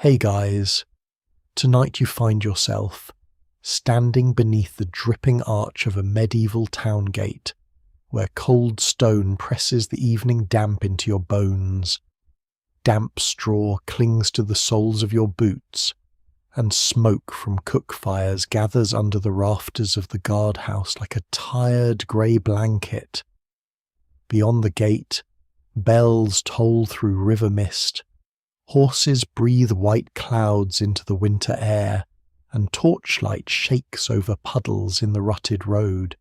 Hey guys, tonight you find yourself standing beneath the dripping arch of a medieval town gate, where cold stone presses the evening damp into your bones. Damp straw clings to the soles of your boots, and smoke from cook fires gathers under the rafters of the guardhouse like a tired grey blanket. Beyond the gate, bells toll through river mist. Horses breathe white clouds into the winter air, and torchlight shakes over puddles in the rutted road.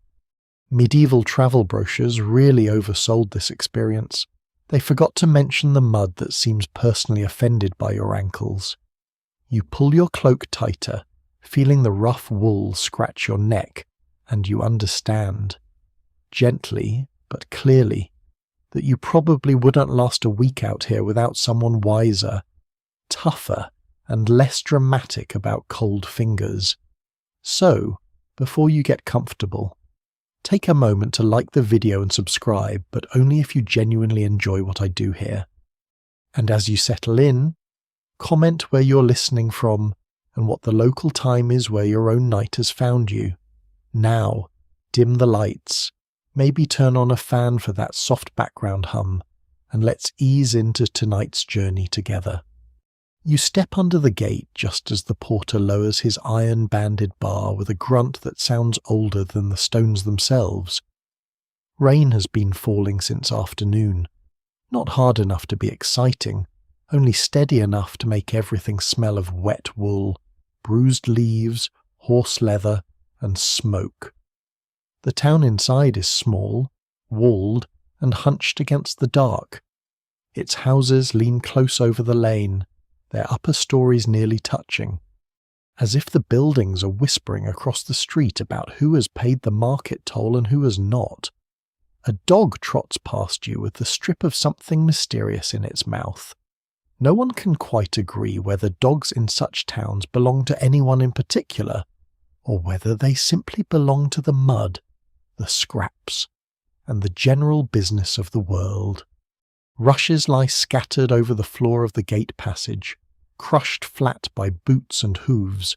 Medieval travel brochures really oversold this experience. They forgot to mention the mud that seems personally offended by your ankles. You pull your cloak tighter, feeling the rough wool scratch your neck, and you understand, gently but clearly, that you probably wouldn't last a week out here without someone wiser, tougher, and less dramatic about cold fingers. So, before you get comfortable, take a moment to like the video and subscribe, but only if you genuinely enjoy what I do here. And as you settle in, comment where you're listening from and what the local time is where your own night has found you. Now, dim the lights. Maybe turn on a fan for that soft background hum, and let's ease into tonight's journey together. You step under the gate just as the porter lowers his iron-banded bar with a grunt that sounds older than the stones themselves. Rain has been falling since afternoon. Not hard enough to be exciting, only steady enough to make everything smell of wet wool, bruised leaves, horse leather, and smoke. The town inside is small, walled, and hunched against the dark. Its houses lean close over the lane, their upper stories nearly touching, as if the buildings are whispering across the street about who has paid the market toll and who has not. A dog trots past you with the strip of something mysterious in its mouth. No one can quite agree whether dogs in such towns belong to anyone in particular, or whether they simply belong to the mud, the scraps, and the general business of the world. Rushes lie scattered over the floor of the gate passage, crushed flat by boots and hooves.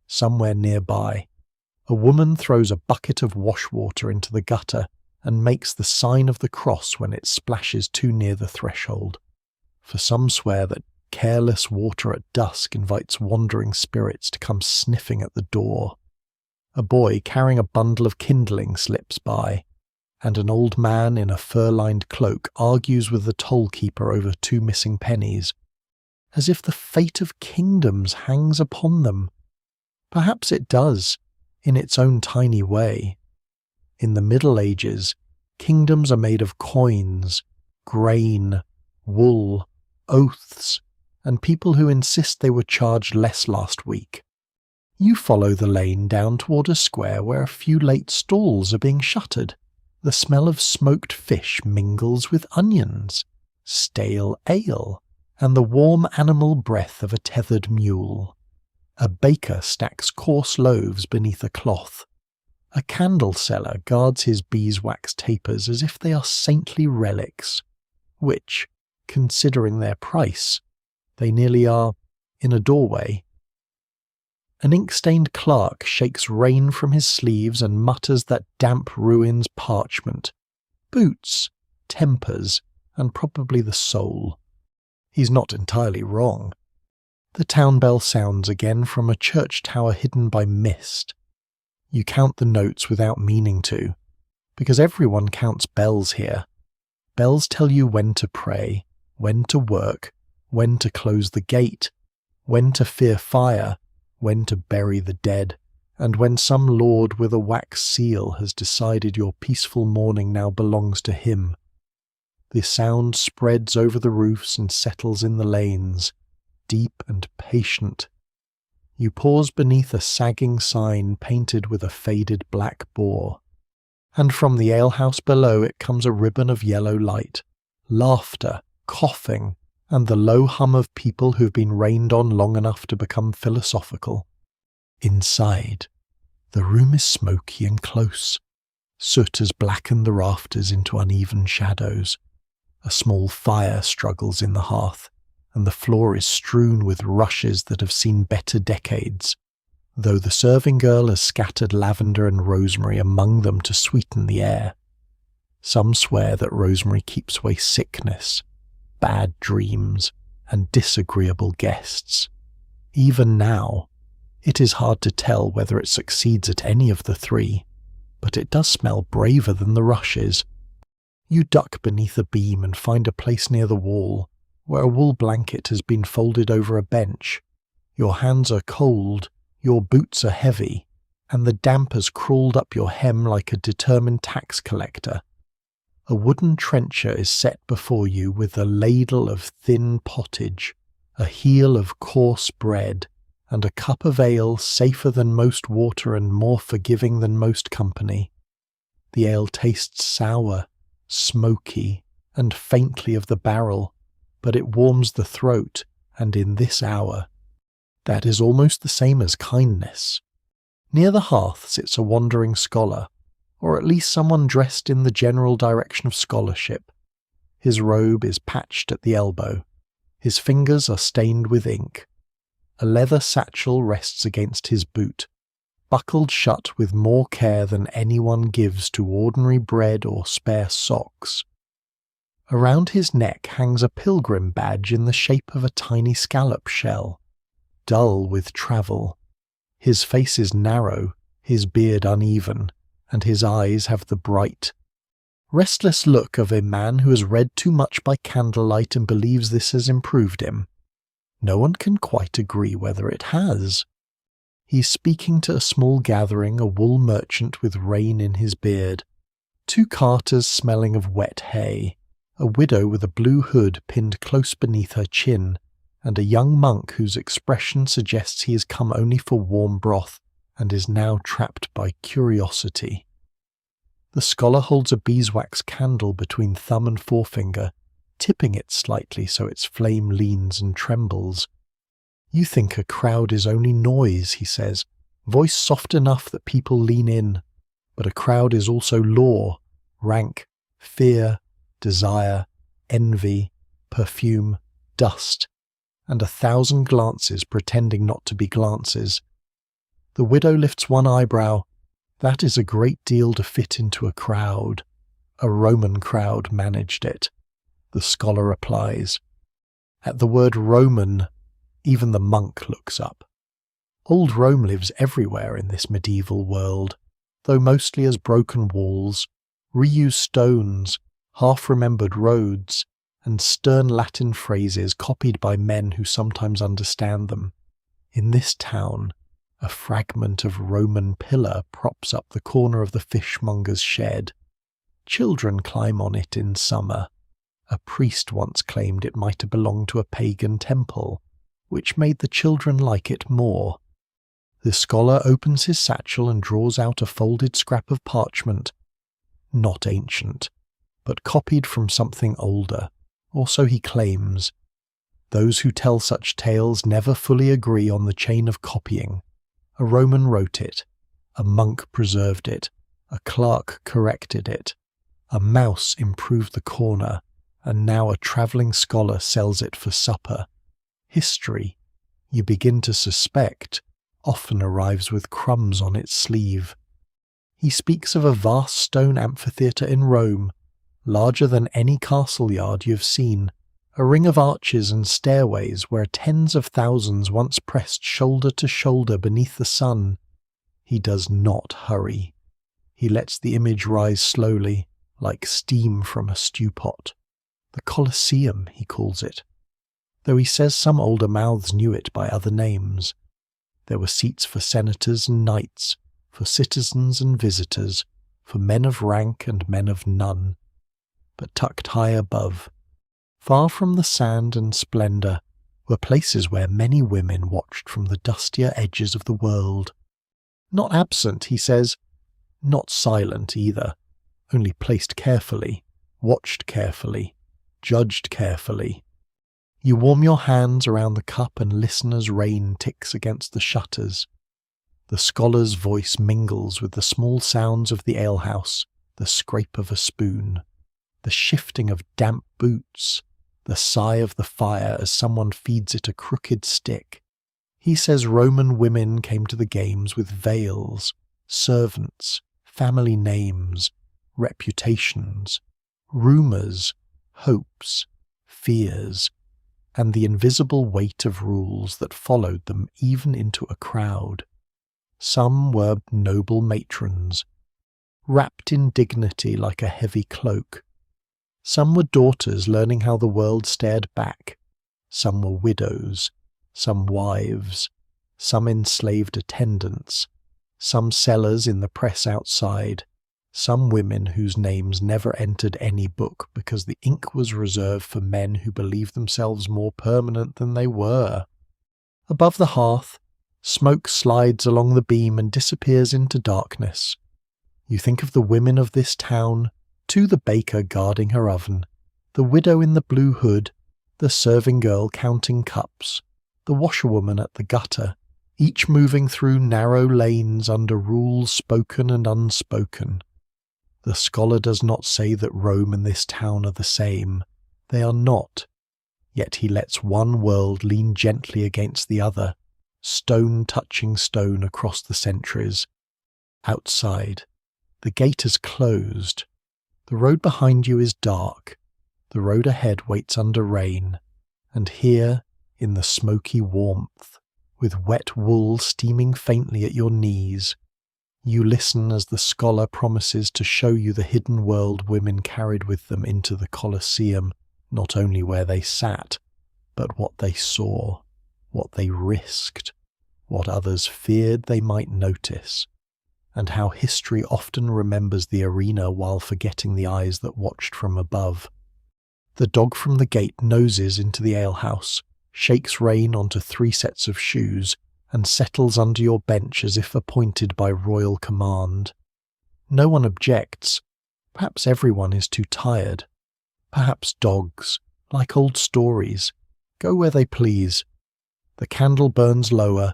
Somewhere nearby, a woman throws a bucket of wash water into the gutter and makes the sign of the cross when it splashes too near the threshold. For some swear that careless water at dusk invites wandering spirits to come sniffing at the door. A boy carrying a bundle of kindling slips by, and an old man in a fur-lined cloak argues with the toll-keeper over 2 missing pennies, as if the fate of kingdoms hangs upon them. Perhaps it does, in its own tiny way. In the Middle Ages, kingdoms are made of coins, grain, wool, oaths, and people who insist they were charged less last week. You follow the lane down toward a square where a few late stalls are being shuttered. The smell of smoked fish mingles with onions, stale ale, and the warm animal breath of a tethered mule. A baker stacks coarse loaves beneath a cloth. A candle seller guards his beeswax tapers as if they are saintly relics, which, considering their price, they nearly are in a doorway. An ink-stained clerk shakes rain from his sleeves and mutters that damp ruins parchment, boots, tempers, and probably the soul. He's not entirely wrong. The town bell sounds again from a church tower hidden by mist. You count the notes without meaning to, because everyone counts bells here. Bells tell you when to pray, when to work, when to close the gate, when to fear fire, when to bury the dead, and when some lord with a wax seal has decided your peaceful morning now belongs to him. The sound spreads over the roofs and settles in the lanes, deep and patient. You pause beneath a sagging sign painted with a faded black boar, and from the alehouse below it comes a ribbon of yellow light, laughter, coughing, and the low hum of people who've been rained on long enough to become philosophical. Inside, the room is smoky and close. Soot has blackened the rafters into uneven shadows. A small fire struggles in the hearth, and the floor is strewn with rushes that have seen better decades, though the serving girl has scattered lavender and rosemary among them to sweeten the air. Some swear that rosemary keeps away sickness, bad dreams, and disagreeable guests. Even now, it is hard to tell whether it succeeds at any of the three, but it does smell braver than the rushes. You duck beneath a beam and find a place near the wall, where a wool blanket has been folded over a bench. Your hands are cold, your boots are heavy, and the damp has crawled up your hem like a determined tax collector. A wooden trencher is set before you with a ladle of thin pottage, a heel of coarse bread, and a cup of ale safer than most water and more forgiving than most company. The ale tastes sour, smoky, and faintly of the barrel, but it warms the throat, and in this hour, that is almost the same as kindness. Near the hearth sits a wandering scholar, or at least someone dressed in the general direction of scholarship. His robe is patched at the elbow. His fingers are stained with ink. A leather satchel rests against his boot, buckled shut with more care than anyone gives to ordinary bread or spare socks. Around his neck hangs a pilgrim badge in the shape of a tiny scallop shell, dull with travel. His face is narrow, his beard uneven, and his eyes have the bright, restless look of a man who has read too much by candlelight and believes this has improved him. No one can quite agree whether it has. He's speaking to a small gathering, a wool merchant with rain in his beard, two carters smelling of wet hay, a widow with a blue hood pinned close beneath her chin, and a young monk whose expression suggests he has come only for warm broth and is now trapped by curiosity. The scholar holds a beeswax candle between thumb and forefinger, tipping it slightly so its flame leans and trembles. You think a crowd is only noise, he says, voice soft enough that people lean in, but a crowd is also law, rank, fear, desire, envy, perfume, dust, and 1,000 glances pretending not to be glances. The widow lifts one eyebrow. That is a great deal to fit into a crowd. A Roman crowd managed it. The scholar replies. At the word Roman, even the monk looks up. Old Rome lives everywhere in this medieval world, though mostly as broken walls, reused stones, half-remembered roads, and stern Latin phrases copied by men who sometimes understand them. In this town, a fragment of Roman pillar props up the corner of the fishmonger's shed. Children climb on it in summer. A priest once claimed it might have belonged to a pagan temple, which made the children like it more. The scholar opens his satchel and draws out a folded scrap of parchment, not ancient, but copied from something older, or so he claims. Those who tell such tales never fully agree on the chain of copying. A Roman wrote it, a monk preserved it, a clerk corrected it, a mouse improved the corner, and now a travelling scholar sells it for supper. History, you begin to suspect, often arrives with crumbs on its sleeve. He speaks of a vast stone amphitheater in Rome, larger than any castle yard you have seen, a ring of arches and stairways where tens of thousands once pressed shoulder to shoulder beneath the sun. He does not hurry. He lets the image rise slowly, like steam from a stew pot. The Colosseum, he calls it, though he says some older mouths knew it by other names. There were seats for senators and knights, for citizens and visitors, for men of rank and men of none. But tucked high above, far from the sand and splendour, were places where many women watched from the dustier edges of the world. Not absent, he says, not silent either, only placed carefully, watched carefully, judged carefully. You warm your hands around the cup and listen as rain ticks against the shutters. The scholar's voice mingles with the small sounds of the alehouse, the scrape of a spoon, the shifting of damp boots, the sigh of the fire as someone feeds it a crooked stick. He says Roman women came to the games with veils, servants, family names, reputations, rumours, hopes, fears, and the invisible weight of rules that followed them even into a crowd. Some were noble matrons, wrapped in dignity like a heavy cloak. Some were daughters learning how the world stared back. Some were widows, some wives, some enslaved attendants, some sellers in the press outside, some women whose names never entered any book because the ink was reserved for men who believed themselves more permanent than they were. Above the hearth, smoke slides along the beam and disappears into darkness. You think of the women of this town, to the baker guarding her oven, the widow in the blue hood, the serving girl counting cups, the washerwoman at the gutter, each moving through narrow lanes under rules spoken and unspoken. The scholar does not say that Rome and this town are the same. They are not. Yet he lets one world lean gently against the other, stone touching stone across the centuries. Outside, the gate is closed. The road behind you is dark. The road ahead waits under rain. And here, in the smoky warmth, with wet wool steaming faintly at your knees, you listen as the scholar promises to show you the hidden world women carried with them into the Colosseum, not only where they sat, but what they saw, what they risked, what others feared they might notice, and how history often remembers the arena while forgetting the eyes that watched from above. The dog from the gate noses into the alehouse, shakes rein onto 3 sets of shoes, and settles under your bench as if appointed by royal command. No one objects. Perhaps everyone is too tired. Perhaps dogs, like old stories, go where they please. The candle burns lower,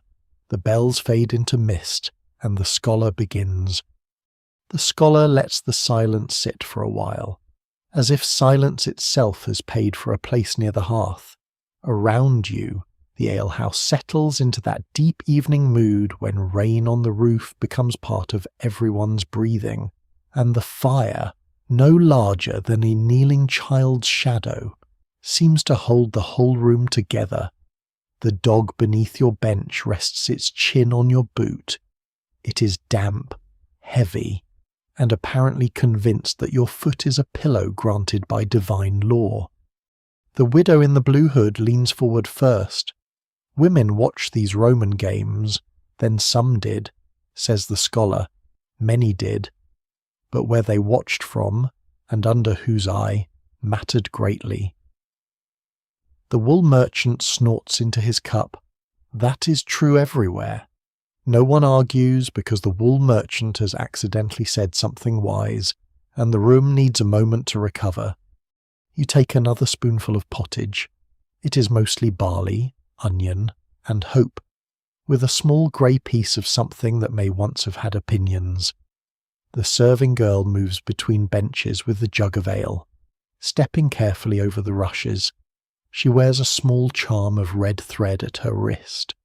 the bells fade into mist, and the scholar begins. The scholar lets the silence sit for a while, as if silence itself has paid for a place near the hearth. Around you, the alehouse settles into that deep evening mood when rain on the roof becomes part of everyone's breathing, and the fire, no larger than a kneeling child's shadow, seems to hold the whole room together. The dog beneath your bench rests its chin on your boot. It is damp, heavy, and apparently convinced that your foot is a pillow granted by divine law. The widow in the blue hood leans forward first. Women watch these Roman games, then some did, says the scholar, many did, but where they watched from, and under whose eye, mattered greatly. The wool merchant snorts into his cup. That is true everywhere. No one argues because the wool merchant has accidentally said something wise, and the room needs a moment to recover. You take another spoonful of pottage. It is mostly barley, onion, and hope, with a small grey piece of something that may once have had opinions. The serving girl moves between benches with the jug of ale, stepping carefully over the rushes. She wears a small charm of red thread at her wrist,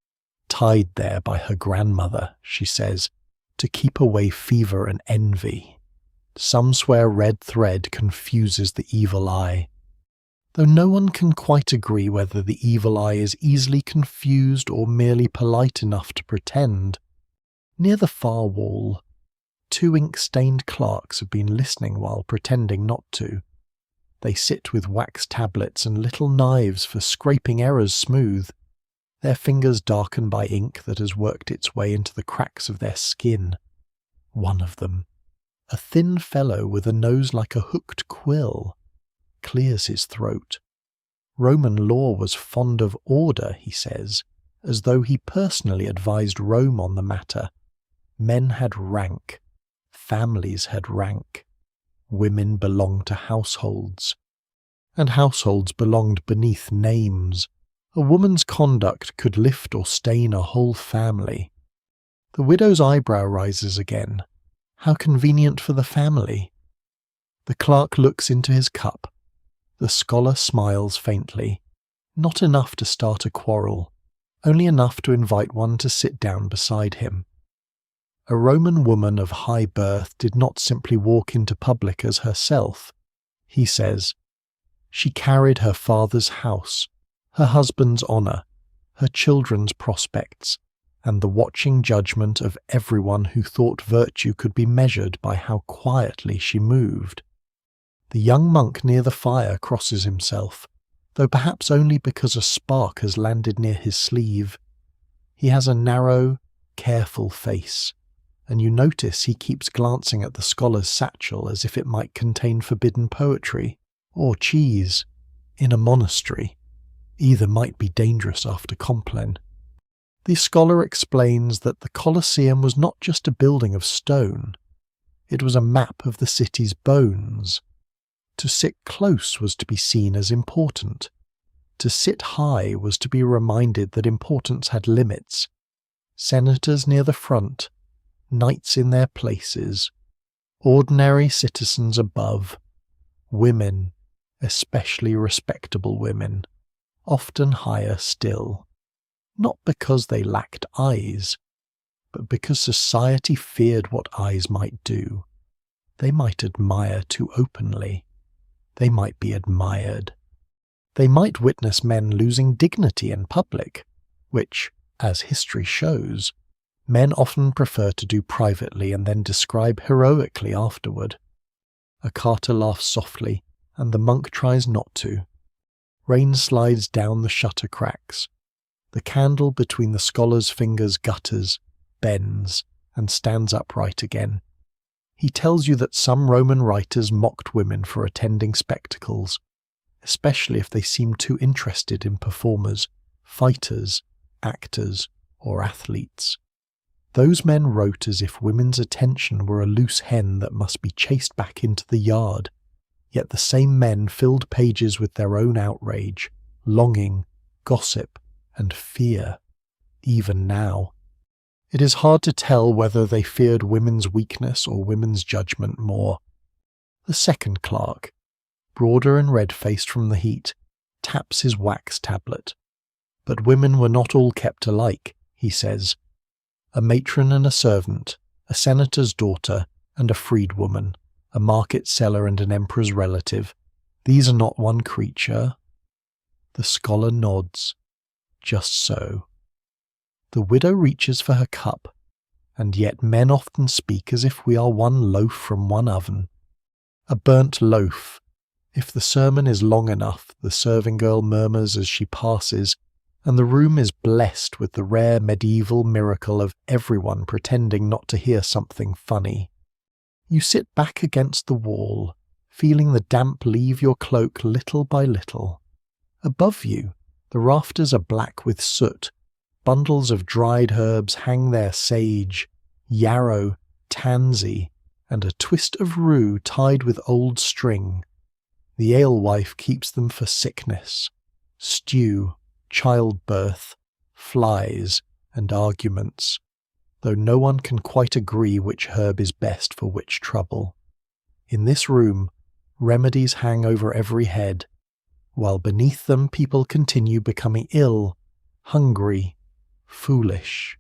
tied there by her grandmother, she says, to keep away fever and envy. Some swear red thread confuses the evil eye, though no one can quite agree whether the evil eye is easily confused or merely polite enough to pretend. Near the far wall, 2 ink-stained clerks have been listening while pretending not to. They sit with wax tablets and little knives for scraping errors smooth, their fingers darkened by ink that has worked its way into the cracks of their skin. One of them, a thin fellow with a nose like a hooked quill, clears his throat. Roman law was fond of order, he says, as though he personally advised Rome on the matter. Men had rank. Families had rank. Women belonged to households. And households belonged beneath names. A woman's conduct could lift or stain a whole family. The widow's eyebrow rises again. How convenient for the family. The clerk looks into his cup. The scholar smiles faintly, not enough to start a quarrel, only enough to invite one to sit down beside him. A Roman woman of high birth did not simply walk into public as herself, he says. She carried her father's house, her husband's honour, her children's prospects, and the watching judgment of everyone who thought virtue could be measured by how quietly she moved. The young monk near the fire crosses himself, though perhaps only because a spark has landed near his sleeve. He has a narrow, careful face, and you notice he keeps glancing at the scholar's satchel as if it might contain forbidden poetry, or cheese, in a monastery. Either might be dangerous after Compline. The scholar explains that the Colosseum was not just a building of stone, it was a map of the city's bones. To sit close was to be seen as important. To sit high was to be reminded that importance had limits. Senators near the front, knights in their places, ordinary citizens above, women, especially respectable women, often higher still. Not because they lacked eyes, but because society feared what eyes might do. They might admire too openly. They might be admired. They might witness men losing dignity in public, which, as history shows, men often prefer to do privately and then describe heroically afterward. A carter laughs softly, and the monk tries not to. Rain slides down the shutter cracks. The candle between the scholar's fingers gutters, bends, and stands upright again. He tells you that some Roman writers mocked women for attending spectacles, especially if they seemed too interested in performers, fighters, actors, or athletes. Those men wrote as if women's attention were a loose hen that must be chased back into the yard, yet the same men filled pages with their own outrage, longing, gossip, and fear, even now. It is hard to tell whether they feared women's weakness or women's judgment more. The second clerk, broader and red-faced from the heat, taps his wax tablet. But women were not all kept alike, he says. A matron and a servant, a senator's daughter and a freedwoman, a market seller and an emperor's relative. These are not one creature. The scholar nods. Just so. The widow reaches for her cup, and yet men often speak as if we are one loaf from one oven. A burnt loaf. If the sermon is long enough, the serving girl murmurs as she passes, and the room is blessed with the rare medieval miracle of everyone pretending not to hear something funny. You sit back against the wall, feeling the damp leave your cloak little by little. Above you, the rafters are black with soot. Bundles of dried herbs hang there: sage, yarrow, tansy, and a twist of rue tied with old string. The alewife keeps them for sickness, stew, childbirth, flies, and arguments, though no one can quite agree which herb is best for which trouble. In this room, remedies hang over every head, while beneath them people continue becoming ill, hungry, foolish,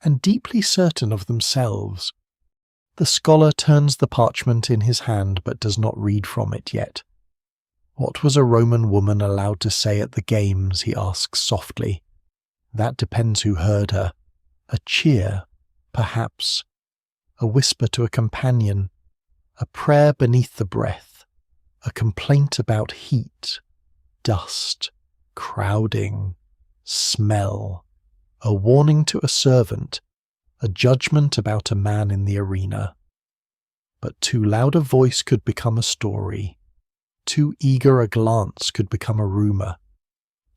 and deeply certain of themselves. The scholar turns the parchment in his hand but does not read from it yet. What was a Roman woman allowed to say at the games, he asks softly. That depends who heard her. A cheer, perhaps. A whisper to a companion. A prayer beneath the breath. A complaint about heat, dust, crowding, smell. A warning to a servant. A judgment about a man in the arena. But too loud a voice could become a story. Too eager a glance could become a rumour.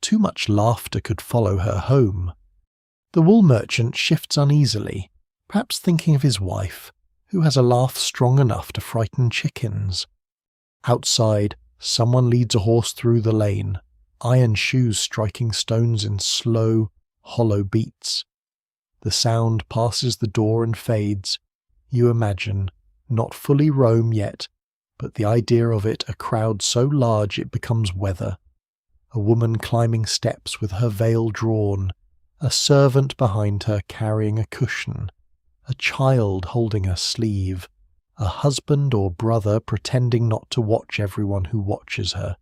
Too much laughter could follow her home. The wool merchant shifts uneasily, perhaps thinking of his wife, who has a laugh strong enough to frighten chickens. Outside, someone leads a horse through the lane, iron shoes striking stones in slow, hollow beats. The sound passes the door and fades. You imagine, not fully Rome yet, but the idea of it a crowd so large it becomes weather. A woman climbing steps with her veil drawn, a servant behind her carrying a cushion, a child holding her sleeve, a husband or brother pretending not to watch everyone who watches her.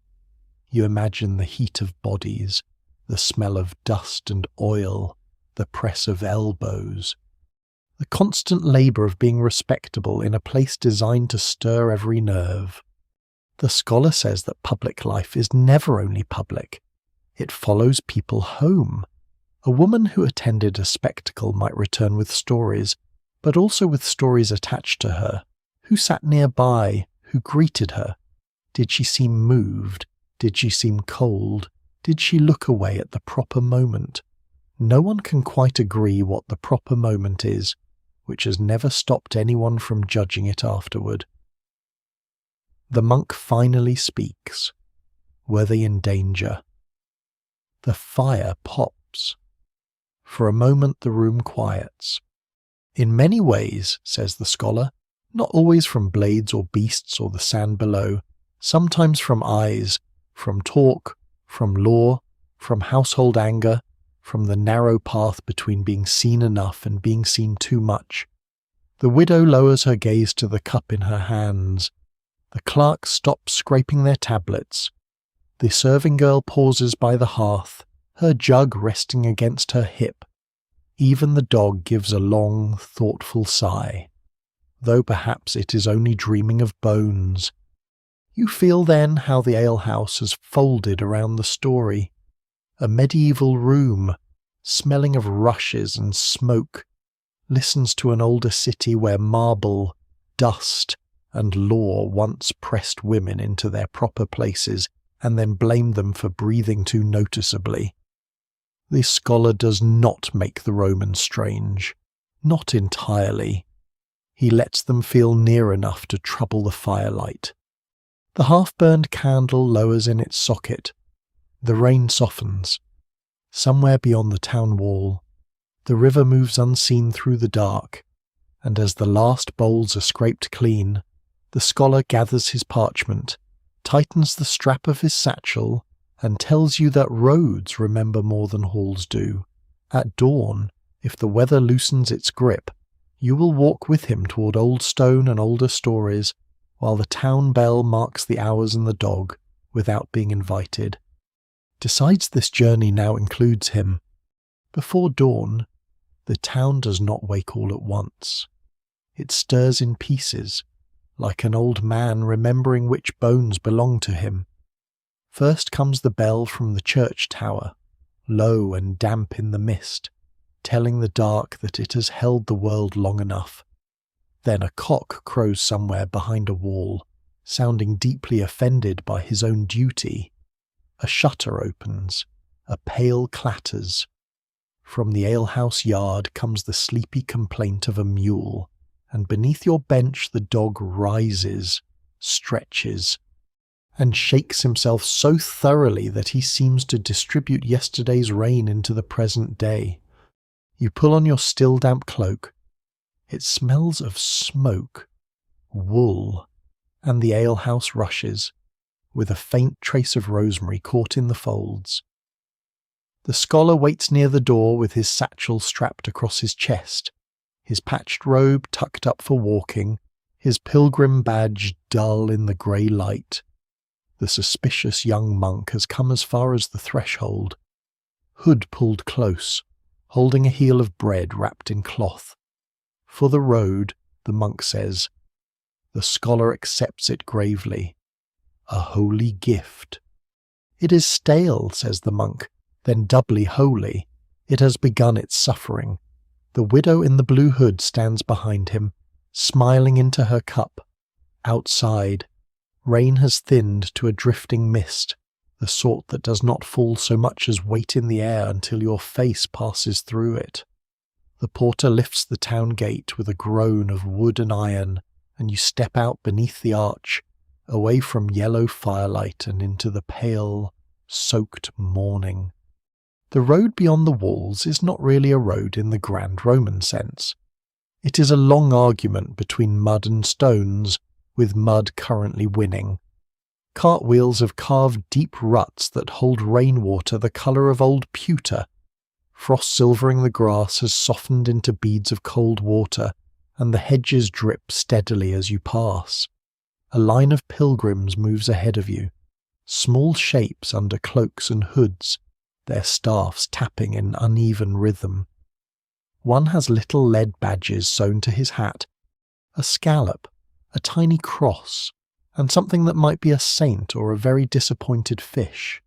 You imagine the heat of bodies, the smell of dust and oil, the press of elbows. The constant labour of being respectable in a place designed to stir every nerve. The scholar says that public life is never only public. It follows people home. A woman who attended a spectacle might return with stories, but also with stories attached to her. Who sat nearby? Who greeted her? Did she seem moved? Did she seem cold? Did she look away at the proper moment? No one can quite agree what the proper moment is, which has never stopped anyone from judging it afterward. The monk finally speaks. Were they in danger? The fire pops. For a moment the room quiets. In many ways, says the scholar, not always from blades or beasts or the sand below, sometimes from eyes, from talk, from law, from household anger, from the narrow path between being seen enough and being seen too much. The widow lowers her gaze to the cup in her hands. The clerk stops scraping their tablets. The serving girl pauses by the hearth, her jug resting against her hip. Even the dog gives a long, thoughtful sigh, though perhaps it is only dreaming of bones. You feel then how the alehouse has folded around the story. A medieval room, smelling of rushes and smoke, listens to an older city where marble, dust, and law once pressed women into their proper places and then blamed them for breathing too noticeably. The scholar does not make the Romans strange, not entirely. He lets them feel near enough to trouble the firelight. The half-burned candle lowers in its socket. The rain softens. Somewhere beyond the town wall, the river moves unseen through the dark, and as the last bowls are scraped clean, the scholar gathers his parchment, tightens the strap of his satchel, and tells you that roads remember more than halls do. At dawn, if the weather loosens its grip, you will walk with him toward old stone and older stories, while the town bell marks the hours and the dog, without being invited. Decides this journey now includes him. Before dawn, the town does not wake all at once. It stirs in pieces, like an old man remembering which bones belong to him. First comes the bell from the church tower, low and damp in the mist, telling the dark that it has held the world long enough. Then a cock crows somewhere behind a wall, sounding deeply offended by his own duty. A shutter opens, a pail clatters. From the alehouse yard comes the sleepy complaint of a mule, and beneath your bench the dog rises, stretches, and shakes himself so thoroughly that he seems to distribute yesterday's rain into the present day. You pull on your still damp cloak. It smells of smoke, wool, and the alehouse rushes, with a faint trace of rosemary caught in the folds. The scholar waits near the door with his satchel strapped across his chest, his patched robe tucked up for walking, his pilgrim badge dull in the grey light. The suspicious young monk has come as far as the threshold, hood pulled close, holding a heel of bread wrapped in cloth. For the road, the monk says. The scholar accepts it gravely. A holy gift. It is stale, says the monk, then doubly holy. It has begun its suffering. The widow in the blue hood stands behind him, smiling into her cup. Outside, rain has thinned to a drifting mist, the sort that does not fall so much as wait in the air until your face passes through it. The porter lifts the town gate with a groan of wood and iron, and you step out beneath the arch, away from yellow firelight and into the pale, soaked morning. The road beyond the walls is not really a road in the grand Roman sense. It is a long argument between mud and stones, with mud currently winning. Cartwheels have carved deep ruts that hold rainwater the colour of old pewter. Frost silvering the grass has softened into beads of cold water, and the hedges drip steadily as you pass. A line of pilgrims moves ahead of you, small shapes under cloaks and hoods, their staffs tapping in uneven rhythm. One has little lead badges sewn to his hat, a scallop, a tiny cross, and something that might be a saint or a very disappointed fish.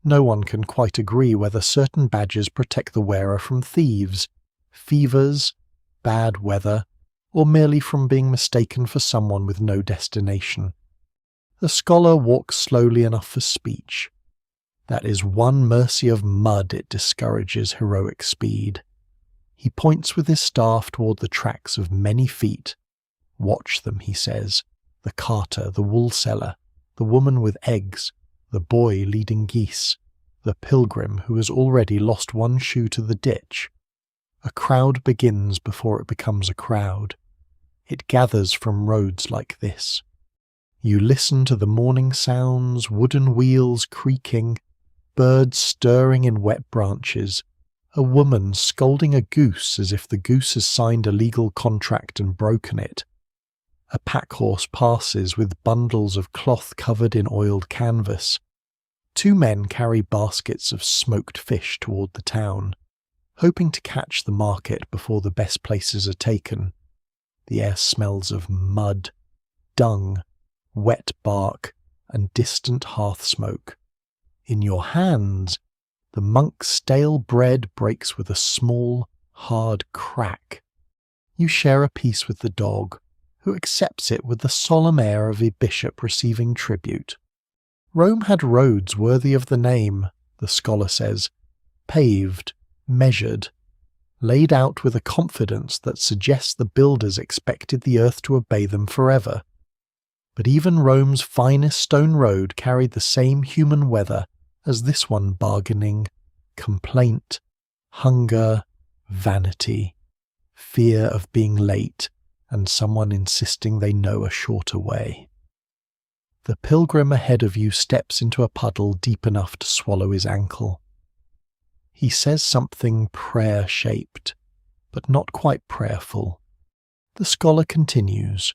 No one can quite agree whether certain badges protect the wearer from thieves, fevers, bad weather, or merely from being mistaken for someone with no destination. The scholar walks slowly enough for speech. That is one mercy of mud, it discourages heroic speed. He points with his staff toward the tracks of many feet. Watch them, he says, the carter, the wool seller, the woman with eggs, the boy leading geese, the pilgrim who has already lost one shoe to the ditch. A crowd begins before it becomes a crowd. It gathers from roads like this. You listen to the morning sounds, wooden wheels creaking, birds stirring in wet branches, a woman scolding a goose as if the goose has signed a legal contract and broken it. A pack horse passes with bundles of cloth covered in oiled canvas. Two men carry baskets of smoked fish toward the town, hoping to catch the market before the best places are taken. The air smells of mud, dung, wet bark, and distant hearth smoke. In your hands, the monk's stale bread breaks with a small, hard crack. You share a piece with the dog, who accepts it with the solemn air of a bishop receiving tribute. Rome had roads worthy of the name, the scholar says, paved, measured, laid out with a confidence that suggests the builders expected the earth to obey them forever. But even Rome's finest stone road carried the same human weather as this one: bargaining, complaint, hunger, vanity, fear of being late, and someone insisting they know a shorter way. The pilgrim ahead of you steps into a puddle deep enough to swallow his ankle. He says something prayer-shaped, but not quite prayerful. The scholar continues.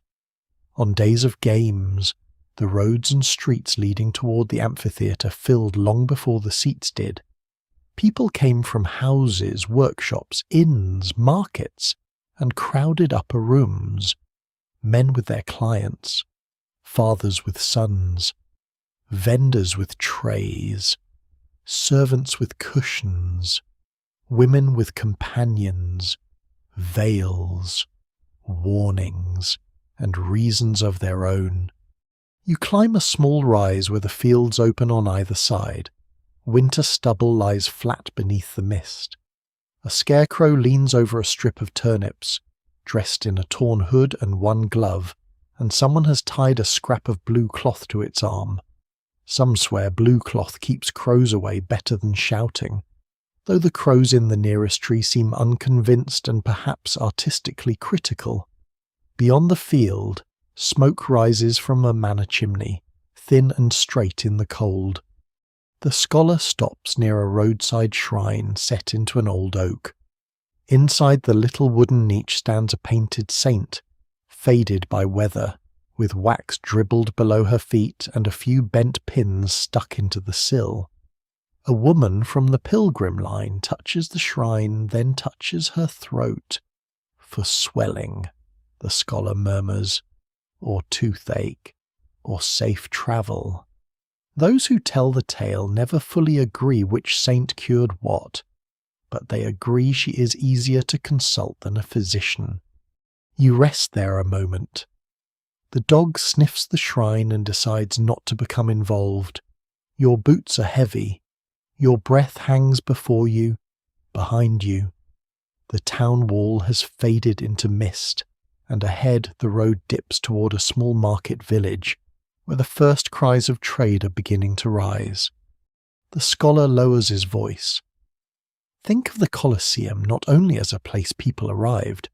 On days of games, the roads and streets leading toward the amphitheater filled long before the seats did. People came from houses, workshops, inns, markets, and crowded upper rooms. Men with their clients, fathers with sons, vendors with trays, servants with cushions, women with companions, veils, warnings, and reasons of their own. You climb a small rise where the fields open on either side. Winter stubble lies flat beneath the mist. A scarecrow leans over a strip of turnips, dressed in a torn hood and one glove, and someone has tied a scrap of blue cloth to its arm. Some swear blue cloth keeps crows away better than shouting, though the crows in the nearest tree seem unconvinced and perhaps artistically critical. Beyond the field, smoke rises from a manor chimney, thin and straight in the cold. The scholar stops near a roadside shrine set into an old oak. Inside the little wooden niche stands a painted saint, faded by weather, with wax dribbled below her feet and a few bent pins stuck into the sill. A woman from the pilgrim line touches the shrine, then touches her throat. For swelling, the scholar murmurs, or toothache, or safe travel. Those who tell the tale never fully agree which saint cured what, but they agree she is easier to consult than a physician. You rest there a moment. The dog sniffs the shrine and decides not to become involved. Your boots are heavy. Your breath hangs before you, behind you. The town wall has faded into mist, and ahead the road dips toward a small market village, where the first cries of trade are beginning to rise. The scholar lowers his voice. Think of the Colosseum not only as a place people arrived,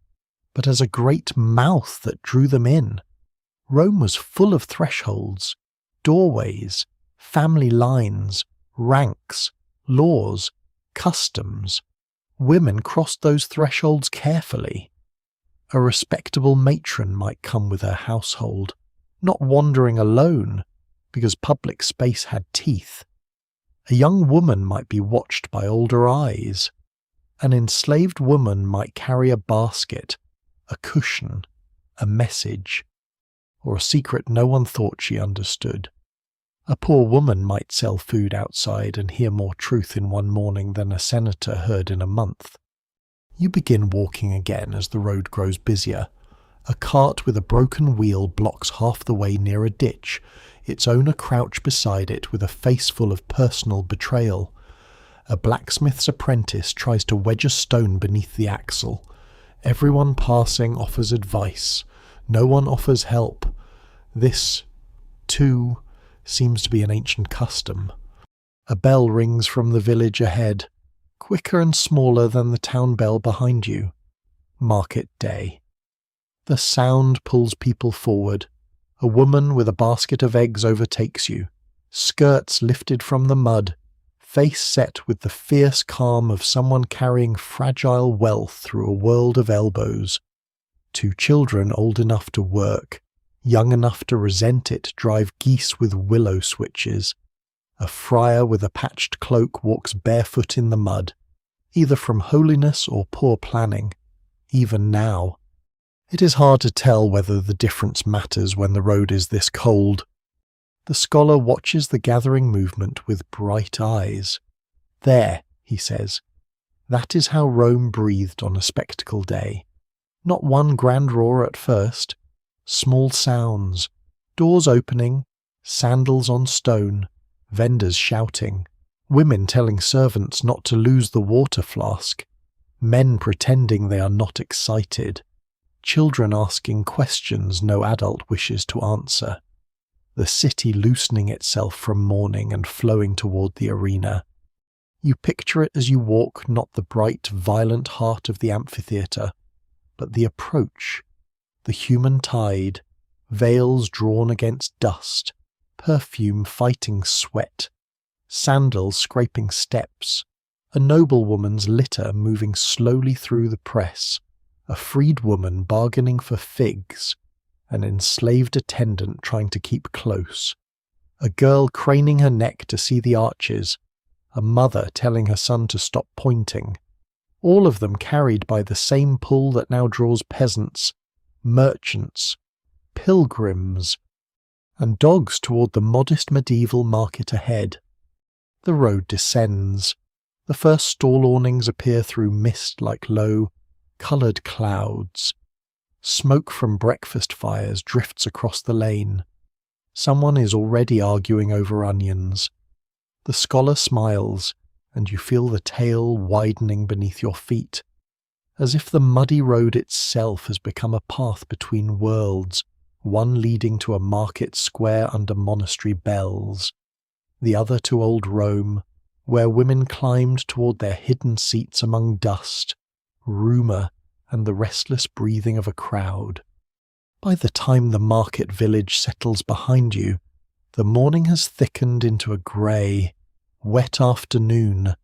but as a great mouth that drew them in. Rome was full of thresholds, doorways, family lines, ranks, laws, customs. Women crossed those thresholds carefully. A respectable matron might come with her household, not wandering alone because public space had teeth. A young woman might be watched by older eyes. An enslaved woman might carry a basket, a cushion, a message, or a secret no one thought she understood. A poor woman might sell food outside and hear more truth in one morning than a senator heard in a month. You begin walking again as the road grows busier. A cart with a broken wheel blocks half the way near a ditch, its owner crouched beside it with a face full of personal betrayal. A blacksmith's apprentice tries to wedge a stone beneath the axle. Everyone passing offers advice. No one offers help. This, too, seems to be an ancient custom. A bell rings from the village ahead, quicker and smaller than the town bell behind you. Market day. The sound pulls people forward. A woman with a basket of eggs overtakes you, skirts lifted from the mud, face set with the fierce calm of someone carrying fragile wealth through a world of elbows. 2 children old enough to work, young enough to resent it, drive geese with willow switches. A friar with a patched cloak walks barefoot in the mud, either from holiness or poor planning, even now. It is hard to tell whether the difference matters when the road is this cold. The scholar watches the gathering movement with bright eyes. There, he says, that is how Rome breathed on a spectacle day. Not one grand roar at first. Small sounds, doors opening, sandals on stone, vendors shouting, women telling servants not to lose the water flask, men pretending they are not excited, children asking questions no adult wishes to answer, the city loosening itself from mourning and flowing toward the arena. You picture it as you walk not the bright, violent heart of the amphitheater, but the approach, the human tide, veils drawn against dust, perfume fighting sweat, sandals scraping steps, a noblewoman's litter moving slowly through the press, a freedwoman bargaining for figs, an enslaved attendant trying to keep close, a girl craning her neck to see the arches, a mother telling her son to stop pointing, all of them carried by the same pull that now draws peasants, merchants, pilgrims, and dogs toward the modest medieval market ahead. The road descends. The first stall awnings appear through mist like low, coloured clouds. Smoke from breakfast fires drifts across the lane. Someone is already arguing over onions. The scholar smiles, and you feel the tail widening beneath your feet, as if the muddy road itself has become a path between worlds, one leading to a market square under monastery bells, the other to old Rome, where women climbed toward their hidden seats among dust, rumour, and the restless breathing of a crowd. By the time the market village settles behind you, the morning has thickened into a grey, wet afternoon,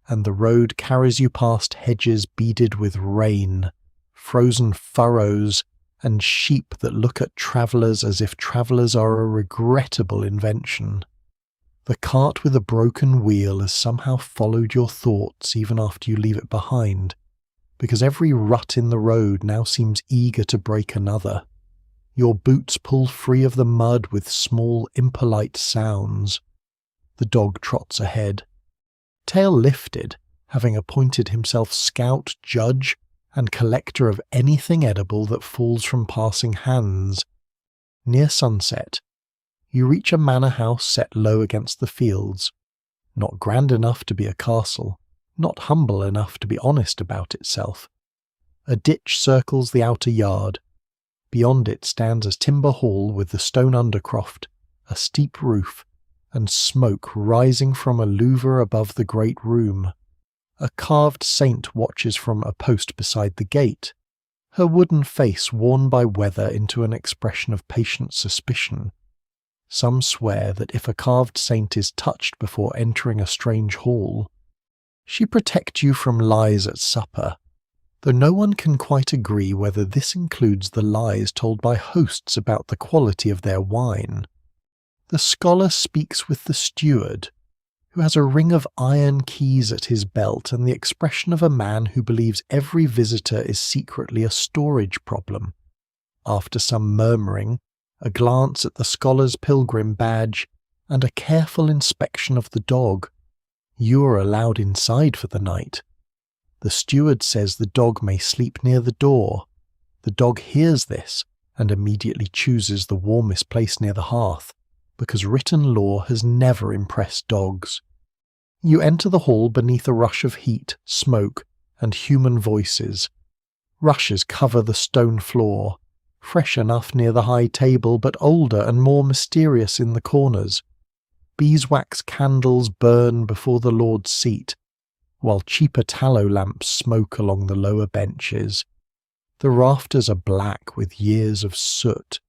and the road carries you past hedges beaded with rain, frozen furrows, and sheep that look at travellers as if travellers are a regrettable invention. The cart with a broken wheel has somehow followed your thoughts even after you leave it behind, because every rut in the road now seems eager to break another. Your boots pull free of the mud with small, impolite sounds. The dog trots ahead, tail lifted, having appointed himself scout, judge, and collector of anything edible that falls from passing hands. Near sunset, you reach a manor house set low against the fields, not grand enough to be a castle, not humble enough to be honest about itself. A ditch circles the outer yard. Beyond it stands a timber hall with the stone undercroft, a steep roof, and smoke rising from a louver above the great room. A carved saint watches from a post beside the gate. her wooden face worn by weather into an expression of patient suspicion. Some swear that if a carved saint is touched before entering a strange hall, she protects you from lies at supper, though no one can quite agree whether this includes the lies told by hosts about the quality of their wine. The scholar speaks with the steward, who has a ring of iron keys at his belt and the expression of a man who believes every visitor is secretly a storage problem. After some murmuring, a glance at the scholar's pilgrim badge, and a careful inspection of the dog, you are allowed inside for the night. The steward says the dog may sleep near the door. The dog hears this and immediately chooses the warmest place near the hearth, because written law has never impressed dogs. You enter the hall beneath a rush of heat, smoke, and human voices. Rushes cover the stone floor, fresh enough near the high table but older and more mysterious in the corners. Beeswax candles burn before the Lord's seat, while cheaper tallow lamps smoke along the lower benches. The rafters are black with years of soot.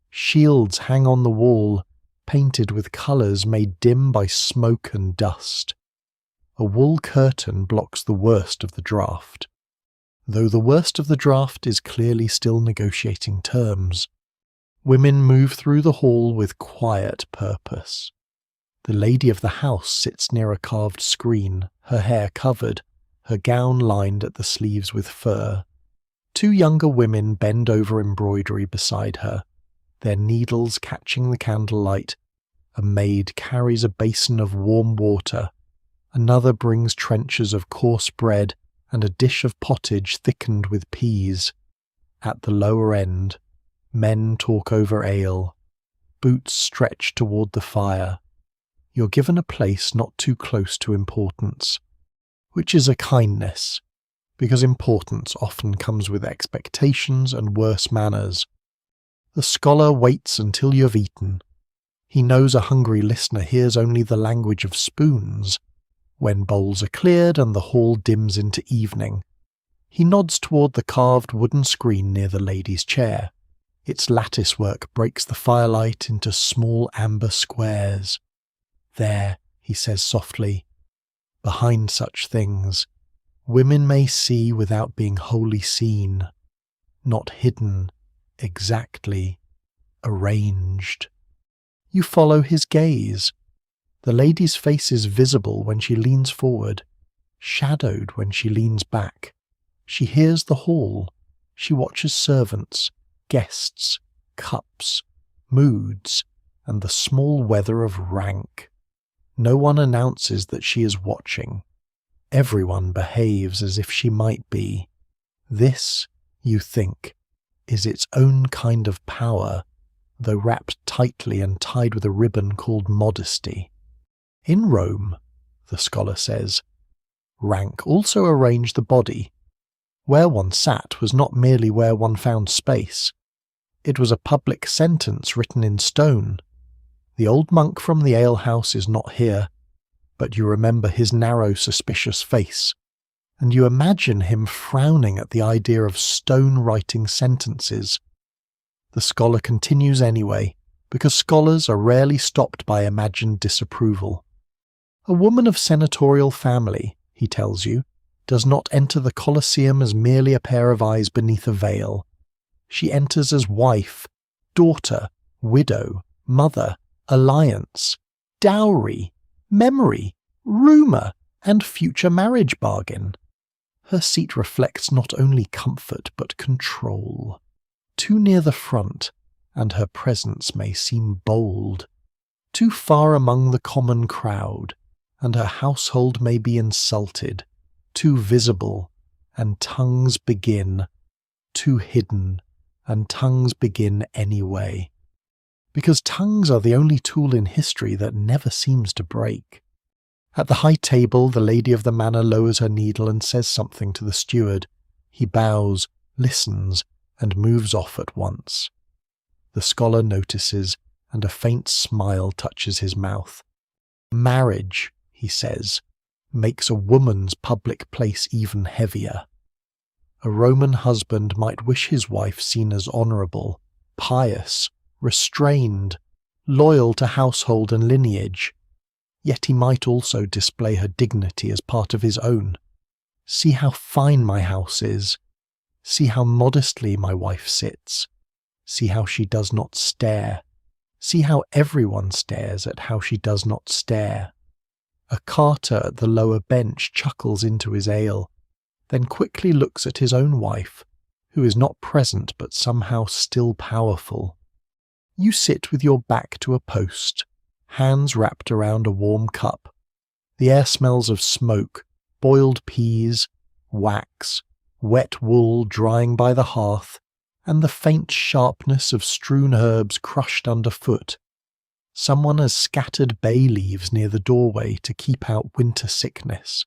Shields hang on the wall, painted with colours made dim by smoke and dust. A wool curtain blocks the worst of the draught, though the worst of the draught is clearly still negotiating terms. Women move through the hall with quiet purpose. The lady of the house sits near a carved screen, her hair covered, her gown lined at the sleeves with fur. Two younger women bend over embroidery beside her, their needles catching the candlelight. A maid carries a basin of warm water. Another brings trenchers of coarse bread and a dish of pottage thickened with peas. At the lower end, men talk over ale. Boots stretch toward the fire. You're given a place not too close to importance, which is a kindness, because importance often comes with expectations and worse manners. The scholar waits until you have eaten. He knows a hungry listener hears only the language of spoons. When bowls are cleared and the hall dims into evening, he nods toward the carved wooden screen near the lady's chair. Its lattice work breaks the firelight into small amber squares. There, he says softly, behind such things, women may see without being wholly seen, not hidden, exactly, arranged. You follow his gaze. The lady's face is visible when she leans forward, shadowed when she leans back. She hears the hall. She watches servants, guests, cups, moods, and the small weather of rank. No one announces that she is watching. Everyone behaves as if she might be. This, you think, is its own kind of power, though wrapped tightly and tied with a ribbon called modesty. In Rome, the scholar says, rank also arranged the body. Where one sat was not merely where one found space. It was a public sentence written in stone. The old monk from the alehouse is not here, but you remember his narrow, suspicious face, and you imagine him frowning at the idea of stone writing sentences. The scholar continues anyway, because scholars are rarely stopped by imagined disapproval. A woman of senatorial family, he tells you, does not enter the Colosseum as merely a pair of eyes beneath a veil. She enters as wife, daughter, widow, mother, alliance, dowry, memory, rumour, and future marriage bargain. Her seat reflects not only comfort but control. Too near the front, and her presence may seem bold. Too far among the common crowd, and her household may be insulted. Too visible, and tongues begin. Too hidden, and tongues begin anyway. Because tongues are the only tool in history that never seems to break. At the high table, the lady of the manor lowers her needle and says something to the steward. He bows, listens, and moves off at once. The scholar notices, and a faint smile touches his mouth. Marriage, he says, makes a woman's public place even heavier. A Roman husband might wish his wife seen as honourable, pious, restrained, loyal to household and lineage. Yet he might also display her dignity as part of his own. See how fine my house is. See how modestly my wife sits. See how she does not stare. See how everyone stares at how she does not stare. A carter at the lower bench chuckles into his ale, then quickly looks at his own wife, who is not present but somehow still powerful. You sit with your back to a post, hands wrapped around a warm cup. The air smells of smoke, boiled peas, wax, wet wool drying by the hearth, and the faint sharpness of strewn herbs crushed underfoot. Someone has scattered bay leaves near the doorway to keep out winter sickness.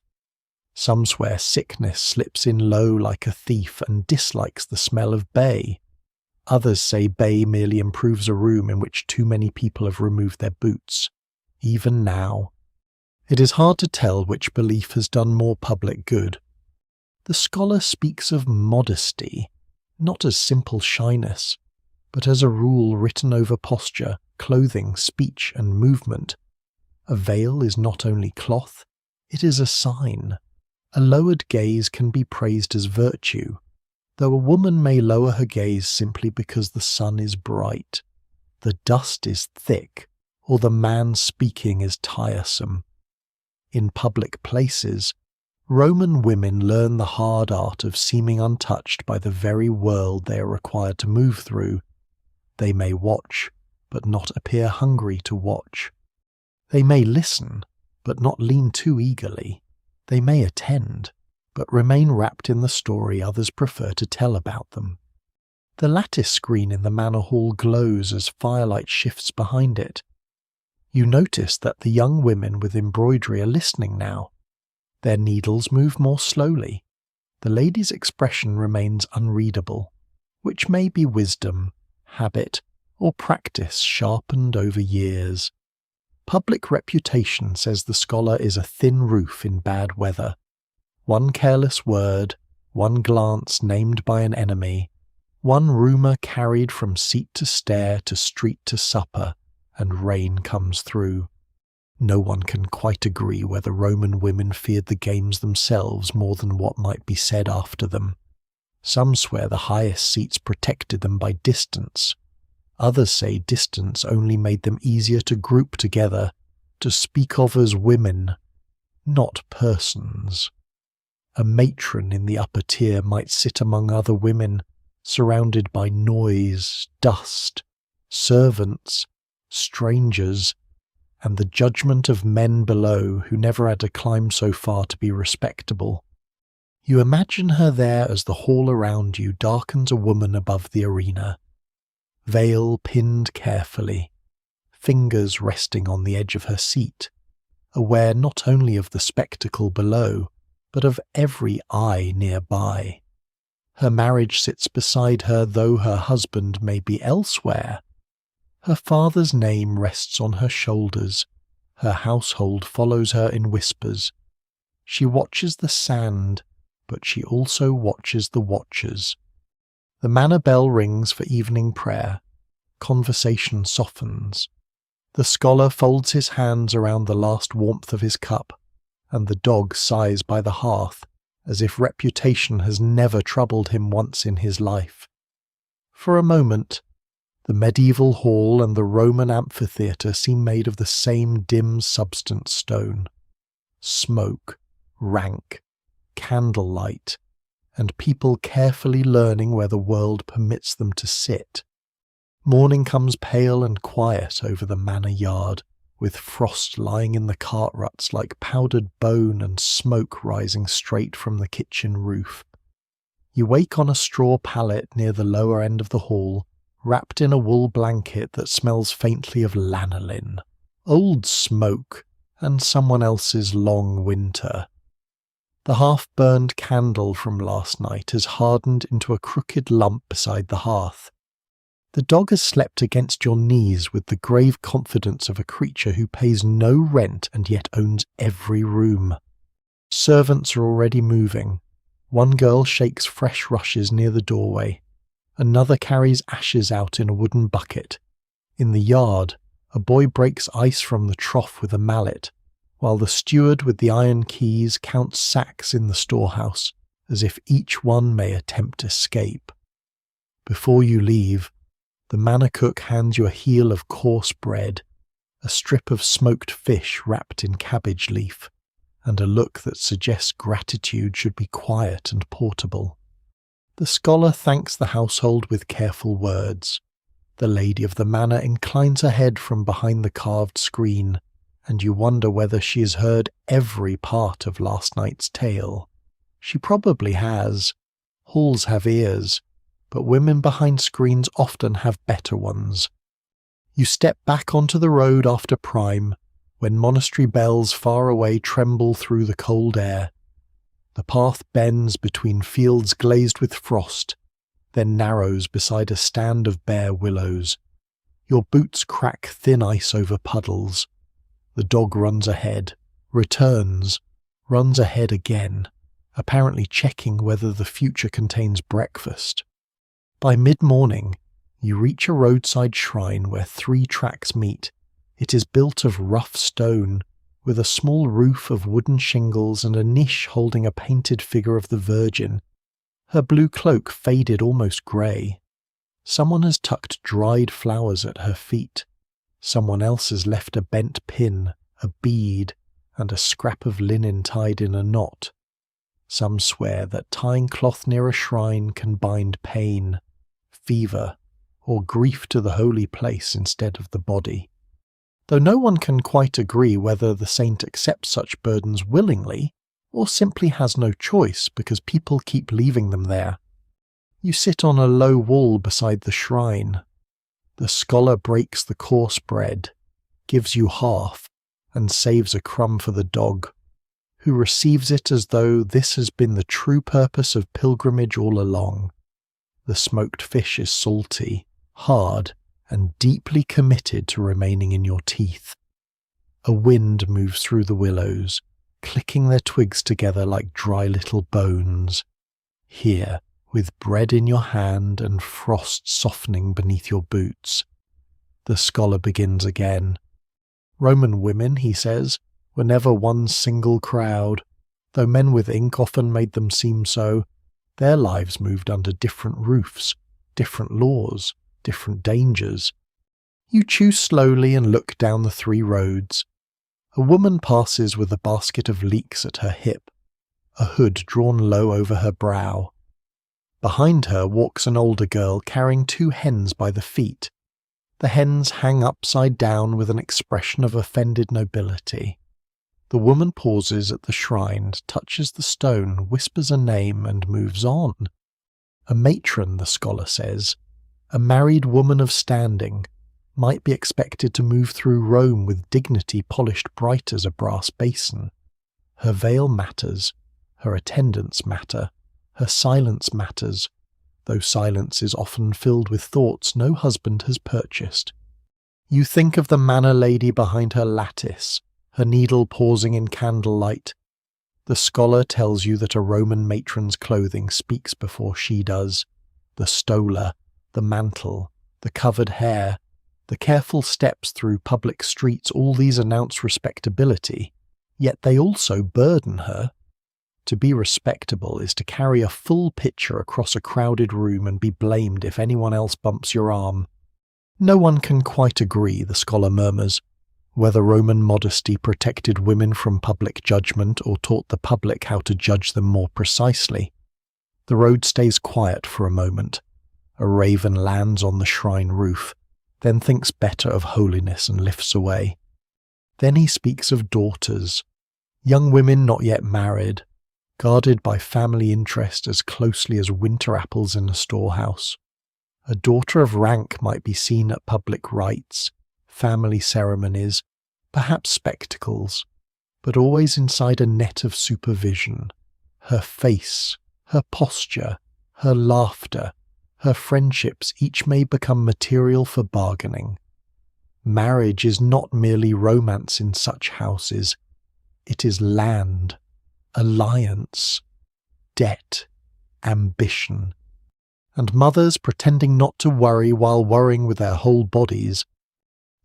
Some swear sickness slips in low like a thief and dislikes the smell of bay. Others say bay merely improves a room in which too many people have removed their boots, even now. It is hard to tell which belief has done more public good. The scholar speaks of modesty, not as simple shyness, but as a rule written over posture, clothing, speech, and movement. A veil is not only cloth, it is a sign. A lowered gaze can be praised as virtue, though a woman may lower her gaze simply because the sun is bright, the dust is thick, or the man speaking is tiresome. In public places, Roman women learn the hard art of seeming untouched by the very world they are required to move through. They may watch, but not appear hungry to watch. They may listen, but not lean too eagerly. They may attend, but remain wrapped in the story others prefer to tell about them. The lattice screen in the manor hall glows as firelight shifts behind it. You notice that the young women with embroidery are listening now. Their needles move more slowly. The lady's expression remains unreadable, which may be wisdom, habit, or practice sharpened over years. Public reputation, says the scholar, is a thin roof in bad weather. One careless word, one glance named by an enemy, one rumour carried from seat to stair to street to supper, and rain comes through. No one can quite agree whether Roman women feared the games themselves more than what might be said after them. Some swear the highest seats protected them by distance. Others say distance only made them easier to group together, to speak of as women, not persons. A matron in the upper tier might sit among other women, surrounded by noise, dust, servants, strangers, and the judgment of men below who never had to climb so far to be respectable. You imagine her there as the hall around you darkens a woman above the arena. Veil pinned carefully, fingers resting on the edge of her seat, aware not only of the spectacle below, but of every eye nearby. Her marriage sits beside her, though her husband may be elsewhere. Her father's name rests on her shoulders. Her household follows her in whispers. She watches the sand, but she also watches the watchers. The manor bell rings for evening prayer. Conversation softens. The scholar folds his hands around the last warmth of his cup, and the dog sighs by the hearth, as if reputation has never troubled him once in his life. For a moment, the medieval hall and the Roman amphitheater seem made of the same dim substance stone. Smoke, rank, candlelight, and people carefully learning where the world permits them to sit. Morning comes pale and quiet over the manor yard, with frost lying in the cart ruts like powdered bone and smoke rising straight from the kitchen roof. You wake on a straw pallet near the lower end of the hall, wrapped in a wool blanket that smells faintly of lanolin, old smoke, and someone else's long winter. The half-burned candle from last night has hardened into a crooked lump beside the hearth. The dog has slept against your knees with the grave confidence of a creature who pays no rent and yet owns every room. Servants are already moving. One girl shakes fresh rushes near the doorway. Another carries ashes out in a wooden bucket. In the yard, a boy breaks ice from the trough with a mallet, while the steward with the iron keys counts sacks in the storehouse, as if each one may attempt escape. Before you leave, the manor cook hands you a heel of coarse bread, a strip of smoked fish wrapped in cabbage leaf, and a look that suggests gratitude should be quiet and portable. The scholar thanks the household with careful words. The lady of the manor inclines her head from behind the carved screen, and you wonder whether she has heard every part of last night's tale. She probably has. Halls have ears, but women behind screens often have better ones. You step back onto the road after prime, when monastery bells far away tremble through the cold air. The path bends between fields glazed with frost, then narrows beside a stand of bare willows. Your boots crack thin ice over puddles. The dog runs ahead, returns, runs ahead again, apparently checking whether the future contains breakfast. By mid-morning, you reach a roadside shrine where 3 tracks meet. It is built of rough stone, with a small roof of wooden shingles and a niche holding a painted figure of the Virgin, her blue cloak faded almost grey. Someone has tucked dried flowers at her feet. Someone else has left a bent pin, a bead, and a scrap of linen tied in a knot. Some swear that tying cloth near a shrine can bind pain, fever, or grief to the holy place instead of the body. Though no one can quite agree whether the saint accepts such burdens willingly, or simply has no choice because people keep leaving them there. You sit on a low wall beside the shrine. The scholar breaks the coarse bread, gives you half, and saves a crumb for the dog, who receives it as though this has been the true purpose of pilgrimage all along. The smoked fish is salty, hard, and deeply committed to remaining in your teeth. A wind moves through the willows, clicking their twigs together like dry little bones. Here, with bread in your hand and frost softening beneath your boots, the scholar begins again. Roman women, he says, were never one single crowd. Though men with ink often made them seem so, their lives moved under different roofs, different laws, different dangers. You chew slowly and look down the 3 roads. A woman passes with a basket of leeks at her hip, a hood drawn low over her brow. Behind her walks an older girl carrying 2 hens by the feet. The hens hang upside down with an expression of offended nobility. The woman pauses at the shrine, touches the stone, whispers a name, and moves on. A matron, the scholar says, a married woman of standing, might be expected to move through Rome with dignity polished bright as a brass basin. Her veil matters, her attendants matter, her silence matters, though silence is often filled with thoughts no husband has purchased. You think of the manor lady behind her lattice, her needle pausing in candlelight. The scholar tells you that a Roman matron's clothing speaks before she does. The stola, the mantle, the covered hair, the careful steps through public streets, all these announce respectability, yet they also burden her. To be respectable is to carry a full pitcher across a crowded room and be blamed if anyone else bumps your arm. No one can quite agree, the scholar murmurs, whether Roman modesty protected women from public judgment or taught the public how to judge them more precisely. The road stays quiet for a moment. A raven lands on the shrine roof, then thinks better of holiness and lifts away. Then he speaks of daughters, young women not yet married, guarded by family interest as closely as winter apples in a storehouse. A daughter of rank might be seen at public rites, family ceremonies, perhaps spectacles, but always inside a net of supervision. Her face, her posture, her laughter, her friendships each may become material for bargaining. Marriage is not merely romance in such houses. It is land, alliance, debt, ambition. And mothers pretending not to worry while worrying with their whole bodies.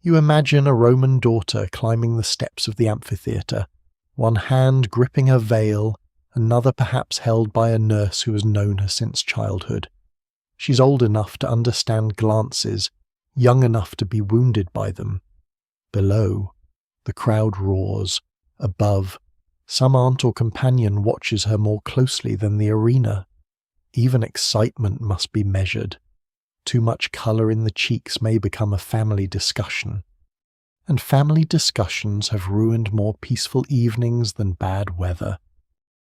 You imagine a Roman daughter climbing the steps of the amphitheater, one hand gripping her veil, another perhaps held by a nurse who has known her since childhood. She's old enough to understand glances, young enough to be wounded by them. Below, the crowd roars. Above, some aunt or companion watches her more closely than the arena. Even excitement must be measured. Too much colour in the cheeks may become a family discussion. And family discussions have ruined more peaceful evenings than bad weather.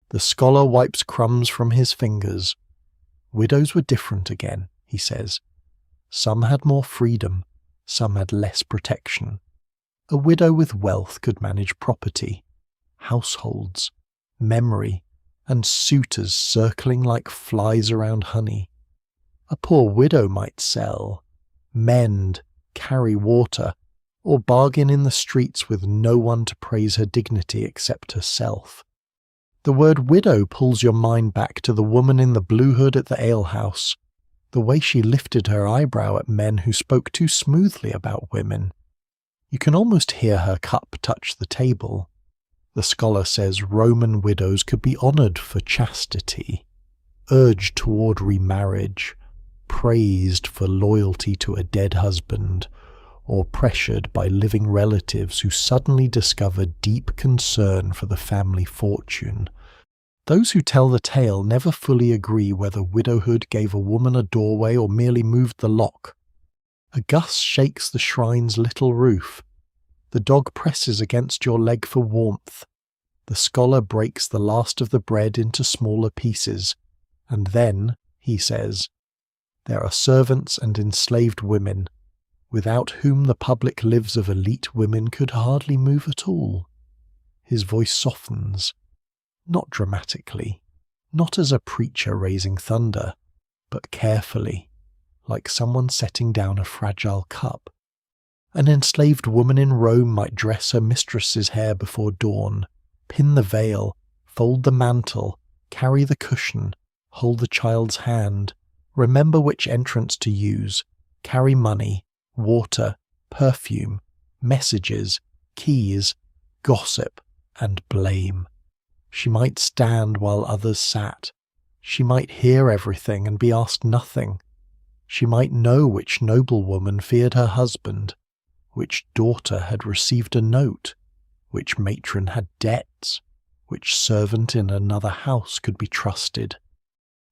The scholar wipes crumbs from his fingers. Widows were different again, he says. Some had more freedom, some had less protection. A widow with wealth could manage property, households, memory, and suitors circling like flies around honey. A poor widow might sell, mend, carry water, or bargain in the streets with no one to praise her dignity except herself. The word widow pulls your mind back to the woman in the blue hood at the alehouse, the way she lifted her eyebrow at men who spoke too smoothly about women. You can almost hear her cup touch the table. The scholar says Roman widows could be honoured for chastity, urged toward remarriage, praised for loyalty to a dead husband, or pressured by living relatives who suddenly discover deep concern for the family fortune. Those who tell the tale never fully agree whether widowhood gave a woman a doorway or merely moved the lock. A gust shakes the shrine's little roof. The dog presses against your leg for warmth. The scholar breaks the last of the bread into smaller pieces, and then, he says, there are servants and enslaved women, without whom the public lives of elite women could hardly move at all. His voice softens, not dramatically, not as a preacher raising thunder, but carefully, like someone setting down a fragile cup. An enslaved woman in Rome might dress her mistress's hair before dawn, pin the veil, fold the mantle, carry the cushion, hold the child's hand, remember which entrance to use, carry money, water, perfume, messages, keys, gossip, and blame. She might stand while others sat. She might hear everything and be asked nothing. She might know which noblewoman feared her husband, which daughter had received a note, which matron had debts, which servant in another house could be trusted.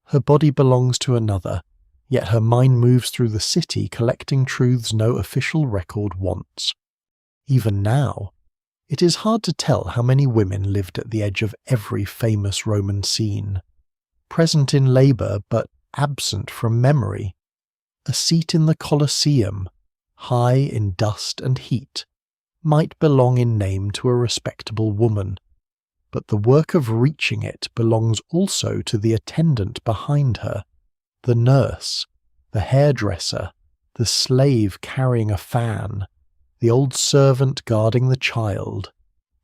Her body belongs to another, yet her mind moves through the city collecting truths no official record wants. Even now, it is hard to tell how many women lived at the edge of every famous Roman scene, present in labour but absent from memory. A seat in the Colosseum, high in dust and heat, might belong in name to a respectable woman, but the work of reaching it belongs also to the attendant behind her, the nurse, the hairdresser, the slave carrying a fan, the old servant guarding the child,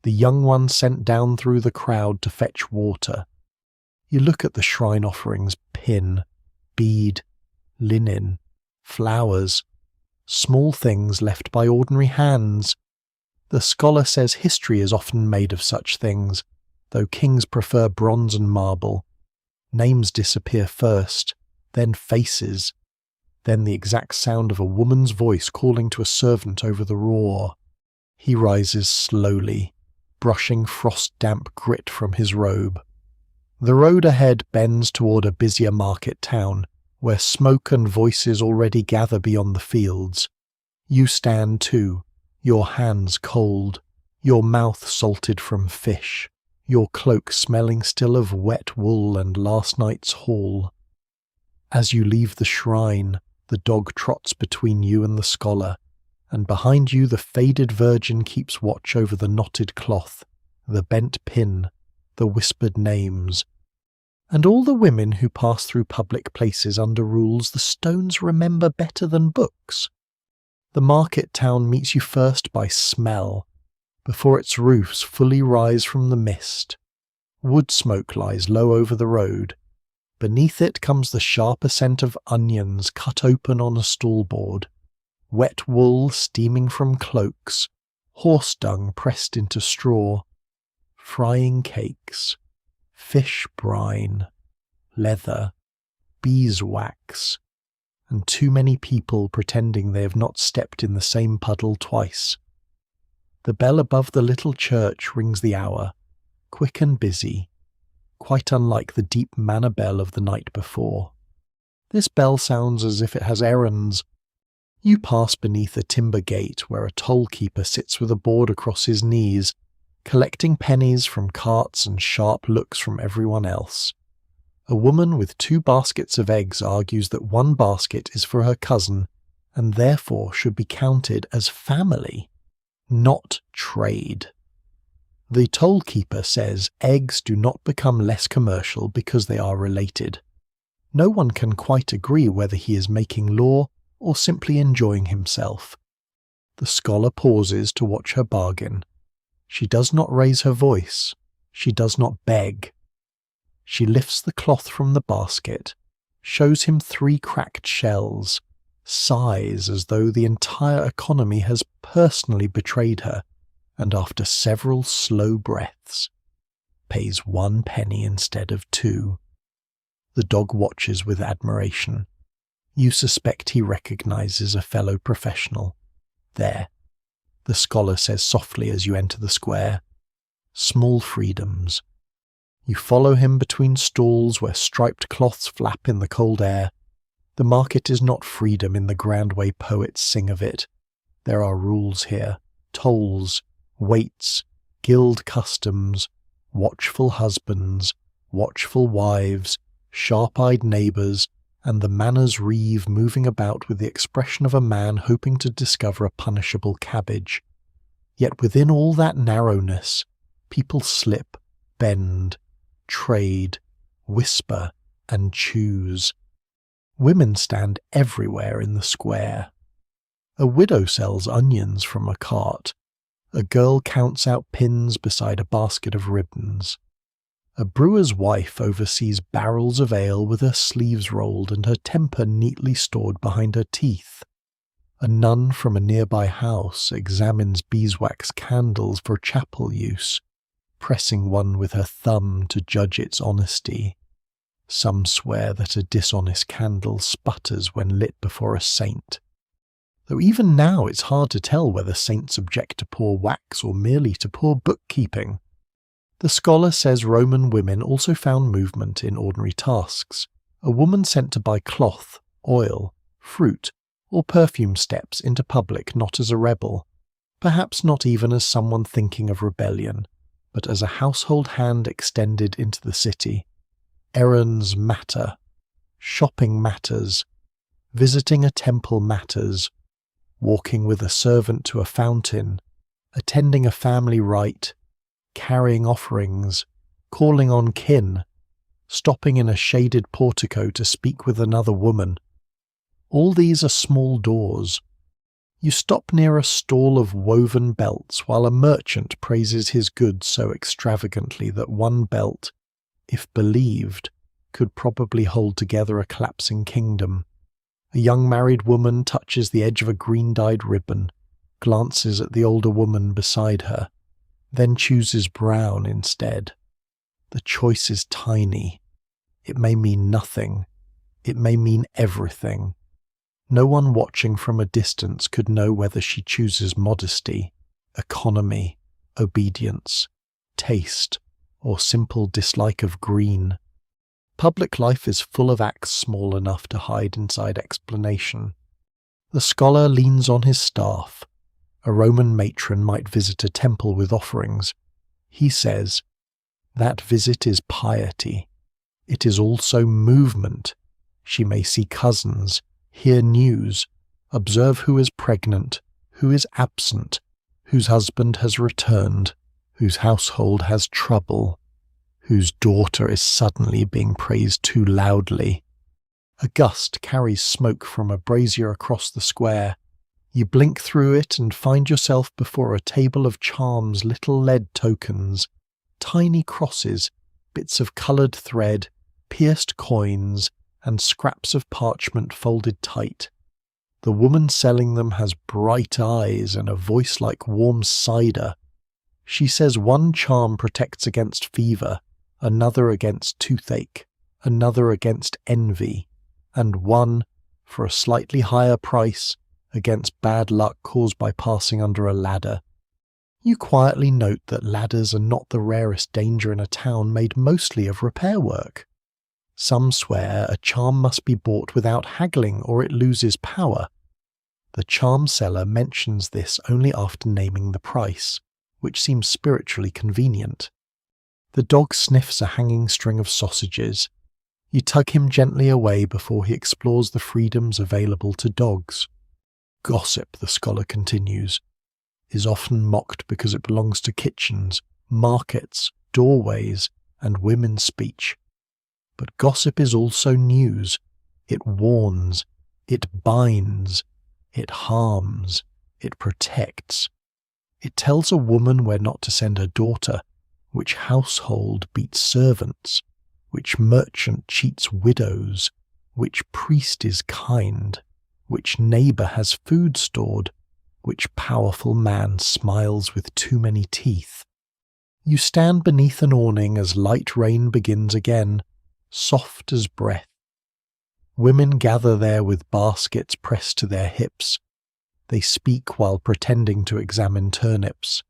the young one sent down through the crowd to fetch water. You look at the shrine offerings: pin, bead, linen, flowers, small things left by ordinary hands. The scholar says history is often made of such things, though kings prefer bronze and marble. Names disappear first, then faces, then the exact sound of a woman's voice calling to a servant over the roar. He rises slowly, brushing frost-damp grit from his robe. The road ahead bends toward a busier market town, where smoke and voices already gather beyond the fields. You stand too, your hands cold, your mouth salted from fish, your cloak smelling still of wet wool and last night's haul. As you leave the shrine, the dog trots between you and the scholar, and behind you the faded virgin keeps watch over the knotted cloth, the bent pin, the whispered names. And all the women who pass through public places under rules the stones remember better than books. The market town meets you first by smell, before its roofs fully rise from the mist. Wood smoke lies low over the road, Beneath it comes the sharper scent of onions cut open on a stallboard, wet wool steaming from cloaks, horse dung pressed into straw, frying cakes, fish brine, leather, beeswax, and too many people pretending they have not stepped in the same puddle twice. The bell above the little church rings the hour, quick and busy, quite unlike the deep manor bell of the night before. This bell sounds as if it has errands. You pass beneath a timber gate where a toll-keeper sits with a board across his knees, collecting pennies from carts and sharp looks from everyone else. A woman with 2 baskets of eggs argues that one basket is for her cousin and therefore should be counted as family, not trade. The toll-keeper says eggs do not become less commercial because they are related. No one can quite agree whether he is making law or simply enjoying himself. The scholar pauses to watch her bargain. She does not raise her voice. She does not beg. She lifts the cloth from the basket, shows him 3 cracked shells, sighs as though the entire economy has personally betrayed her, and after several slow breaths, pays 1 penny instead of 2. The dog watches with admiration. You suspect he recognizes a fellow professional. There, the scholar says softly as you enter the square. Small freedoms. You follow him between stalls where striped cloths flap in the cold air. The market is not freedom in the grand way poets sing of it. There are rules here, tolls, weights, guild customs, watchful husbands, watchful wives, sharp-eyed neighbours, and the manor's reeve moving about with the expression of a man hoping to discover a punishable cabbage. Yet within all that narrowness, people slip, bend, trade, whisper, and choose. Women stand everywhere in the square. A widow sells onions from a cart. A girl counts out pins beside a basket of ribbons. A brewer's wife oversees barrels of ale with her sleeves rolled and her temper neatly stored behind her teeth. A nun from a nearby house examines beeswax candles for chapel use, pressing one with her thumb to judge its honesty. Some swear that a dishonest candle sputters when lit before a saint. Though even now it's hard to tell whether saints object to poor wax or merely to poor bookkeeping. The scholar says Roman women also found movement in ordinary tasks. A woman sent to buy cloth, oil, fruit, or perfume steps into public not as a rebel, perhaps not even as someone thinking of rebellion, but as a household hand extended into the city. Errands matter. Shopping matters. Visiting a temple matters. Walking with a servant to a fountain. Attending a family rite. Carrying offerings. Calling on kin. Stopping in a shaded portico to speak with another woman. All these are small doors. You stop near a stall of woven belts while a merchant praises his goods so extravagantly that one belt, if believed, could probably hold together a collapsing kingdom. A young married woman touches the edge of a green-dyed ribbon, glances at the older woman beside her, then chooses brown instead. The choice is tiny. It may mean nothing. It may mean everything. No one watching from a distance could know whether she chooses modesty, economy, obedience, taste, or simple dislike of green. Public life is full of acts small enough to hide inside explanation. The scholar leans on his staff. A Roman matron might visit a temple with offerings. He says, that visit is piety. It is also movement. She may see cousins, hear news, observe who is pregnant, who is absent, whose husband has returned, whose household has trouble, whose daughter is suddenly being praised too loudly. A gust carries smoke from a brazier across the square. You blink through it and find yourself before a table of charms, little lead tokens, tiny crosses, bits of coloured thread, pierced coins, and scraps of parchment folded tight. The woman selling them has bright eyes and a voice like warm cider. She says one charm protects against fever, another against toothache, another against envy, and one, for a slightly higher price, against bad luck caused by passing under a ladder. You quietly note that ladders are not the rarest danger in a town made mostly of repair work. Some swear a charm must be bought without haggling or it loses power. The charm seller mentions this only after naming the price, which seems spiritually convenient. The dog sniffs a hanging string of sausages. You tug him gently away before he explores the freedoms available to dogs. Gossip, the scholar continues, is often mocked because it belongs to kitchens, markets, doorways, and women's speech. But gossip is also news. It warns, it binds, it harms, it protects. It tells a woman where not to send her daughter, which household beats servants, which merchant cheats widows, which priest is kind, which neighbour has food stored, which powerful man smiles with too many teeth. You stand beneath an awning as light rain begins again, soft as breath. Women gather there with baskets pressed to their hips. They speak while pretending to examine turnips.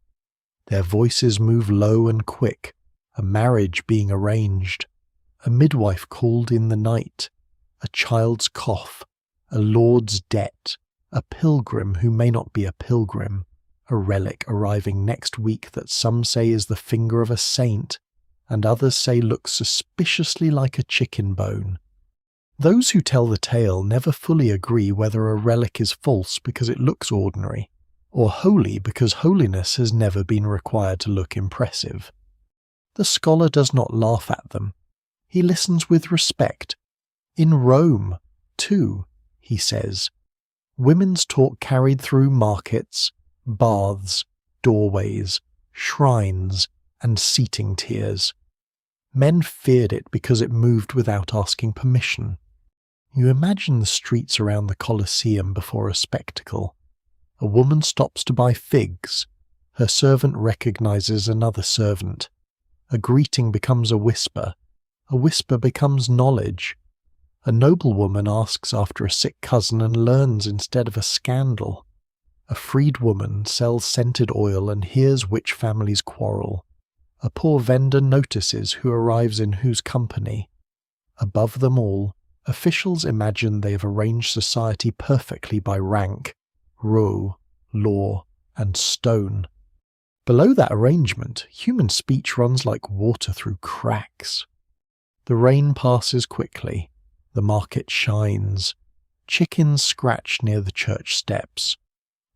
Their voices move low and quick, a marriage being arranged, a midwife called in the night, a child's cough, a lord's debt, a pilgrim who may not be a pilgrim, a relic arriving next week that some say is the finger of a saint, and others say looks suspiciously like a chicken bone. Those who tell the tale never fully agree whether a relic is false because it looks ordinary, or holy because holiness has never been required to look impressive. The scholar does not laugh at them. He listens with respect. In Rome, too, he says, women's talk carried through markets, baths, doorways, shrines, and seating tiers. Men feared it because it moved without asking permission. You imagine the streets around the Colosseum before a spectacle. A woman stops to buy figs. Her servant recognizes another servant. A greeting becomes a whisper. A whisper becomes knowledge. A noblewoman asks after a sick cousin and learns instead of a scandal. A freedwoman sells scented oil and hears which families quarrel. A poor vendor notices who arrives in whose company. Above them all, officials imagine they have arranged society perfectly by rank, row, law, and stone. Below that arrangement, human speech runs like water through cracks. The rain passes quickly. The market shines. Chickens scratch near the church steps.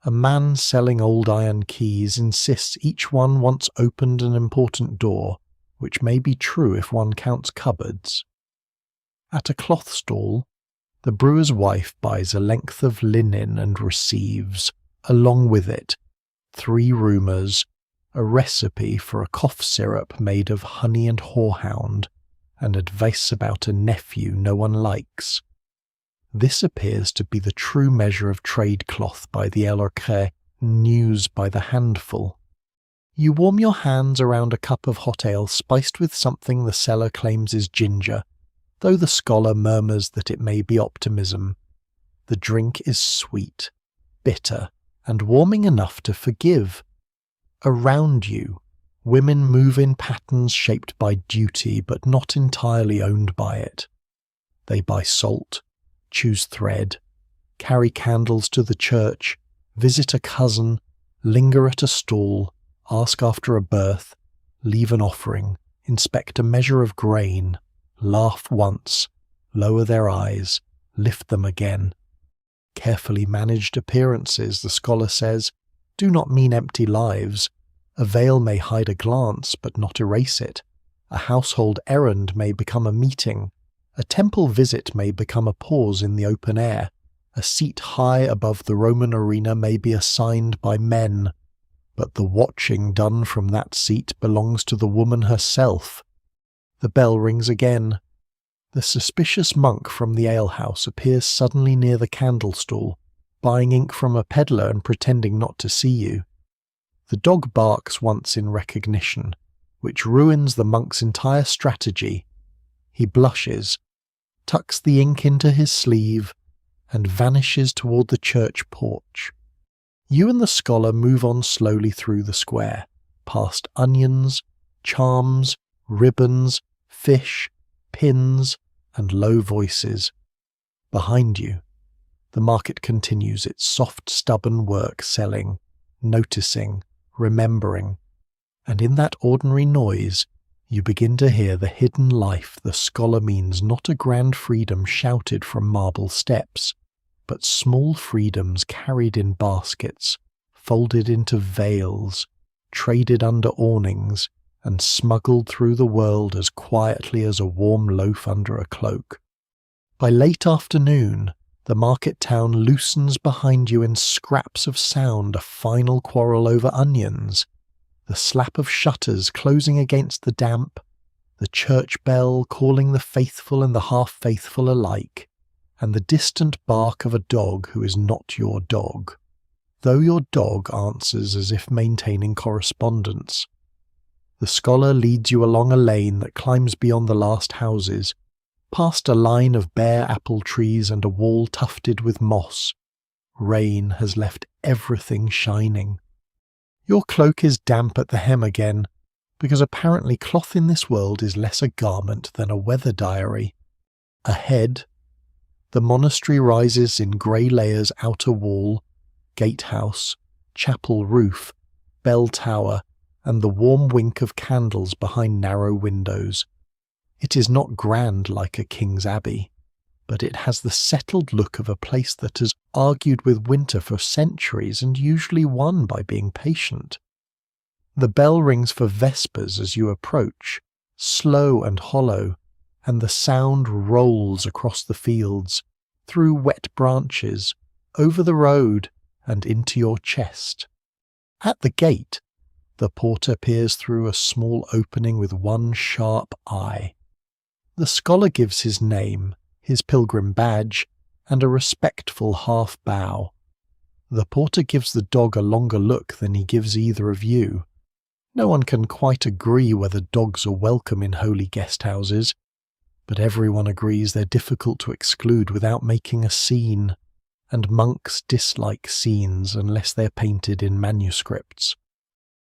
A man selling old iron keys insists each one once opened an important door, which may be true if one counts cupboards. At a cloth stall, the brewer's wife buys a length of linen and receives, along with it, 3 rumours, a recipe for a cough syrup made of honey and horehound, and advice about a nephew no one likes. This appears to be the true measure of trade cloth by the Elorcret, news by the handful. You warm your hands around a cup of hot ale spiced with something the seller claims is ginger, though the scholar murmurs that it may be optimism. The drink is sweet, bitter, and warming enough to forgive. Around you, women move in patterns shaped by duty but not entirely owned by it. They buy salt, choose thread, carry candles to the church, visit a cousin, linger at a stall, ask after a birth, leave an offering, inspect a measure of grain, laugh once, lower their eyes, lift them again. Carefully managed appearances, the scholar says, do not mean empty lives. A veil may hide a glance, but not erase it. A household errand may become a meeting. A temple visit may become a pause in the open air. A seat high above the Roman arena may be assigned by men. But the watching done from that seat belongs to the woman herself. The bell rings again. The suspicious monk from the alehouse appears suddenly near the candle stall, buying ink from a peddler and pretending not to see you. The dog barks once in recognition, which ruins the monk's entire strategy. He blushes, tucks the ink into his sleeve, and vanishes toward the church porch. You and the scholar move on slowly through the square, past onions, charms, ribbons, fish, pins, and low voices. Behind you, the market continues its soft, stubborn work selling, noticing, remembering, and in that ordinary noise you begin to hear the hidden life the scholar means not a grand freedom shouted from marble steps, but small freedoms carried in baskets, folded into veils, traded under awnings, and smuggled through the world as quietly as a warm loaf under a cloak. By late afternoon, the market town loosens behind you in scraps of sound, a final quarrel over onions, the slap of shutters closing against the damp, the church bell calling the faithful and the half-faithful alike, and the distant bark of a dog who is not your dog, though your dog answers as if maintaining correspondence. The scholar leads you along a lane that climbs beyond the last houses, past a line of bare apple trees and a wall tufted with moss. Rain has left everything shining. Your cloak is damp at the hem again, because apparently cloth in this world is less a garment than a weather diary. Ahead, the monastery rises in grey layers outer wall, gatehouse, chapel roof, bell tower, and the warm wink of candles behind narrow windows. It is not grand like a king's abbey, but it has the settled look of a place that has argued with winter for centuries and usually won by being patient. The bell rings for vespers as you approach, slow and hollow, and the sound rolls across the fields, through wet branches, over the road, and into your chest. At the gate, the porter peers through a small opening with one sharp eye. The scholar gives his name, his pilgrim badge, and a respectful half-bow. The porter gives the dog a longer look than he gives either of you. No one can quite agree whether dogs are welcome in holy guesthouses, but everyone agrees they're difficult to exclude without making a scene, and monks dislike scenes unless they're painted in manuscripts.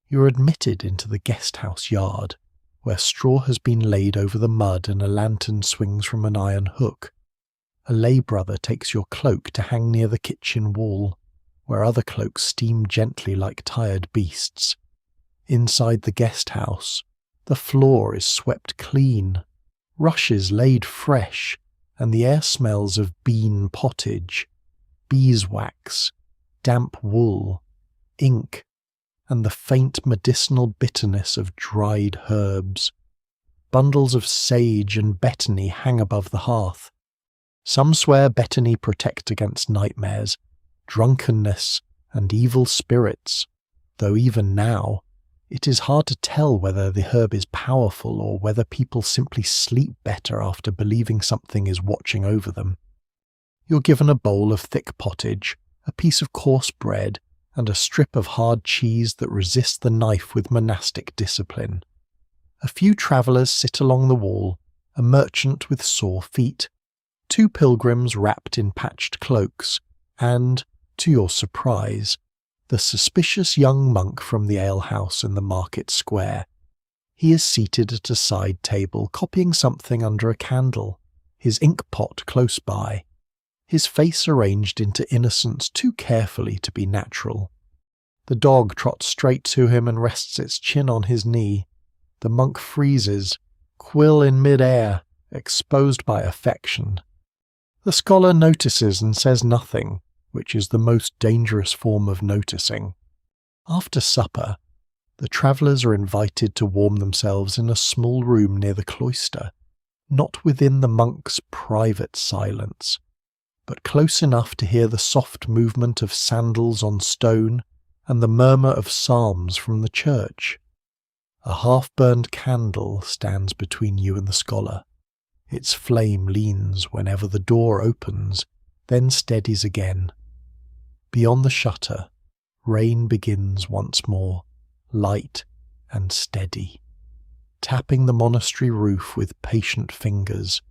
You're admitted into the guesthouse yard, where straw has been laid over the mud and a lantern swings from an iron hook. A lay brother takes your cloak to hang near the kitchen wall, where other cloaks steam gently like tired beasts. Inside the guest house, the floor is swept clean, rushes laid fresh, and the air smells of bean pottage, beeswax, damp wool, ink, and the faint medicinal bitterness of dried herbs. Bundles of sage and betony hang above the hearth. Some swear betony protect against nightmares, drunkenness, and evil spirits, though even now, it is hard to tell whether the herb is powerful or whether people simply sleep better after believing something is watching over them. You're given a bowl of thick pottage, a piece of coarse bread, and a strip of hard cheese that resists the knife with monastic discipline. A few travellers sit along the wall, a merchant with sore feet, 2 pilgrims wrapped in patched cloaks, and, to your surprise, the suspicious young monk from the alehouse in the market square. He is seated at a side table, copying something under a candle, his ink pot close by, his face arranged into innocence too carefully to be natural. The dog trots straight to him and rests its chin on his knee. The monk freezes, quill in mid-air, exposed by affection. The scholar notices and says nothing, which is the most dangerous form of noticing. After supper, the travellers are invited to warm themselves in a small room near the cloister, not within the monk's private silence, but close enough to hear the soft movement of sandals on stone and the murmur of psalms from the church. A half-burned candle stands between you and the scholar. Its flame leans whenever the door opens, then steadies again. Beyond the shutter, rain begins once more, light and steady, tapping the monastery roof with patient fingers.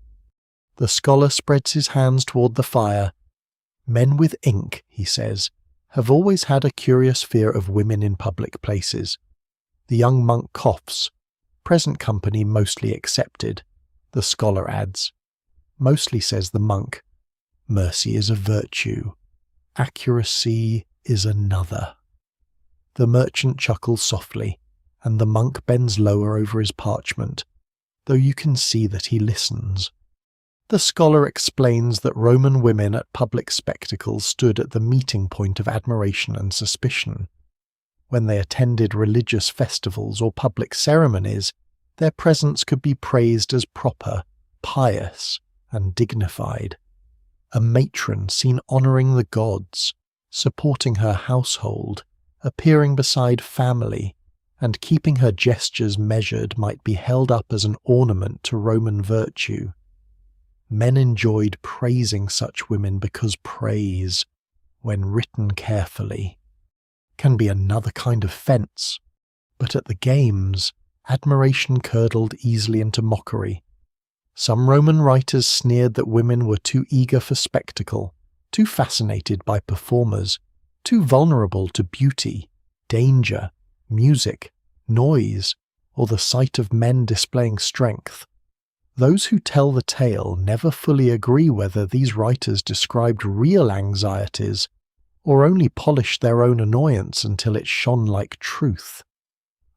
The scholar spreads his hands toward the fire. Men with ink, he says, have always had a curious fear of women in public places. The young monk coughs. Present company mostly accepted, the scholar adds. Mostly, says the monk. Mercy is a virtue. Accuracy is another. The merchant chuckles softly, and the monk bends lower over his parchment, though you can see that he listens. The scholar explains that Roman women at public spectacles stood at the meeting point of admiration and suspicion. When they attended religious festivals or public ceremonies, their presence could be praised as proper, pious, and dignified. A matron seen honouring the gods, supporting her household, appearing beside family, and keeping her gestures measured might be held up as an ornament to Roman virtue. Men enjoyed praising such women because praise, when written carefully, can be another kind of fence, but at the games, admiration curdled easily into mockery. Some Roman writers sneered that women were too eager for spectacle, too fascinated by performers, too vulnerable to beauty, danger, music, noise, or the sight of men displaying strength. Those who tell the tale never fully agree whether these writers described real anxieties or only polished their own annoyance until it shone like truth.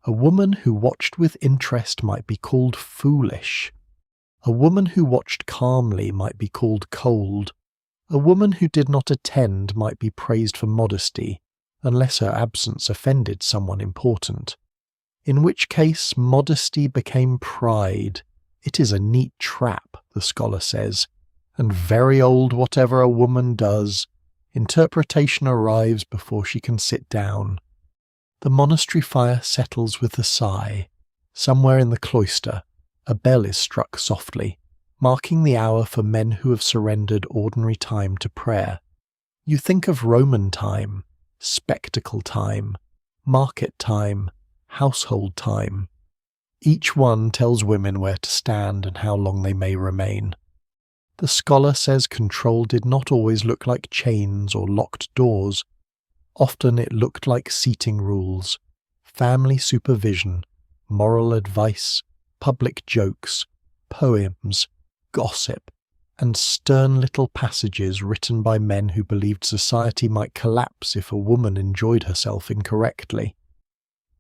A woman who watched with interest might be called foolish. A woman who watched calmly might be called cold. A woman who did not attend might be praised for modesty, unless her absence offended someone important. In which case, modesty became pride. It is a neat trap, the scholar says, and very old whatever a woman does, interpretation arrives before she can sit down. The monastery fire settles with a sigh. Somewhere in the cloister, a bell is struck softly, marking the hour for men who have surrendered ordinary time to prayer. You think of Roman time, spectacle time, market time, household time. Each one tells women where to stand and how long they may remain. The scholar says control did not always look like chains or locked doors. Often it looked like seating rules, family supervision, moral advice, public jokes, poems, gossip, and stern little passages written by men who believed society might collapse if a woman enjoyed herself incorrectly.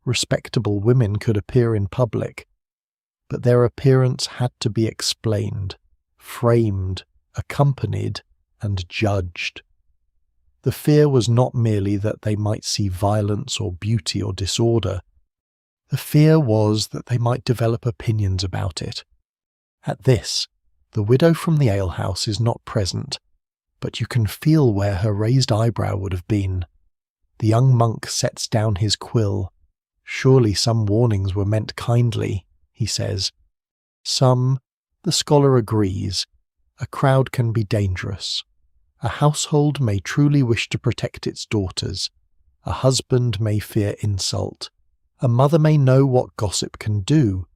Respectable women could appear in public, but their appearance had to be explained, framed, accompanied, and judged. The fear was not merely that they might see violence or beauty or disorder. The fear was that they might develop opinions about it. At this, the widow from the alehouse is not present, but you can feel where her raised eyebrow would have been. The young monk sets down his quill. Surely some warnings were meant kindly, he says. Some, the scholar agrees. A crowd can be dangerous. A household may truly wish to protect its daughters. A husband may fear insult. A mother may know what gossip can do.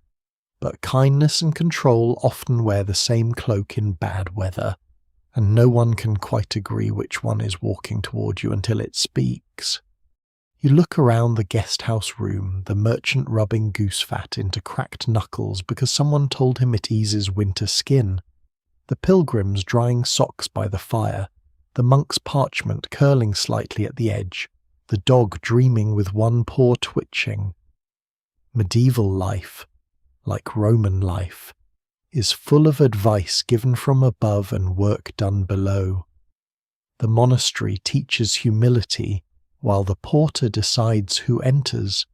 But kindness and control often wear the same cloak in bad weather, and no one can quite agree which one is walking toward you until it speaks. You look around the guest house room, the merchant rubbing goose fat into cracked knuckles because someone told him it eases winter skin, the pilgrims drying socks by the fire, the monk's parchment curling slightly at the edge, the dog dreaming with one paw twitching. Medieval life, like Roman life, is full of advice given from above and work done below. The monastery teaches humility, while the porter decides who enters.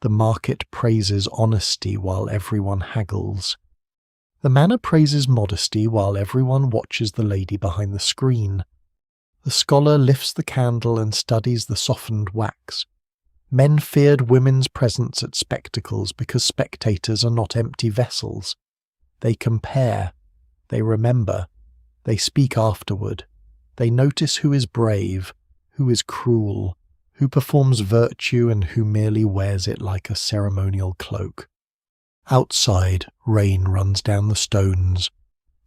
The market praises honesty while everyone haggles. The manor praises modesty while everyone watches the lady behind the screen. The scholar lifts the candle and studies the softened wax. Men feared women's presence at spectacles because spectators are not empty vessels. They compare, They remember. They speak afterward. They notice who is brave, who is cruel, who performs virtue and who merely wears it like a ceremonial cloak. Outside, rain runs down the stones.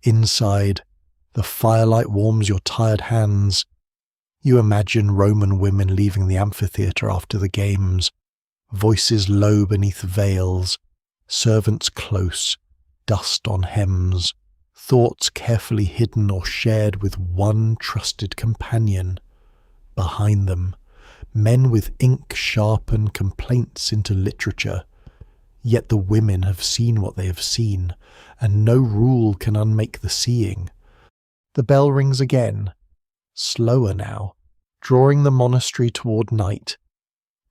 Inside, the firelight warms your tired hands. You imagine Roman women leaving the amphitheater after the games, voices low beneath veils, servants close, dust on hems, thoughts carefully hidden or shared with one trusted companion. Behind them, men with ink sharpen complaints into literature. Yet the women have seen what they have seen, and no rule can unmake the seeing. The bell rings again, slower now, drawing the monastery toward night.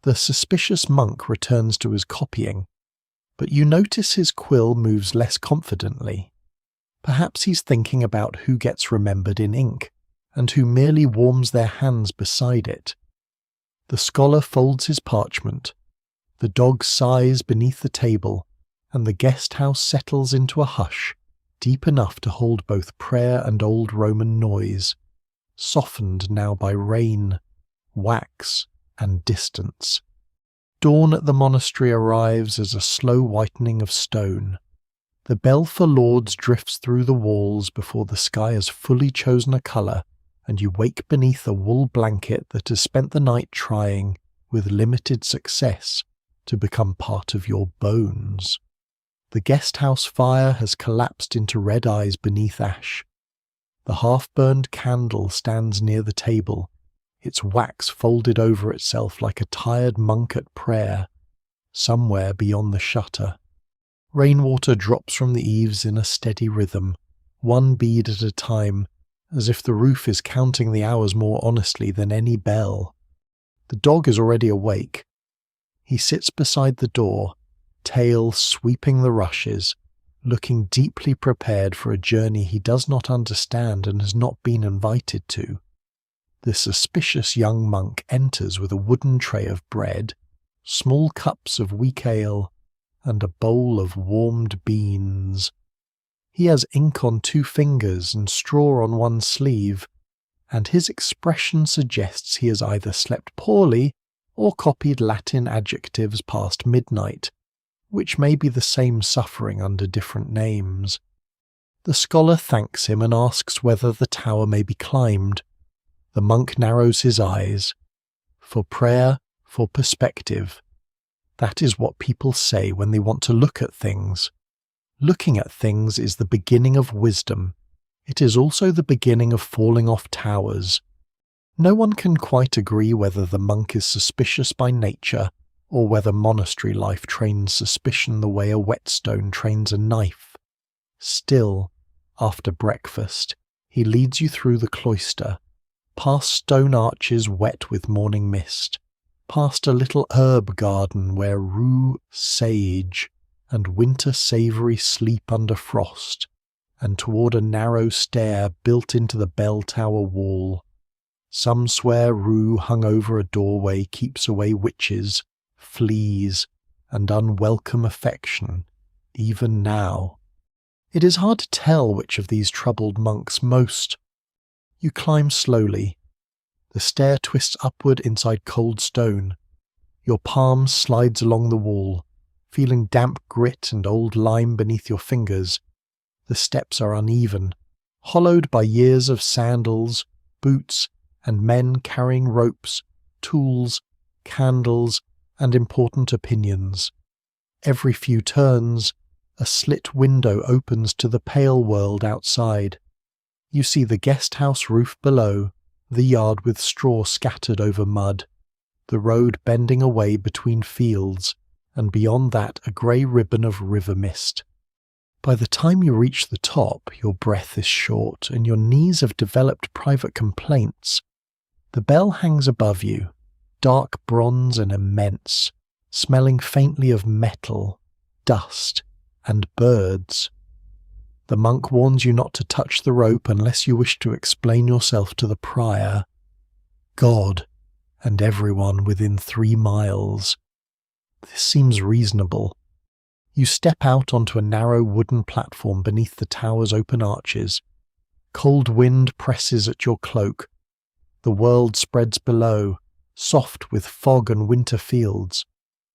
The suspicious monk returns to his copying, but you notice his quill moves less confidently. Perhaps he's thinking about who gets remembered in ink, and who merely warms their hands beside it. The scholar folds his parchment. The dog sighs beneath the table, and the guest house settles into a hush, deep enough to hold both prayer and old Roman noise, softened now by rain, wax, and distance. Dawn at the monastery arrives as a slow whitening of stone. The bell for lauds drifts through the walls before the sky has fully chosen a colour, and you wake beneath a wool blanket that has spent the night trying, with limited success, to become part of your bones. The guest house fire has collapsed into red eyes beneath ash. The half-burned candle stands near the table, its wax folded over itself like a tired monk at prayer, somewhere beyond the shutter. Rainwater drops from the eaves in a steady rhythm, one bead at a time, as if the roof is counting the hours more honestly than any bell. The dog is already awake. He sits beside the door, tail sweeping the rushes, looking deeply prepared for a journey he does not understand and has not been invited to. The suspicious young monk enters with a wooden tray of bread, small cups of weak ale, and a bowl of warmed beans. He has ink on 2 fingers and straw on one sleeve, and his expression suggests he has either slept poorly or copied Latin adjectives past midnight, which may be the same suffering under different names. The scholar thanks him and asks whether the tower may be climbed. The monk narrows his eyes. For prayer, for perspective. That is what people say when they want to look at things. Looking at things is the beginning of wisdom. It is also the beginning of falling off towers. No one can quite agree whether the monk is suspicious by nature, or whether monastery life trains suspicion the way a whetstone trains a knife. Still, after breakfast, he leads you through the cloister, past stone arches wet with morning mist, past a little herb garden where rue, sage, and winter savoury sleep under frost, and toward a narrow stair built into the bell tower wall. Some swear rue hung over a doorway keeps away witches, fleas, and unwelcome affection, even now. It is hard to tell which of these troubled monks most. You climb slowly. The stair twists upward inside cold stone. Your palm slides along the wall, feeling damp grit and old lime beneath your fingers. The steps are uneven, hollowed by years of sandals, boots, and men carrying ropes, tools, candles, and important opinions. Every few turns, a slit window opens to the pale world outside. You see the guest house roof below, the yard with straw scattered over mud, the road bending away between fields, and beyond that a grey ribbon of river mist. By the time you reach the top, your breath is short, and your knees have developed private complaints. The bell hangs above you, dark bronze and immense, smelling faintly of metal, dust, and birds. The monk warns you not to touch the rope unless you wish to explain yourself to the prior, God, and everyone within 3 miles. This seems reasonable. You step out onto a narrow wooden platform beneath the tower's open arches. Cold wind presses at your cloak. The world spreads below, soft with fog and winter fields.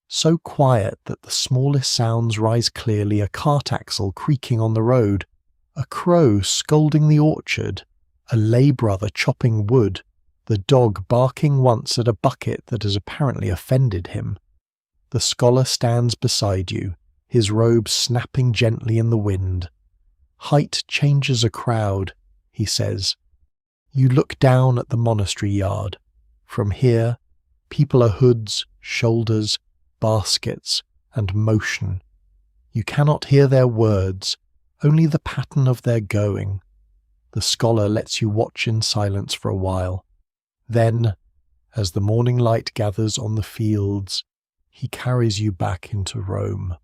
So quiet that the smallest sounds rise clearly: a cart axle creaking on the road, a crow scolding the orchard, a lay brother chopping wood, the dog barking once at a bucket that has apparently offended him. The scholar stands beside you, his robe snapping gently in the wind. Height changes a crowd, he says. You look down at the monastery yard. From here, people are hoods, shoulders, baskets, and motion. You cannot hear their words, only the pattern of their going. The scholar lets you watch in silence for a while. Then, as the morning light gathers on the fields, he carries you back into Rome.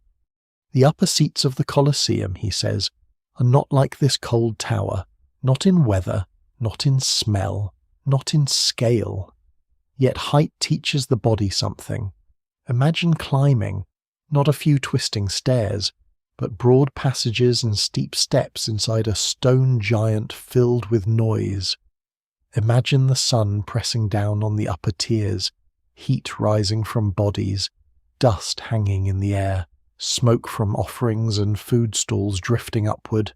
The upper seats of the Colosseum, he says, are not like this cold tower, not in weather, not in smell, not in scale. Yet height teaches the body something. Imagine climbing, not a few twisting stairs, but broad passages and steep steps inside a stone giant filled with noise. Imagine the sun pressing down on the upper tiers, heat rising from bodies, dust hanging in the air, smoke from offerings and food stalls drifting upward.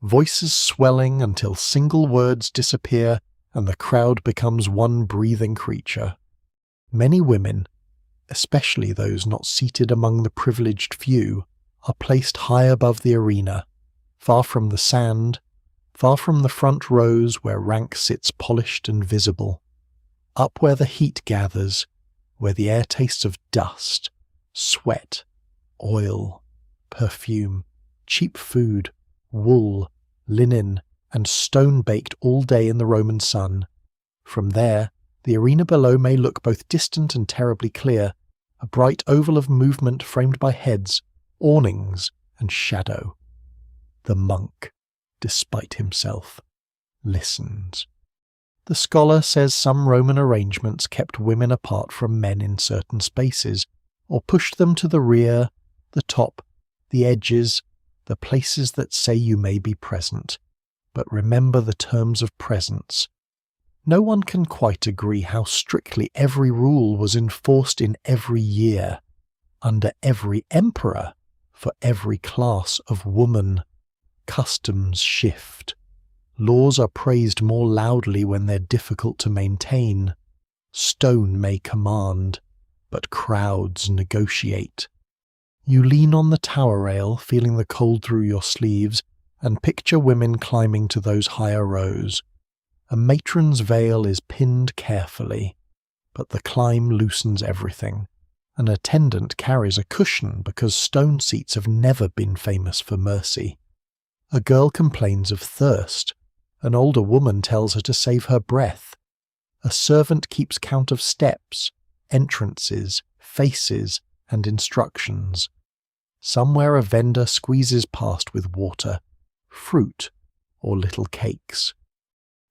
Voices swelling until single words disappear and the crowd becomes one breathing creature. Many women, especially those not seated among the privileged few, are placed high above the arena, far from the sand, far from the front rows where rank sits polished and visible, up where the heat gathers, where the air tastes of dust, sweat, oil, perfume, cheap food, wool, linen, and stone baked all day in the Roman sun. From there, the arena below may look both distant and terribly clear, a bright oval of movement framed by heads, awnings, and shadow. The monk, despite himself, listens. The scholar says some Roman arrangements kept women apart from men in certain spaces, or pushed them to the rear, the top, the edges, the places that say you may be present. But remember the terms of presence. No one can quite agree how strictly every rule was enforced in every year, under every emperor, for every class of woman. Customs shift. Laws are praised more loudly when they're difficult to maintain. Stone may command, but crowds negotiate. You lean on the tower rail, feeling the cold through your sleeves, and picture women climbing to those higher rows. A matron's veil is pinned carefully, but the climb loosens everything. An attendant carries a cushion because stone seats have never been famous for mercy. A girl complains of thirst. An older woman tells her to save her breath. A servant keeps count of steps, entrances, faces, and instructions. Somewhere a vendor squeezes past with water, fruit, or little cakes.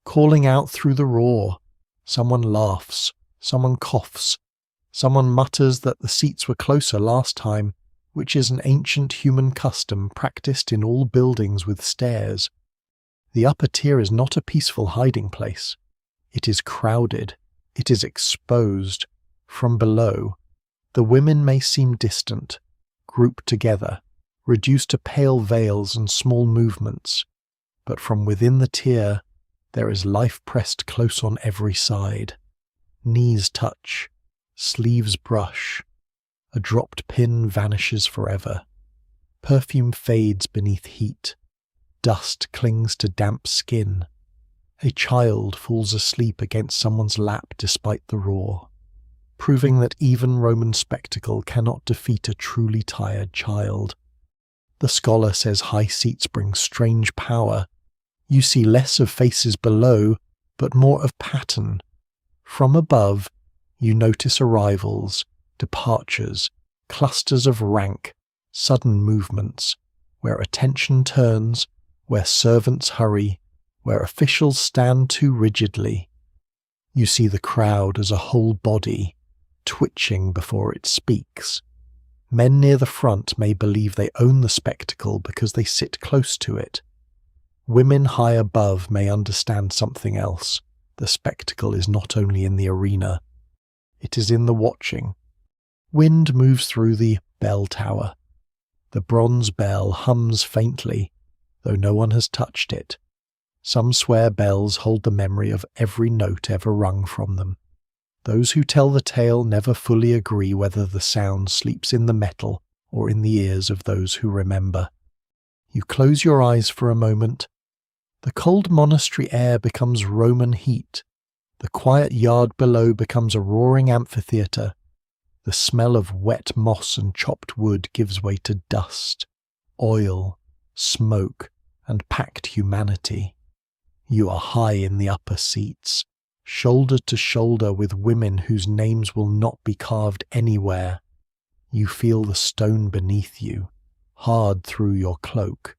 Calling out through the roar, someone laughs, someone coughs, someone mutters that the seats were closer last time, which is an ancient human custom practiced in all buildings with stairs. The upper tier is not a peaceful hiding place. It is crowded. It is exposed. From below, the women may seem distant, grouped together, reduced to pale veils and small movements, but from within the tier, there is life pressed close on every side. Knees touch, sleeves brush. A dropped pin vanishes forever. Perfume fades beneath heat. Dust clings to damp skin. A child falls asleep against someone's lap despite the roar, proving that even Roman spectacle cannot defeat a truly tired child. The scholar says high seats bring strange power. You see less of faces below, but more of pattern. From above, you notice arrivals, departures, clusters of rank, sudden movements, where attention turns, where servants hurry, where officials stand too rigidly. You see the crowd as a whole body, twitching before it speaks. Men near the front may believe they own the spectacle because they sit close to it. Women high above may understand something else. The spectacle is not only in the arena, it is in the watching. Wind moves through the bell tower. The bronze bell hums faintly, though no one has touched it. Some swear bells hold the memory of every note ever rung from them. Those who tell the tale never fully agree whether the sound sleeps in the metal or in the ears of those who remember. You close your eyes for a moment. The cold monastery air becomes Roman heat. The quiet yard below becomes a roaring amphitheater. The smell of wet moss and chopped wood gives way to dust, oil, smoke, and packed humanity. You are high in the upper seats, shoulder to shoulder with women whose names will not be carved anywhere. You feel the stone beneath you, hard through your cloak.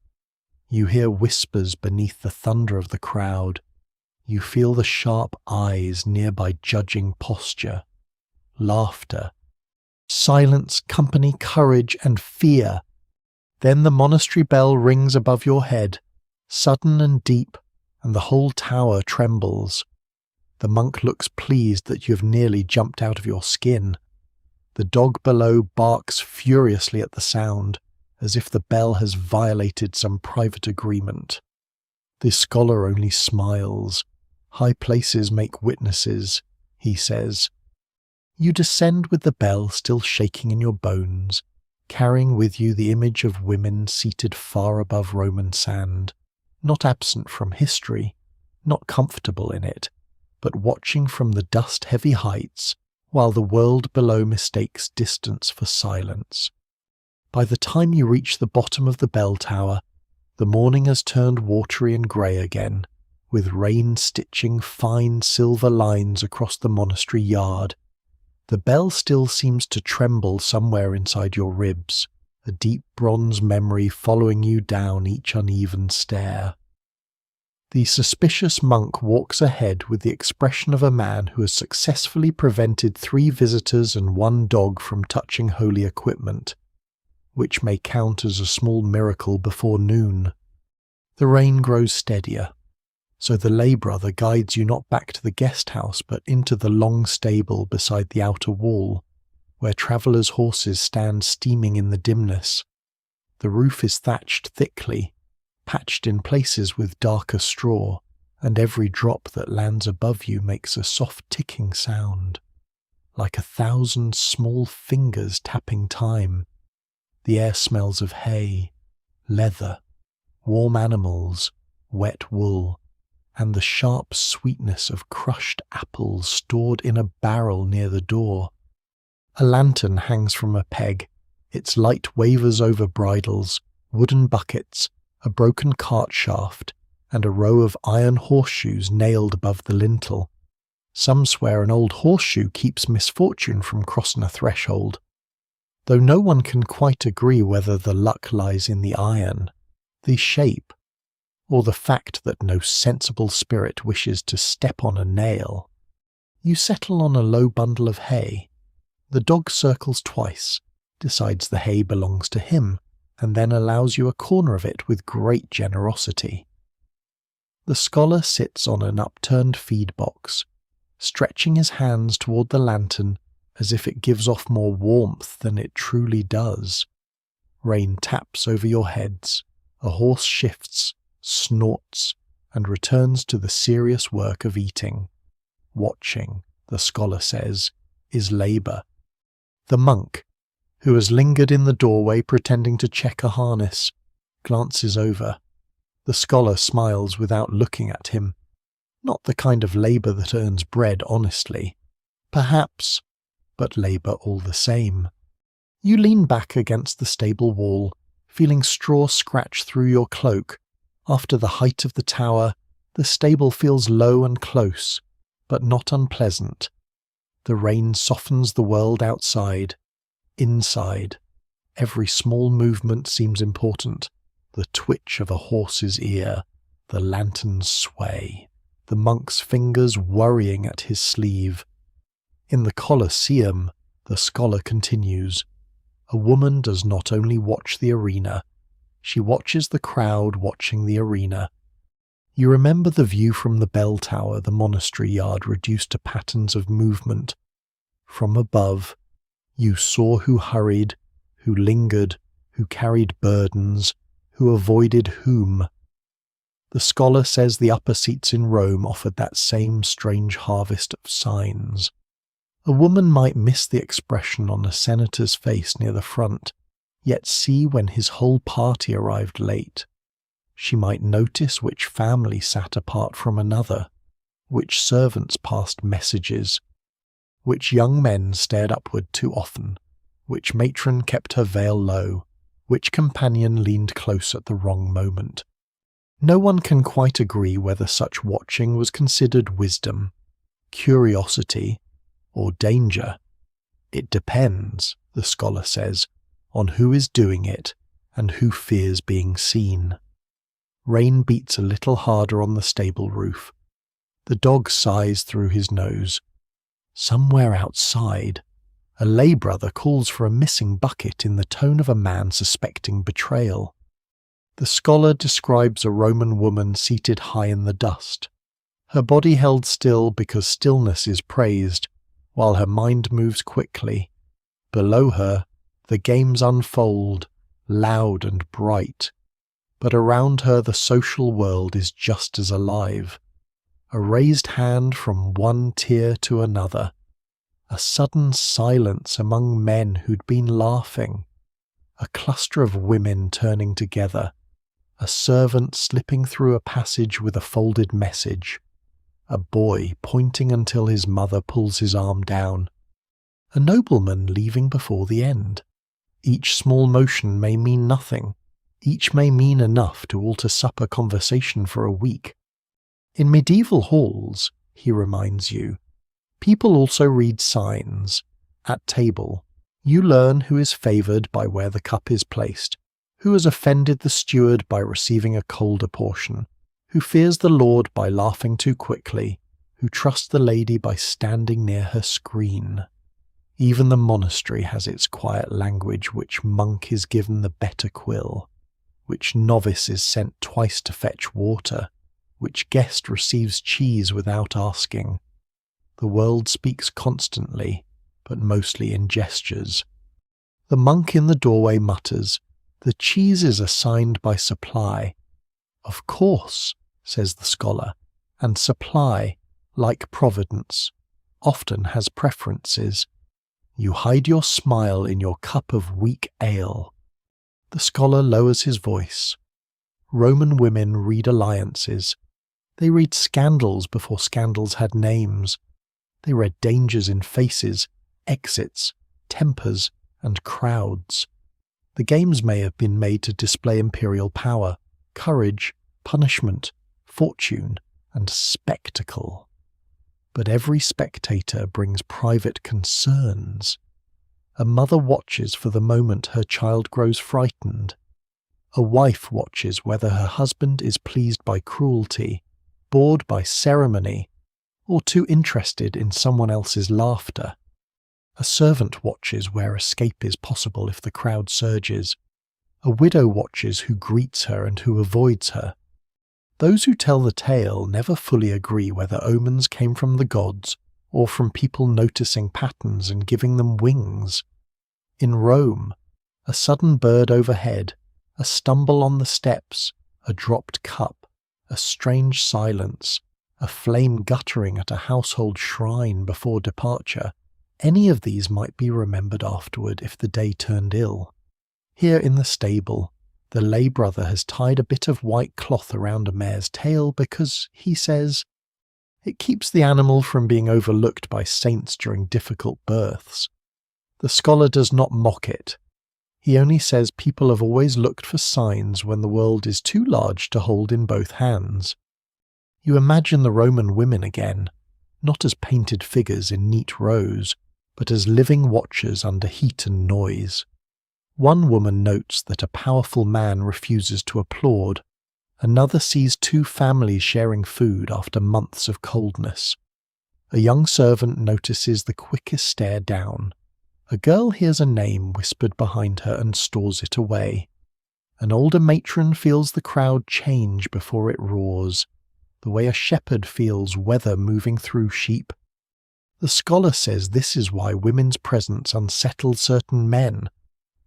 You hear whispers beneath the thunder of the crowd. You feel the sharp eyes nearby judging posture, laughter, silence, company, courage, and fear. Then the monastery bell rings above your head, sudden and deep, and the whole tower trembles. The monk looks pleased that you have nearly jumped out of your skin. The dog below barks furiously at the sound, as if the bell has violated some private agreement. The scholar only smiles. High places make witnesses, he says. You descend with the bell still shaking in your bones, carrying with you the image of women seated far above Roman sand, not absent from history, not comfortable in it, but watching from the dust-heavy heights while the world below mistakes distance for silence. By the time you reach the bottom of the bell tower, the morning has turned watery and grey again, with rain stitching fine silver lines across the monastery yard. The bell still seems to tremble somewhere inside your ribs, a deep bronze memory following you down each uneven stair. The suspicious monk walks ahead with the expression of a man who has successfully prevented 3 visitors and 1 dog from touching holy equipment, which may count as a small miracle before noon. The rain grows steadier, so the lay brother guides you not back to the guest house but into the long stable beside the outer wall, where travellers' horses stand steaming in the dimness. The roof is thatched thickly, patched in places with darker straw, and every drop that lands above you makes a soft ticking sound, like 1,000 small fingers tapping time. The air smells of hay, leather, warm animals, wet wool, and the sharp sweetness of crushed apples stored in a barrel near the door. A lantern hangs from a peg. Its light wavers over bridles, wooden buckets, a broken cart shaft, and a row of iron horseshoes nailed above the lintel. Some swear an old horseshoe keeps misfortune from crossing a threshold, though no one can quite agree whether the luck lies in the iron, the shape, or the fact that no sensible spirit wishes to step on a nail. You settle on a low bundle of hay. The dog circles twice, decides the hay belongs to him, and then allows you a corner of it with great generosity. The scholar sits on an upturned feed box, stretching his hands toward the lantern as if it gives off more warmth than it truly does. Rain taps over your heads. A horse shifts, snorts, and returns to the serious work of eating. Watching, the scholar says, is labour. The monk, who has lingered in the doorway pretending to check a harness, glances over. The scholar smiles without looking at him. Not the kind of labour that earns bread honestly. Perhaps, but labour all the same. You lean back against the stable wall, feeling straw scratch through your cloak. After the height of the tower, the stable feels low and close, but not unpleasant. The rain softens the world outside. Inside, every small movement seems important. The twitch of a horse's ear, the lantern's sway, the monk's fingers worrying at his sleeve. In the Colosseum, the scholar continues, a woman does not only watch the arena, she watches the crowd watching the arena. You remember the view from the bell tower, the monastery yard reduced to patterns of movement. From above, you saw who hurried, who lingered, who carried burdens, who avoided whom. The scholar says the upper seats in Rome offered that same strange harvest of signs. A woman might miss the expression on a senator's face near the front, yet see when his whole party arrived late. She might notice which family sat apart from another, which servants passed messages, which young men stared upward too often, which matron kept her veil low, which companion leaned close at the wrong moment. No one can quite agree whether such watching was considered wisdom, curiosity, or danger. It depends, the scholar says, on who is doing it and who fears being seen. Rain beats a little harder on the stable roof. The dog sighs through his nose. Somewhere outside, a lay brother calls for a missing bucket in the tone of a man suspecting betrayal. The scholar describes a Roman woman seated high in the dust, her body held still because stillness is praised, while her mind moves quickly. Below her, the games unfold, loud and bright, but around her the social world is just as alive. A raised hand from one tier to another, a sudden silence among men who'd been laughing, a cluster of women turning together, a servant slipping through a passage with a folded message, a boy pointing until his mother pulls his arm down, a nobleman leaving before the end. Each small motion may mean nothing, each may mean enough to alter supper conversation for a week. In medieval halls, he reminds you, people also read signs. At table, you learn who is favoured by where the cup is placed, who has offended the steward by receiving a colder portion, who fears the lord by laughing too quickly, who trusts the lady by standing near her screen. Even the monastery has its quiet language, which monk is given the better quill, which novice is sent twice to fetch water, which guest receives cheese without asking. The world speaks constantly, but mostly in gestures. The monk in the doorway mutters, "The cheese is assigned by supply." "Of course," says the scholar, and supply, like providence, often has preferences. You hide your smile in your cup of weak ale. The scholar lowers his voice. Roman women read alliances. They read scandals before scandals had names. They read dangers in faces, exits, tempers, and crowds. The games may have been made to display imperial power, courage, punishment, fortune, and spectacle. But every spectator brings private concerns. A mother watches for the moment her child grows frightened. A wife watches whether her husband is pleased by cruelty, bored by ceremony, or too interested in someone else's laughter. A servant watches where escape is possible if the crowd surges. A widow watches who greets her and who avoids her. Those who tell the tale never fully agree whether omens came from the gods or from people noticing patterns and giving them wings. In Rome, a sudden bird overhead, a stumble on the steps, a dropped cup, a strange silence, a flame guttering at a household shrine before departure, any of these might be remembered afterward if the day turned ill. Here in the stable, the lay brother has tied a bit of white cloth around a mare's tail because, he says, it keeps the animal from being overlooked by saints during difficult births. The scholar does not mock it. He only says people have always looked for signs when the world is too large to hold in both hands. You imagine the Roman women again, not as painted figures in neat rows, but as living watchers under heat and noise. One woman notes that a powerful man refuses to applaud. Another sees two families sharing food after months of coldness. A young servant notices the quickest stare down. A girl hears a name whispered behind her and stores it away. An older matron feels the crowd change before it roars, the way a shepherd feels weather moving through sheep. The scholar says this is why women's presence unsettled certain men,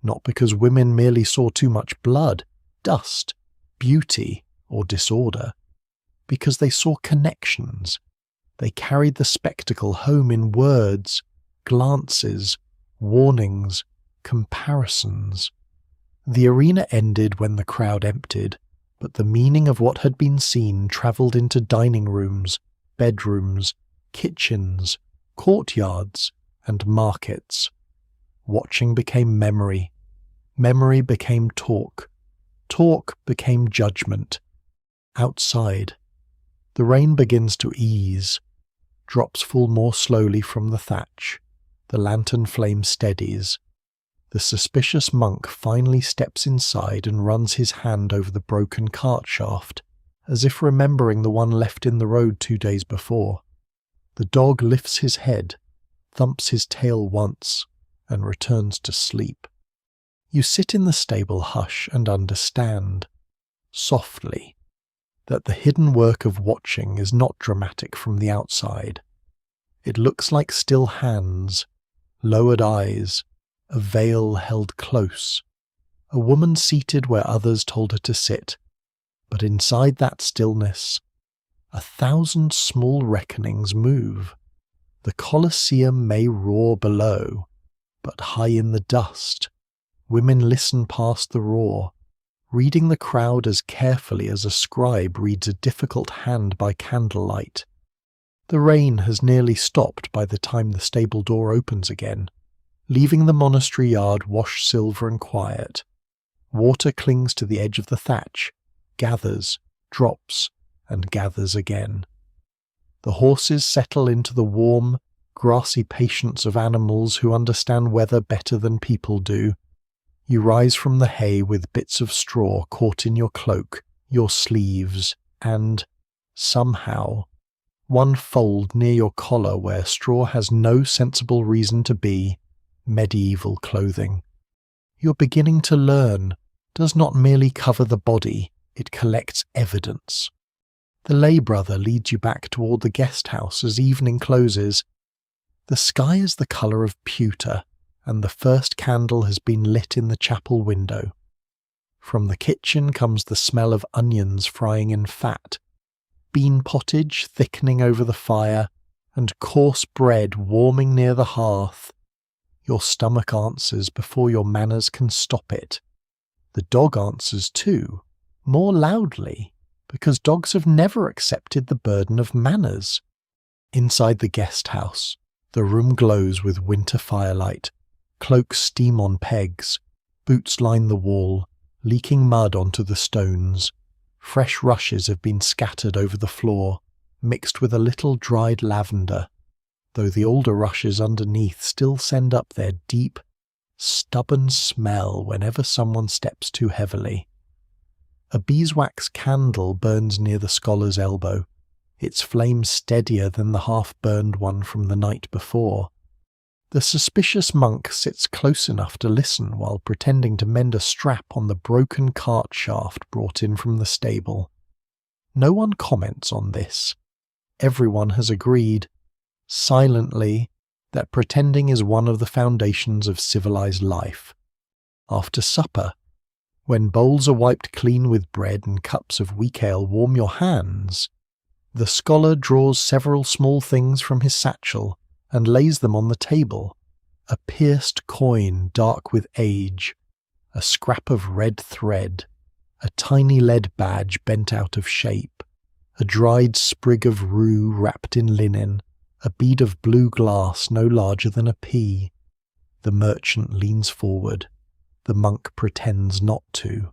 not because women merely saw too much blood, dust, beauty, or disorder, because they saw connections. They carried the spectacle home in words, glances, warnings, comparisons. The arena ended when the crowd emptied, but the meaning of what had been seen travelled into dining rooms, bedrooms, kitchens, courtyards, and markets. Watching became memory. Memory became talk. Talk became judgment. Outside, the rain begins to ease. Drops fall more slowly from the thatch. The lantern flame steadies. The suspicious monk finally steps inside and runs his hand over the broken cart shaft, as if remembering the one left in the road 2 days before. The dog lifts his head, thumps his tail once, and returns to sleep. You sit in the stable hush and understand, softly, that the hidden work of watching is not dramatic from the outside. It looks like still hands, lowered eyes, a veil held close, a woman seated where others told her to sit, but inside that stillness, 1,000 small reckonings move. The Colosseum may roar below, but high in the dust, women listen past the roar, reading the crowd as carefully as a scribe reads a difficult hand by candlelight. The rain has nearly stopped by the time the stable door opens again, leaving the monastery yard wash silver and quiet. Water clings to the edge of the thatch, gathers, drops, and gathers again. The horses settle into the warm, grassy patience of animals who understand weather better than people do. You rise from the hay with bits of straw caught in your cloak, your sleeves, and, somehow, one fold near your collar where straw has no sensible reason to be, medieval clothing. Your beginning to learn does not merely cover the body, it collects evidence. The lay brother leads you back toward the guest house as evening closes. The sky is the colour of pewter, and the first candle has been lit in the chapel window. From the kitchen comes the smell of onions frying in fat, bean pottage thickening over the fire, and coarse bread warming near the hearth. Your stomach answers before your manners can stop it. The dog answers too, more loudly, because dogs have never accepted the burden of manners. Inside the guest house, the room glows with winter firelight. Cloaks steam on pegs, boots line the wall, leaking mud onto the stones. Fresh rushes have been scattered over the floor, mixed with a little dried lavender, though the older rushes underneath still send up their deep, stubborn smell whenever someone steps too heavily. A beeswax candle burns near the scholar's elbow, its flame steadier than the half-burned one from the night before. The suspicious monk sits close enough to listen while pretending to mend a strap on the broken cart shaft brought in from the stable. No one comments on this. Everyone has agreed, silently, that pretending is one of the foundations of civilized life. After supper, when bowls are wiped clean with bread and cups of weak ale warm your hands, the scholar draws several small things from his satchel and lays them on the table. A pierced coin dark with age, a scrap of red thread, a tiny lead badge bent out of shape, a dried sprig of rue wrapped in linen, a bead of blue glass no larger than a pea. The merchant leans forward. The monk pretends not to.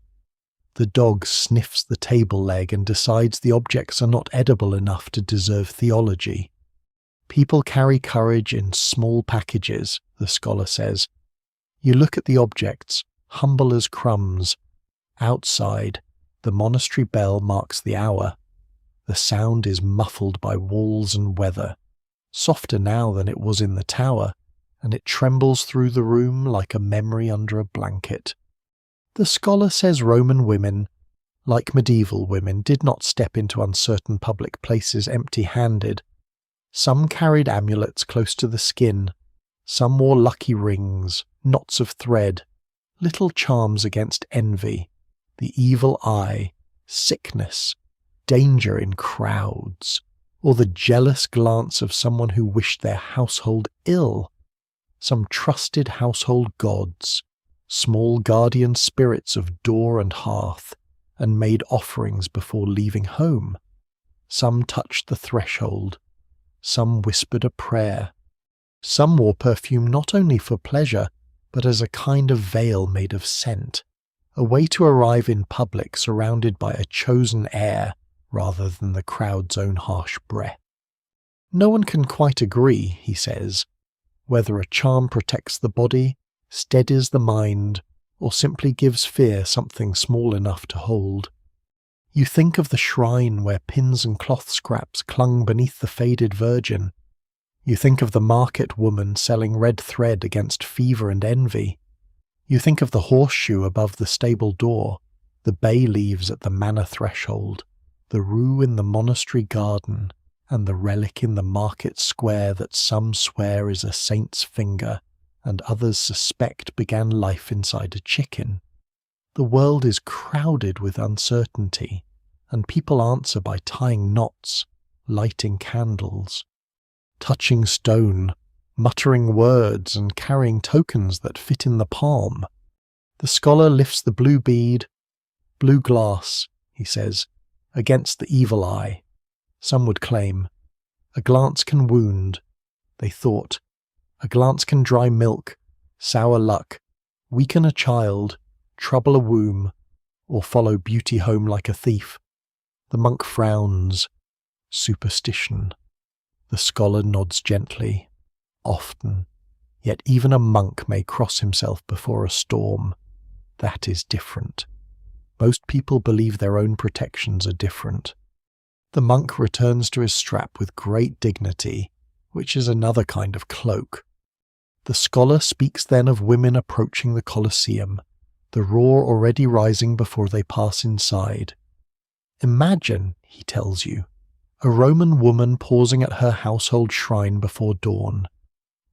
The dog sniffs the table leg and decides the objects are not edible enough to deserve theology. People carry courage in small packages, the scholar says. You look at the objects, humble as crumbs. Outside, the monastery bell marks the hour. The sound is muffled by walls and weather, softer now than it was in the tower, and it trembles through the room like a memory under a blanket. The scholar says Roman women, like medieval women, did not step into uncertain public places empty-handed. Some carried amulets close to the skin, some wore lucky rings, knots of thread, little charms against envy, the evil eye, sickness, danger in crowds, or the jealous glance of someone who wished their household ill. Some trusted household gods, small guardian spirits of door and hearth, and made offerings before leaving home. Some touched the threshold, some whispered a prayer. Some wore perfume not only for pleasure, but as a kind of veil made of scent, a way to arrive in public surrounded by a chosen air rather than the crowd's own harsh breath. No one can quite agree, he says, whether a charm protects the body, steadies the mind, or simply gives fear something small enough to hold. You think of the shrine where pins and cloth scraps clung beneath the faded Virgin. You think of the market woman selling red thread against fever and envy. You think of the horseshoe above the stable door, the bay leaves at the manor threshold, the rue in the monastery garden, and the relic in the market square that some swear is a saint's finger, and others suspect began life inside a chicken. The world is crowded with uncertainty, and people answer by tying knots, lighting candles, touching stone, muttering words, and carrying tokens that fit in the palm. The scholar lifts the blue bead, blue glass, he says, against the evil eye. Some would claim, a glance can wound, they thought. A glance can dry milk, sour luck, weaken a child, trouble a womb, or follow beauty home like a thief. The monk frowns. Superstition. The scholar nods gently. Often. Yet even a monk may cross himself before a storm. That is different. Most people believe their own protections are different. The monk returns to his strap with great dignity, which is another kind of cloak. The scholar speaks then of women approaching the Colosseum, the roar already rising before they pass inside. Imagine, he tells you, a Roman woman pausing at her household shrine before dawn,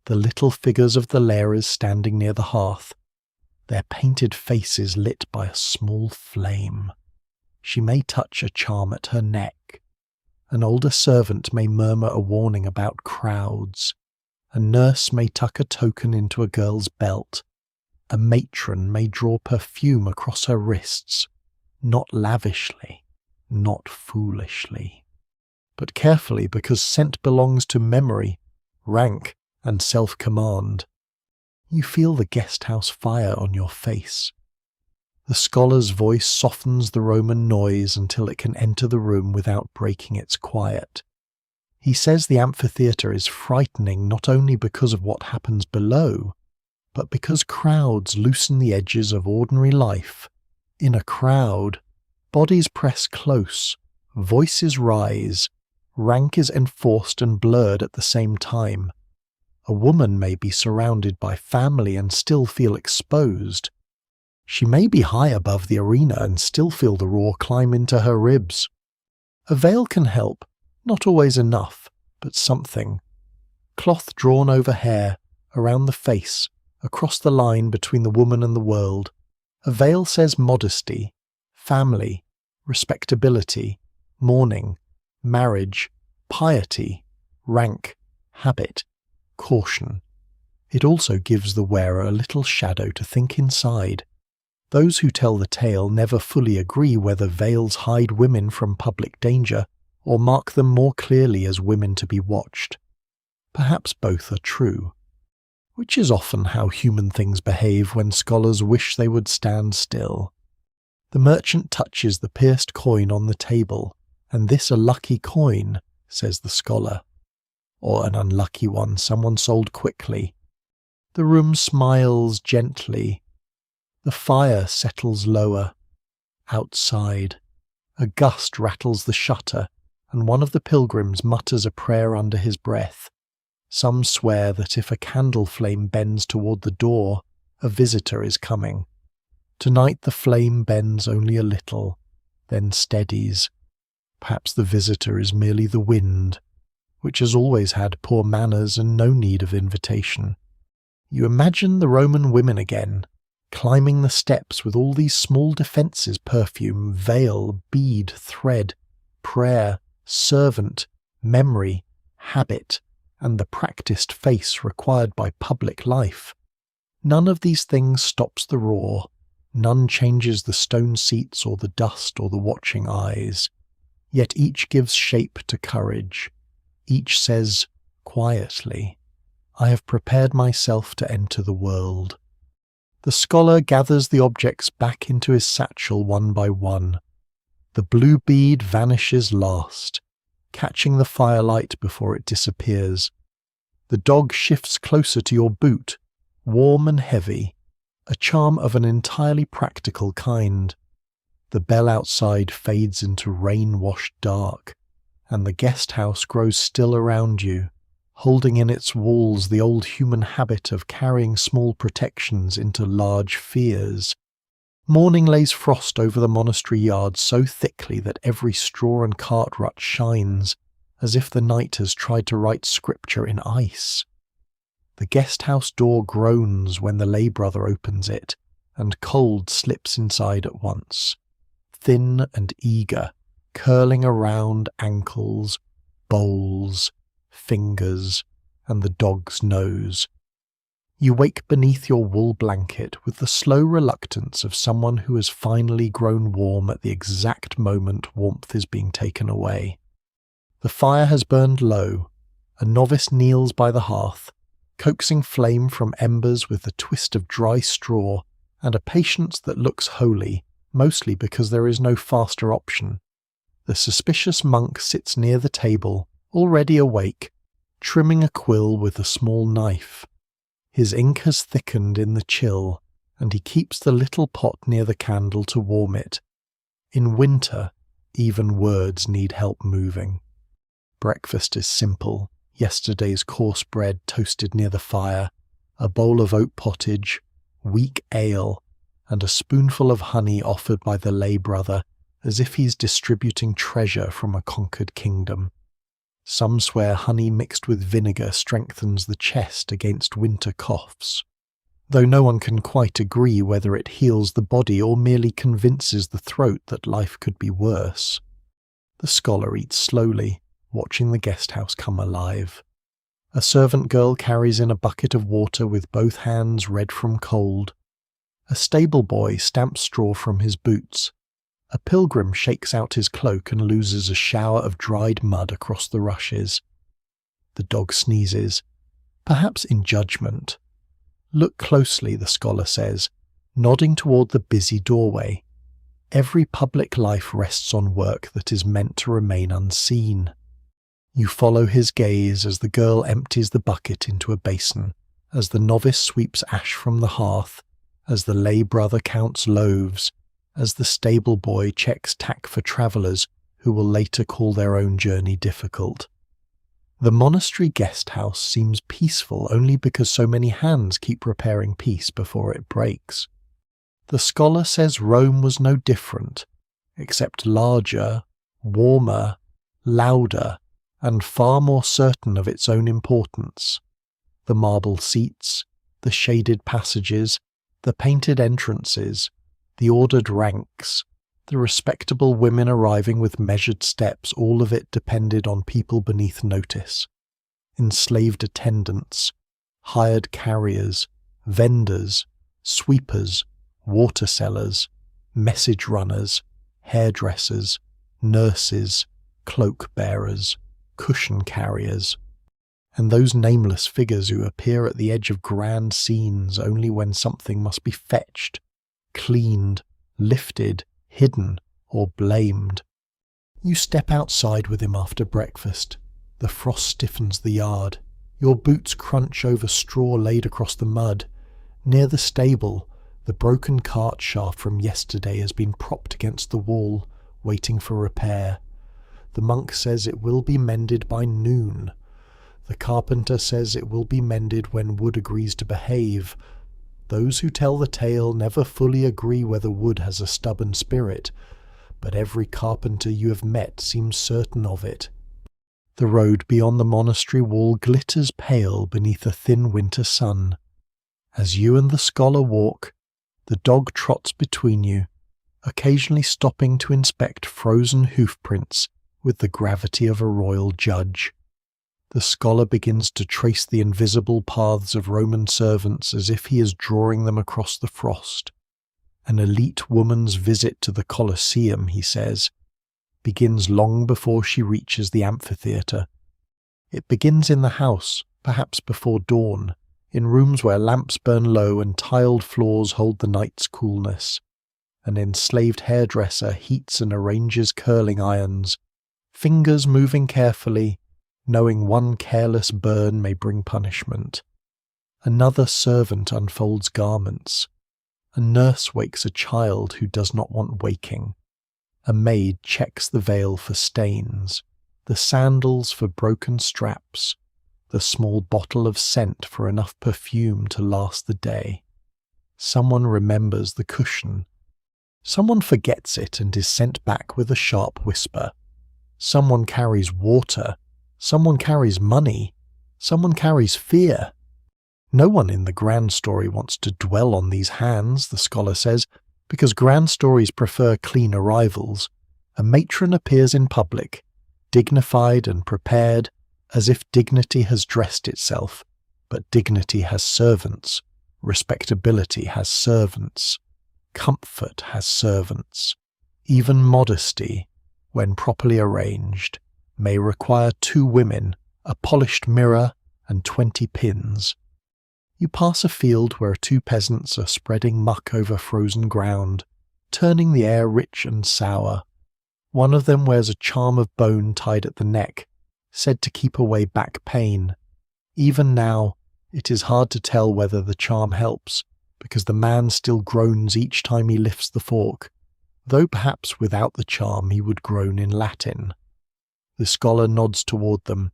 the little figures of the lares standing near the hearth, their painted faces lit by a small flame. She may touch a charm at her neck. An older servant may murmur a warning about crowds. A nurse may tuck a token into a girl's belt. A matron may draw perfume across her wrists, not lavishly, not foolishly, but carefully, because scent belongs to memory, rank, and self-command. You feel the guest-house fire on your face. The scholar's voice softens the Roman noise until it can enter the room without breaking its quiet. He says the amphitheater is frightening not only because of what happens below, but because crowds loosen the edges of ordinary life. In a crowd, bodies press close, voices rise, rank is enforced and blurred at the same time. A woman may be surrounded by family and still feel exposed. She may be high above the arena and still feel the roar climb into her ribs. A veil can help, not always enough, but something. Cloth drawn over hair, around the face, across the line between the woman and the world. A veil says modesty, family, respectability, mourning, marriage, piety, rank, habit, caution. It also gives the wearer a little shadow to think inside. Those who tell the tale never fully agree whether veils hide women from public danger or mark them more clearly as women to be watched. Perhaps both are true, which is often how human things behave when scholars wish they would stand still. The merchant touches the pierced coin on the table, and this a lucky coin, says the scholar, or an unlucky one someone sold quickly. The room smiles gently. The fire settles lower. Outside, a gust rattles the shutter, and one of the pilgrims mutters a prayer under his breath. Some swear that if a candle flame bends toward the door, a visitor is coming. Tonight the flame bends only a little, then steadies. Perhaps the visitor is merely the wind, which has always had poor manners and no need of invitation. You imagine the Roman women again, climbing the steps with all these small defences: perfume, veil, bead, thread, prayer, servant, memory, habit, and the practised face required by public life. None of these things stops the roar, none changes the stone seats or the dust or the watching eyes. Yet each gives shape to courage. Each says, quietly, I have prepared myself to enter the world. The scholar gathers the objects back into his satchel one by one. The blue bead vanishes last, catching the firelight before it disappears. The dog shifts closer to your boot, warm and heavy, a charm of an entirely practical kind. The bell outside fades into rain-washed dark, and the guest house grows still around you, holding in its walls the old human habit of carrying small protections into large fears. Morning lays frost over the monastery yard so thickly that every straw and cart rut shines, as if the night has tried to write scripture in ice. The guest-house door groans when the lay brother opens it, and cold slips inside at once, thin and eager, curling around ankles, bowls, fingers, and the dog's nose. You wake beneath your wool blanket with the slow reluctance of someone who has finally grown warm at the exact moment warmth is being taken away. The fire has burned low. A novice kneels by the hearth, coaxing flame from embers with a twist of dry straw and a patience that looks holy, mostly because there is no faster option. The suspicious monk sits near the table, already awake, trimming a quill with a small knife. His ink has thickened in the chill, and he keeps the little pot near the candle to warm it. In winter, even words need help moving. Breakfast is simple: yesterday's coarse bread toasted near the fire, a bowl of oat pottage, weak ale, and a spoonful of honey offered by the lay brother, as if he's distributing treasure from a conquered kingdom. Some swear honey mixed with vinegar strengthens the chest against winter coughs, though no one can quite agree whether it heals the body or merely convinces the throat that life could be worse. The scholar eats slowly, watching the guest house come alive. A servant girl carries in a bucket of water with both hands red from cold. A stable boy stamps straw from his boots. A pilgrim shakes out his cloak and loses a shower of dried mud across the rushes. The dog sneezes, perhaps in judgment. Look closely, the scholar says, nodding toward the busy doorway. Every public life rests on work that is meant to remain unseen. You follow his gaze as the girl empties the bucket into a basin, as the novice sweeps ash from the hearth, as the lay brother counts loaves, as the stable boy checks tack for travellers who will later call their own journey difficult. The monastery guest house seems peaceful only because so many hands keep repairing peace before it breaks. The scholar says Rome was no different, except larger, warmer, louder, and far more certain of its own importance. The marble seats, the shaded passages, the painted entrances, the ordered ranks, the respectable women arriving with measured steps, all of it depended on people beneath notice. Enslaved attendants, hired carriers, vendors, sweepers, water sellers, message runners, hairdressers, nurses, cloak bearers, cushion carriers, and those nameless figures who appear at the edge of grand scenes only when something must be fetched, cleaned, lifted, hidden, or blamed. You step outside with him after breakfast. The frost stiffens the yard. Your boots crunch over straw laid across the mud. Near the stable, the broken cart shaft from yesterday has been propped against the wall, waiting for repair. The monk says it will be mended by noon. The carpenter says it will be mended when wood agrees to behave. Those who tell the tale never fully agree whether wood has a stubborn spirit, but every carpenter you have met seems certain of it. The road beyond the monastery wall glitters pale beneath a thin winter sun. As you and the scholar walk, the dog trots between you, occasionally stopping to inspect frozen hoofprints with the gravity of a royal judge. The scholar begins to trace the invisible paths of Roman servants as if he is drawing them across the frost. An elite woman's visit to the Colosseum, he says, begins long before she reaches the amphitheater. It begins in the house, perhaps before dawn, in rooms where lamps burn low and tiled floors hold the night's coolness. An enslaved hairdresser heats and arranges curling irons, fingers moving carefully, knowing one careless burn may bring punishment. Another servant unfolds garments. A nurse wakes a child who does not want waking. A maid checks the veil for stains, the sandals for broken straps, the small bottle of scent for enough perfume to last the day. Someone remembers the cushion. Someone forgets it and is sent back with a sharp whisper. Someone carries water. Someone carries money. Someone carries fear. No one in the grand story wants to dwell on these hands, the scholar says, because grand stories prefer clean arrivals. A matron appears in public, dignified and prepared, as if dignity has dressed itself, but dignity has servants, respectability has servants, comfort has servants. Even modesty, when properly arranged, may require 2 women, a polished mirror, and 20 pins. You pass a field where 2 peasants are spreading muck over frozen ground, turning the air rich and sour. One of them wears a charm of bone tied at the neck, said to keep away back pain. Even now, it is hard to tell whether the charm helps, because the man still groans each time he lifts the fork, though perhaps without the charm he would groan in Latin. The scholar nods toward them.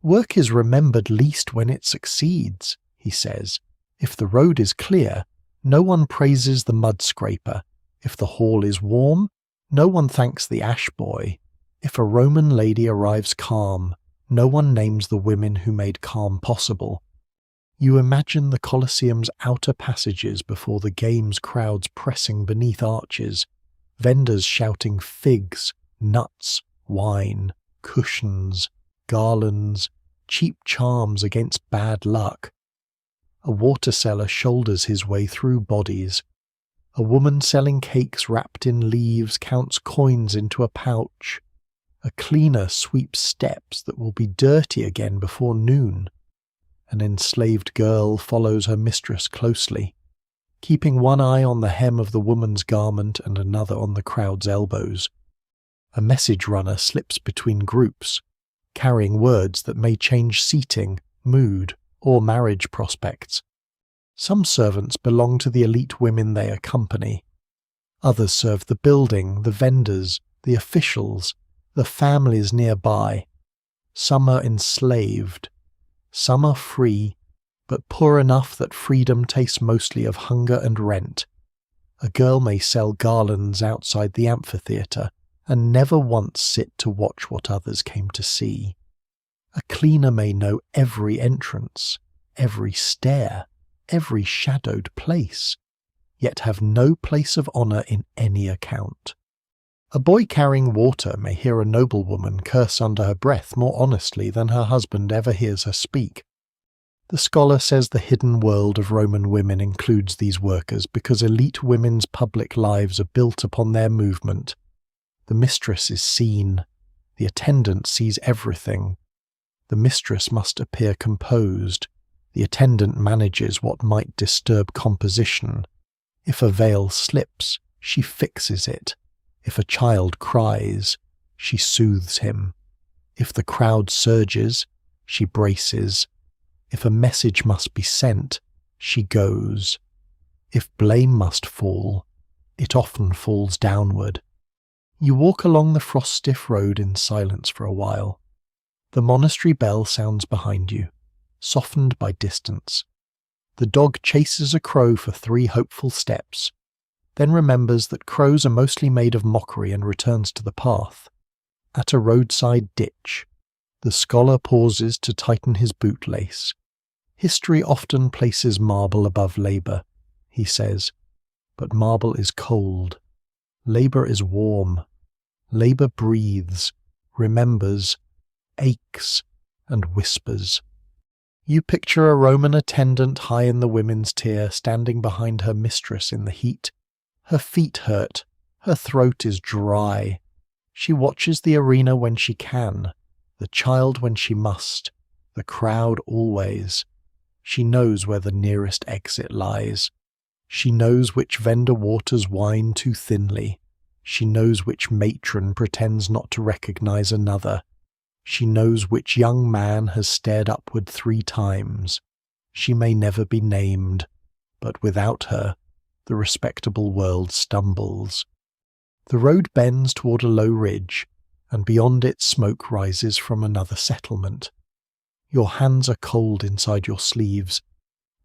Work is remembered least when it succeeds, he says. If the road is clear, no one praises the mud scraper. If the hall is warm, no one thanks the ash boy. If a Roman lady arrives calm, no one names the women who made calm possible. You imagine the Colosseum's outer passages before the games crowds pressing beneath arches, vendors shouting figs, nuts, wine, cushions, garlands, cheap charms against bad luck. A water seller shoulders his way through bodies. A woman selling cakes wrapped in leaves counts coins into a pouch. A cleaner sweeps steps that will be dirty again before noon. An enslaved girl follows her mistress closely, keeping one eye on the hem of the woman's garment and another on the crowd's elbows. A message runner slips between groups, carrying words that may change seating, mood, or marriage prospects. Some servants belong to the elite women they accompany. Others serve the building, the vendors, the officials, the families nearby. Some are enslaved. Some are free, but poor enough that freedom tastes mostly of hunger and rent. A girl may sell garlands outside the amphitheater and never once sit to watch what others came to see. A cleaner may know every entrance, every stair, every shadowed place, yet have no place of honour in any account. A boy carrying water may hear a noblewoman curse under her breath more honestly than her husband ever hears her speak. The scholar says the hidden world of Roman women includes these workers because elite women's public lives are built upon their movement. The mistress is seen. The attendant sees everything. The mistress must appear composed. The attendant manages what might disturb composition. If a veil slips, she fixes it. If a child cries, she soothes him. If the crowd surges, she braces. If a message must be sent, she goes. If blame must fall, it often falls downward. You walk along the frost-stiff road in silence for a while. The monastery bell sounds behind you, softened by distance. The dog chases a crow for 3 hopeful steps, then remembers that crows are mostly made of mockery and returns to the path. At a roadside ditch, the scholar pauses to tighten his bootlace. History often places marble above labour, he says, but marble is cold. Labour is warm. Labour breathes, remembers, aches, and whispers. You picture a Roman attendant high in the women's tier standing behind her mistress in the heat. Her feet hurt, her throat is dry. She watches the arena when she can, the child when she must, the crowd always. She knows where the nearest exit lies. She knows which vendor waters wine too thinly. She knows which matron pretends not to recognize another. She knows which young man has stared upward 3 times. She may never be named, but without her, the respectable world stumbles. The road bends toward a low ridge, and beyond it smoke rises from another settlement. Your hands are cold inside your sleeves,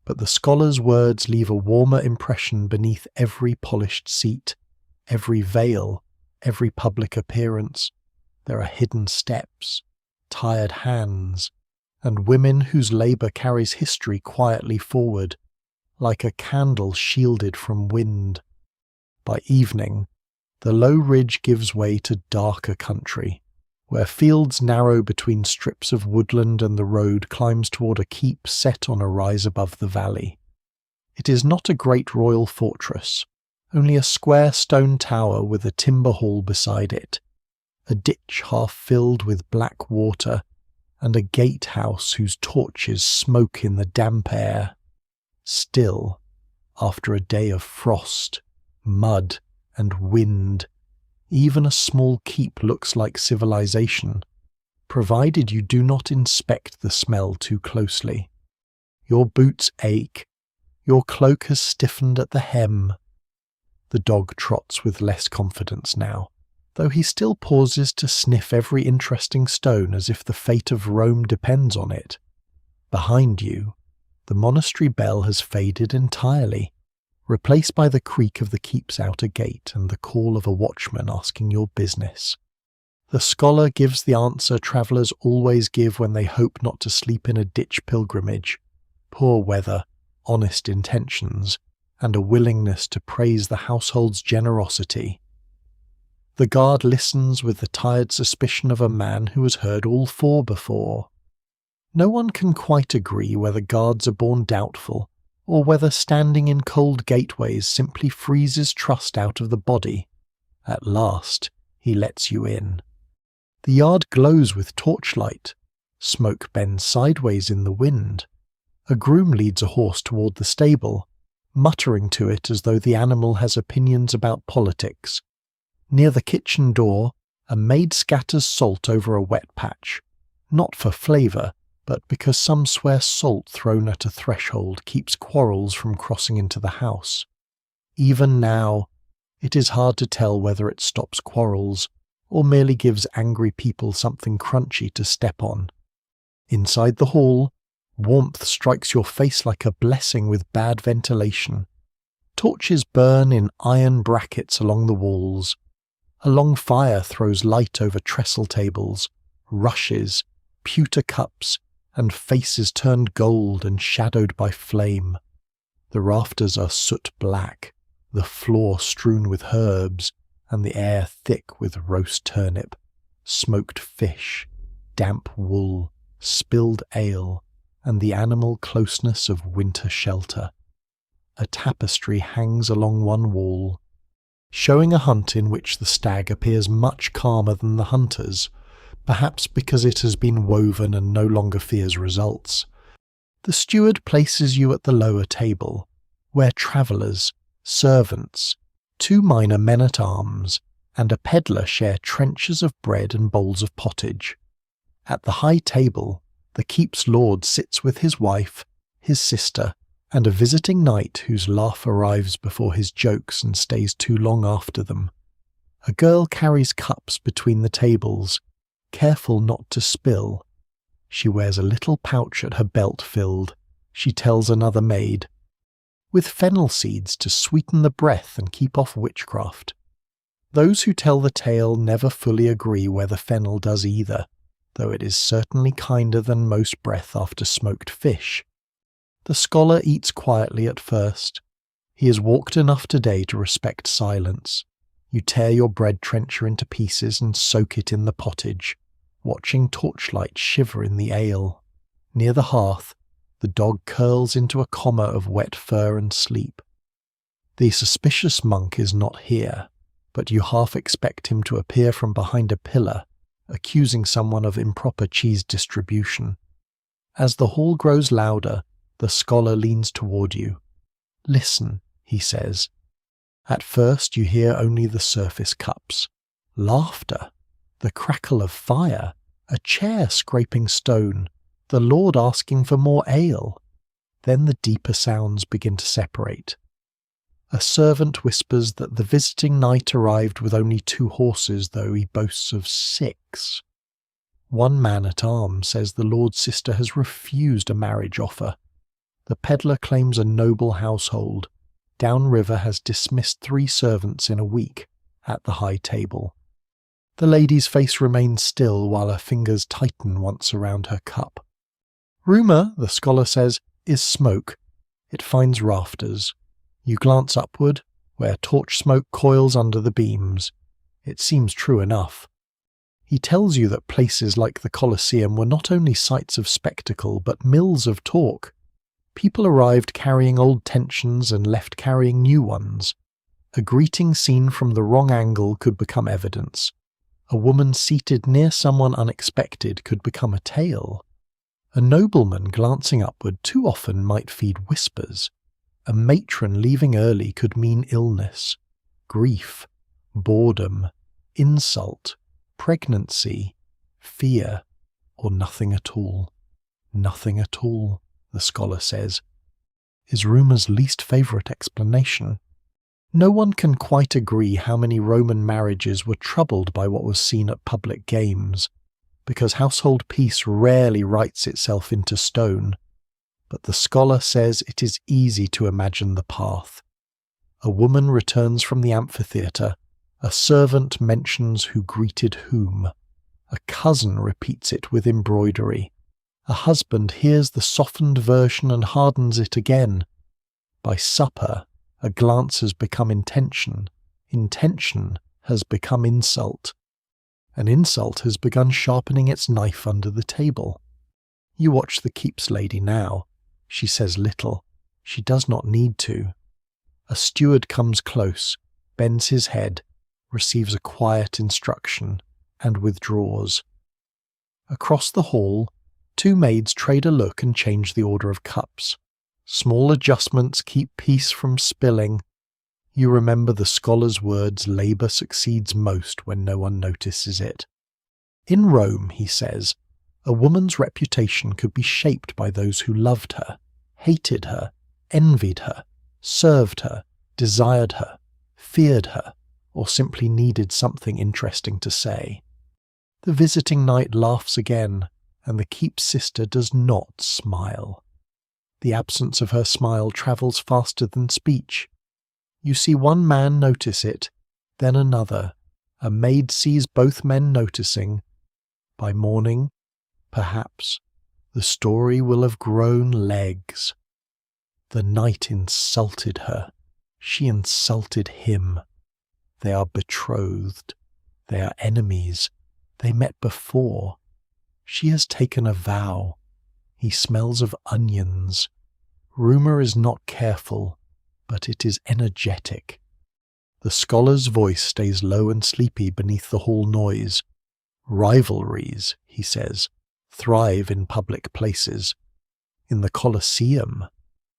but the scholar's words leave a warmer impression beneath every polished seat, every veil, every public appearance. There are hidden steps, tired hands, and women whose labour carries history quietly forward, like a candle shielded from wind. By evening, the low ridge gives way to darker country, where fields narrow between strips of woodland and the road climbs toward a keep set on a rise above the valley. It is not a great royal fortress, only a square stone tower with a timber hall beside it, a ditch half filled with black water, and a gatehouse whose torches smoke in the damp air. Still, after a day of frost, mud, and wind, even a small keep looks like civilization, provided you do not inspect the smell too closely. Your boots ache, your cloak has stiffened at the hem. The dog trots with less confidence now, though he still pauses to sniff every interesting stone as if the fate of Rome depends on it. Behind you, the monastery bell has faded entirely, replaced by the creak of the keep's outer gate and the call of a watchman asking your business. The scholar gives the answer travellers always give when they hope not to sleep in a ditch pilgrimage: poor weather, honest intentions, and a willingness to praise the household's generosity. The guard listens with the tired suspicion of a man who has heard all 4 before. No one can quite agree whether guards are born doubtful, or whether standing in cold gateways simply freezes trust out of the body. At last, he lets you in. The yard glows with torchlight. Smoke bends sideways in the wind. A groom leads a horse toward the stable, muttering to it as though the animal has opinions about politics. Near the kitchen door, a maid scatters salt over a wet patch, not for flavour, but because some swear salt thrown at a threshold keeps quarrels from crossing into the house. Even now, it is hard to tell whether it stops quarrels, or merely gives angry people something crunchy to step on. Inside the hall, warmth strikes your face like a blessing with bad ventilation. Torches burn in iron brackets along the walls. A long fire throws light over trestle tables, rushes, pewter cups, and faces turned gold and shadowed by flame. The rafters are soot black, the floor strewn with herbs, and the air thick with roast turnip, smoked fish, damp wool, spilled ale, and the animal closeness of winter shelter. A tapestry hangs along one wall, showing a hunt in which the stag appears much calmer than the hunters, perhaps because it has been woven and no longer fears results. The steward places you at the lower table, where travellers, servants, 2 minor men-at-arms, and a peddler share trenchers of bread and bowls of pottage. At the high table, the keep's lord sits with his wife, his sister, and a visiting knight whose laugh arrives before his jokes and stays too long after them. A girl carries cups between the tables, careful not to spill, She wears a little pouch at her belt filled, she tells another maid, with fennel seeds to sweeten the breath and keep off witchcraft. Those who tell the tale never fully agree whether fennel does either, though it is certainly kinder than most breath after smoked fish. The scholar eats quietly at first. He has walked enough today to respect silence. You tear your bread trencher into pieces and soak it in the pottage, watching torchlight shiver in the ale. Near the hearth, the dog curls into a comma of wet fur and sleep. The suspicious monk is not here, but you half expect him to appear from behind a pillar, accusing someone of improper cheese distribution. As the hall grows louder, the scholar leans toward you. Listen, he says. At first you hear only the surface cups. Laughter, the crackle of fire, a chair scraping stone, the Lord asking for more ale. Then the deeper sounds begin to separate. A servant whispers that the visiting knight arrived with only 2 horses, though he boasts of 6. One man-at-arms says the Lord's sister has refused a marriage offer. The peddler claims a noble household. Downriver has dismissed 3 servants in a week at the high table. The lady's face remains still while her fingers tighten once around her cup. Rumour, the scholar says, is smoke. It finds rafters. You glance upward, where torch smoke coils under the beams. It seems true enough. He tells you that places like the Colosseum were not only sites of spectacle, but mills of talk. People arrived carrying old tensions and left carrying new ones. A greeting seen from the wrong angle could become evidence. A woman seated near someone unexpected could become a tale. A nobleman glancing upward too often might feed whispers. A matron leaving early could mean illness, grief, boredom, insult, pregnancy, fear, or nothing at all. Nothing at all, the scholar says, is rumour's least favourite explanation. No one can quite agree how many Roman marriages were troubled by what was seen at public games, because household peace rarely writes itself into stone. But the scholar says it is easy to imagine the path. A woman returns from the amphitheater. A servant mentions who greeted whom. A cousin repeats it with embroidery. A husband hears the softened version and hardens it again. By supper, a glance has become intention. Intention has become insult. An insult has begun sharpening its knife under the table. You watch the keeps lady now. She says little. She does not need to. A steward comes close, bends his head, receives a quiet instruction, and withdraws. Across the hall, 2 maids trade a look and change the order of cups. Small adjustments keep peace from spilling. You remember the scholar's words, labour succeeds most when no one notices it. In Rome, he says, a woman's reputation could be shaped by those who loved her, hated her, envied her, served her, desired her, feared her, or simply needed something interesting to say. The visiting knight laughs again, and the keep sister does not smile. The absence of her smile travels faster than speech. You see one man notice it, then another. A maid sees both men noticing. By morning, perhaps, the story will have grown legs. The knight insulted her. She insulted him. They are betrothed. They are enemies. They met before. She has taken a vow. He smells of onions. Rumour is not careful, but it is energetic. The scholar's voice stays low and sleepy beneath the hall noise. Rivalries, he says, thrive in public places. In the Colosseum,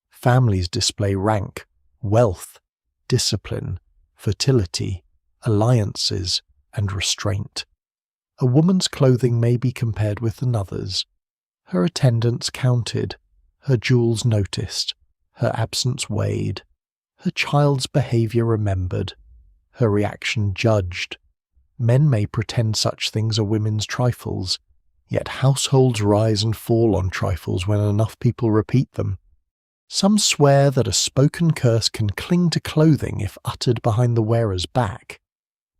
families display rank, wealth, discipline, fertility, alliances, and restraint. A woman's clothing may be compared with another's. Her attendance counted, her jewels noticed, her absence weighed, her child's behaviour remembered, her reaction judged. Men may pretend such things are women's trifles. Yet households rise and fall on trifles when enough people repeat them. Some swear that a spoken curse can cling to clothing if uttered behind the wearer's back.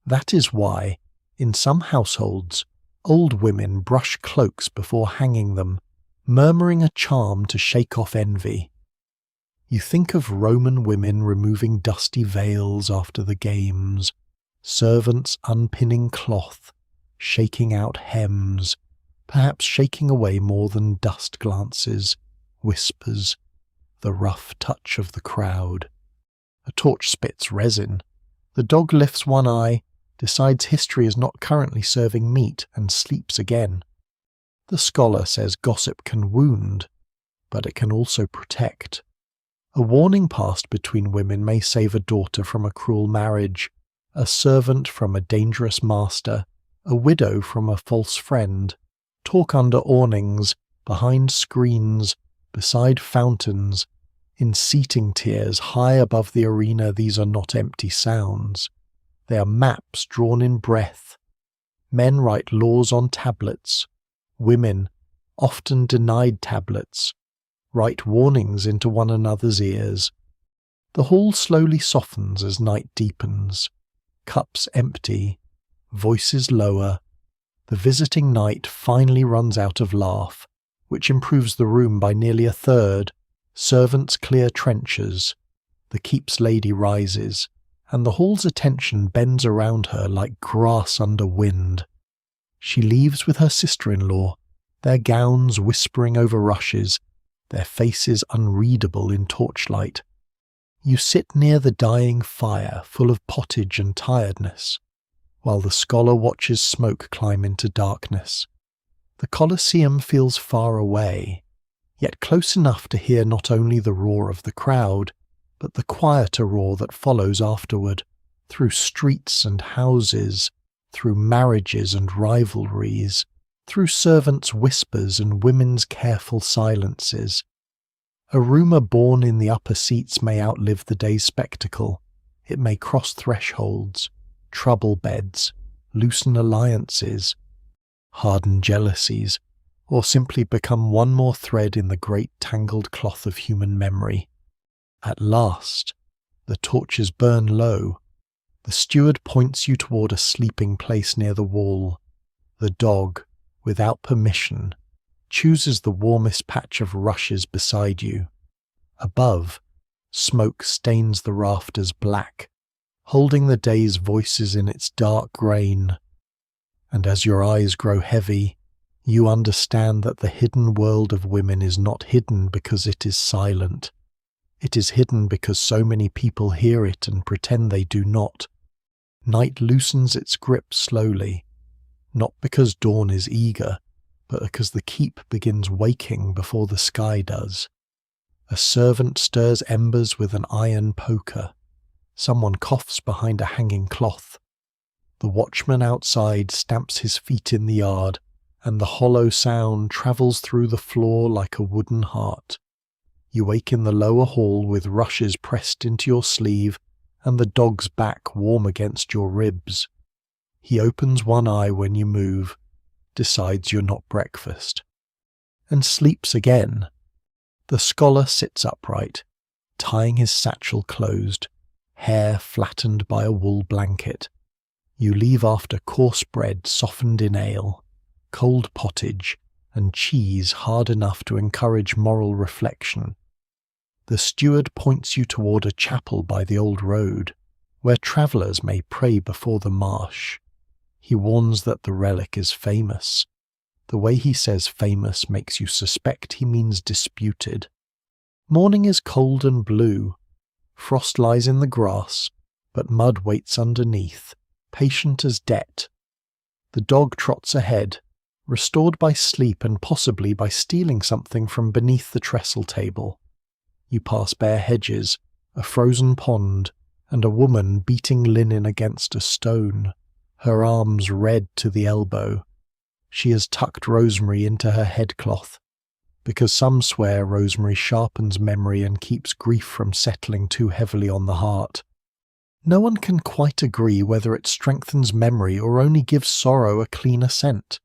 That is why, in some households, old women brush cloaks before hanging them, murmuring a charm to shake off envy. You think of Roman women removing dusty veils after the games, servants unpinning cloth, shaking out hems, perhaps shaking away more than dust glances, whispers, the rough touch of the crowd. A torch spits resin. The dog lifts one eye, decides history is not currently serving meat, and sleeps again. The scholar says gossip can wound, but it can also protect. A warning passed between women may save a daughter from a cruel marriage, a servant from a dangerous master, a widow from a false friend. Talk under awnings, behind screens, beside fountains, in seating tiers high above the arena. These are not empty sounds. They are maps drawn in breath. Men write laws on tablets. Women, often denied tablets, write warnings into one another's ears. The hall slowly softens as night deepens. Cups empty, voices lower. The visiting knight finally runs out of laugh, which improves the room by nearly a third. Servants clear trenchers. The keep's lady rises, and the hall's attention bends around her like grass under wind. She leaves with her sister-in-law, their gowns whispering over rushes, their faces unreadable in torchlight. You sit near the dying fire, full of pottage and tiredness, while the scholar watches smoke climb into darkness. The Colosseum feels far away, yet close enough to hear not only the roar of the crowd, but the quieter roar that follows afterward, through streets and houses, through marriages and rivalries, through servants' whispers and women's careful silences. A rumour born in the upper seats may outlive the day's spectacle. It may cross thresholds, trouble beds, loosen alliances, harden jealousies, or simply become one more thread in the great tangled cloth of human memory. At last, the torches burn low. The steward points you toward a sleeping place near the wall. The dog, without permission, chooses the warmest patch of rushes beside you. Above, smoke stains the rafters black, holding the day's voices in its dark grain. And as your eyes grow heavy, you understand that the hidden world of women is not hidden because it is silent. It is hidden because so many people hear it and pretend they do not. Night loosens its grip slowly, not because dawn is eager, but because the keep begins waking before the sky does. A servant stirs embers with an iron poker. Someone coughs behind a hanging cloth. The watchman outside stamps his feet in the yard, and the hollow sound travels through the floor like a wooden heart. You wake in the lower hall with rushes pressed into your sleeve and the dog's back warm against your ribs. He opens one eye when you move, decides you're not breakfast, and sleeps again. The scholar sits upright, tying his satchel closed, hair flattened by a wool blanket. You leave after coarse bread softened in ale, cold pottage, and cheese hard enough to encourage moral reflection. The steward points you toward a chapel by the old road, where travellers may pray before the marsh. He warns that the relic is famous. The way he says famous makes you suspect he means disputed. Morning is cold and blue. Frost lies in the grass, but mud waits underneath, patient as debt. The dog trots ahead, restored by sleep and possibly by stealing something from beneath the trestle table. You pass bare hedges, a frozen pond, and a woman beating linen against a stone, her arms red to the elbow. She has tucked rosemary into her headcloth, because some swear rosemary sharpens memory and keeps grief from settling too heavily on the heart. No one can quite agree whether it strengthens memory or only gives sorrow a cleaner scent.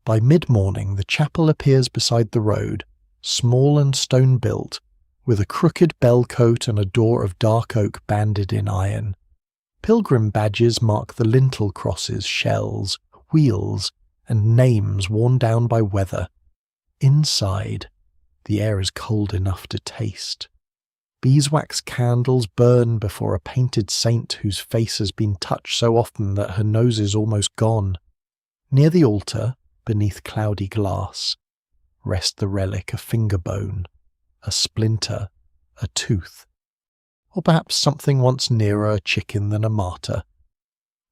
By mid-morning the chapel appears beside the road, small and stone-built, with a crooked bell-cote and a door of dark oak banded in iron. Pilgrim badges mark the lintel crosses, shells, wheels, and names worn down by weather. Inside, the air is cold enough to taste. Beeswax candles burn before a painted saint whose face has been touched so often that her nose is almost gone. Near the altar, beneath cloudy glass, rest the relic, a finger bone, a splinter, a tooth, or perhaps something once nearer a chicken than a martyr.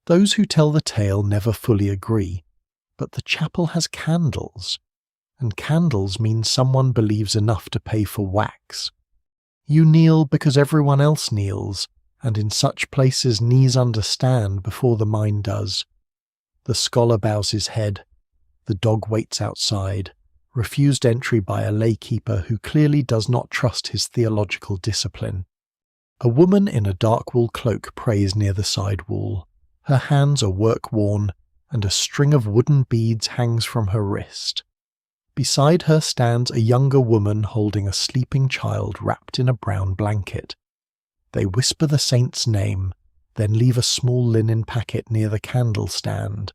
Those who tell the tale never fully agree, but the chapel has candles, and candles mean someone believes enough to pay for wax. You kneel because everyone else kneels, and in such places knees understand before the mind does. The scholar bows his head. The dog waits outside, refused entry by a laykeeper who clearly does not trust his theological discipline. A woman in a dark wool cloak prays near the side wall. Her hands are work-worn, and a string of wooden beads hangs from her wrist. Beside her stands a younger woman holding a sleeping child wrapped in a brown blanket. They whisper the saint's name, then leave a small linen packet near the candle stand.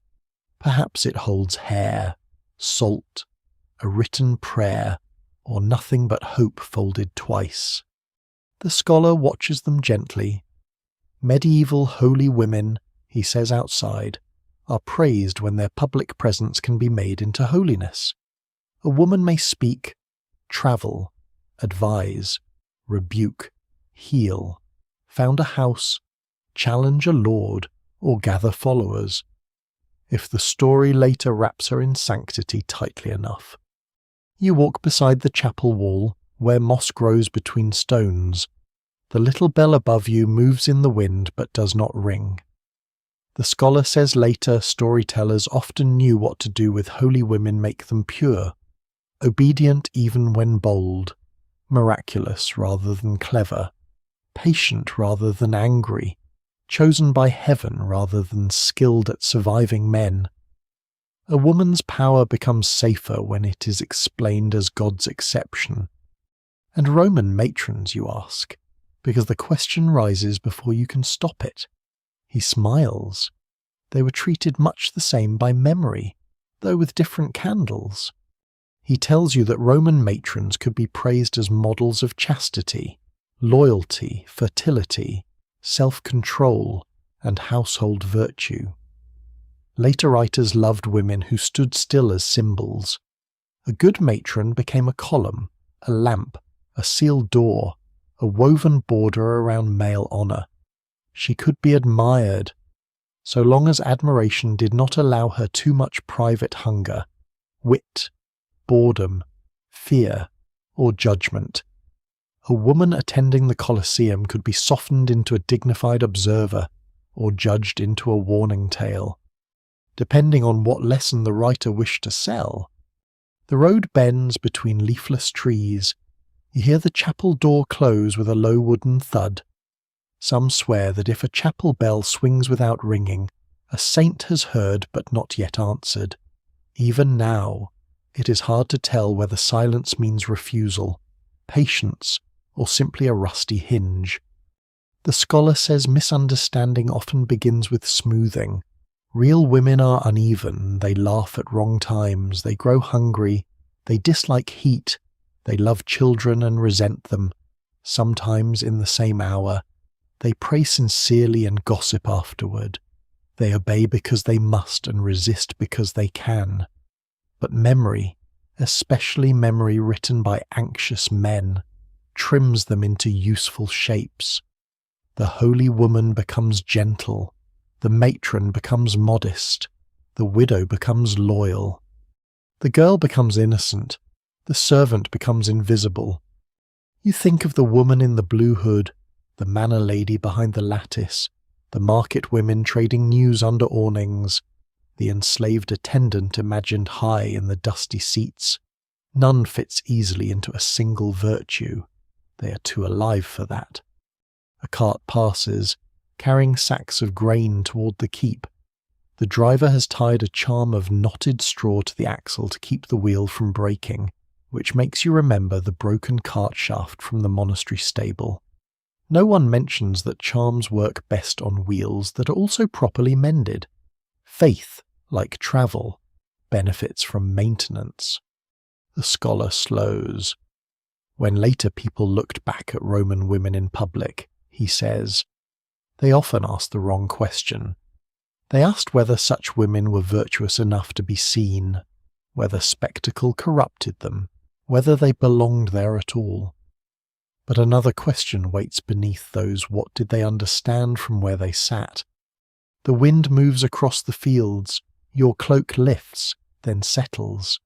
Perhaps it holds hair, salt, a written prayer, or nothing but hope folded twice. The scholar watches them gently. Medieval holy women, he says outside, are praised when their public presence can be made into holiness. A woman may speak, travel, advise, rebuke, heal, found a house, challenge a lord, or gather followers, if the story later wraps her in sanctity tightly enough. You walk beside the chapel wall, where moss grows between stones. The little bell above you moves in the wind but does not ring. The scholar says later storytellers often knew what to do with holy women, make them pure, obedient even when bold, miraculous rather than clever, patient rather than angry, chosen by heaven rather than skilled at surviving men. A woman's power becomes safer when it is explained as God's exception. And Roman matrons, you ask, because the question rises before you can stop it. He smiles. They were treated much the same by memory, though with different candles. He tells you that Roman matrons could be praised as models of chastity, loyalty, fertility, self-control, and household virtue. Later writers loved women who stood still as symbols. A good matron became a column, a lamp, a sealed door, a woven border around male honour. She could be admired, so long as admiration did not allow her too much private hunger, wit, boredom, fear, or judgment. A woman attending the Colosseum could be softened into a dignified observer, or judged into a warning tale, depending on what lesson the writer wished to sell. The road bends between leafless trees. You hear the chapel door close with a low wooden thud. Some swear that if a chapel bell swings without ringing, a saint has heard but not yet answered. Even now, it is hard to tell whether silence means refusal, patience, or simply a rusty hinge. The scholar says misunderstanding often begins with smoothing. Real women are uneven, they laugh at wrong times, they grow hungry, they dislike heat, they love children and resent them, sometimes in the same hour. They pray sincerely and gossip afterward. They obey because they must and resist because they can. But memory, especially memory written by anxious men, trims them into useful shapes. The holy woman becomes gentle, the matron becomes modest, the widow becomes loyal. The girl becomes innocent, the servant becomes invisible. You think of the woman in the blue hood, the manor lady behind the lattice, the market women trading news under awnings, the enslaved attendant imagined high in the dusty seats. None fits easily into a single virtue. They are too alive for that. A cart passes, carrying sacks of grain toward the keep. The driver has tied a charm of knotted straw to the axle to keep the wheel from breaking, which makes you remember the broken cart shaft from the monastery stable. No one mentions that charms work best on wheels that are also properly mended. Faith, like travel, benefits from maintenance. The scholar slows. When later people looked back at Roman women in public, he says, they often asked the wrong question. They asked whether such women were virtuous enough to be seen, whether spectacle corrupted them, whether they belonged there at all. But another question waits beneath those what did they understand from where they sat. The wind moves across the fields, your cloak lifts, then settles.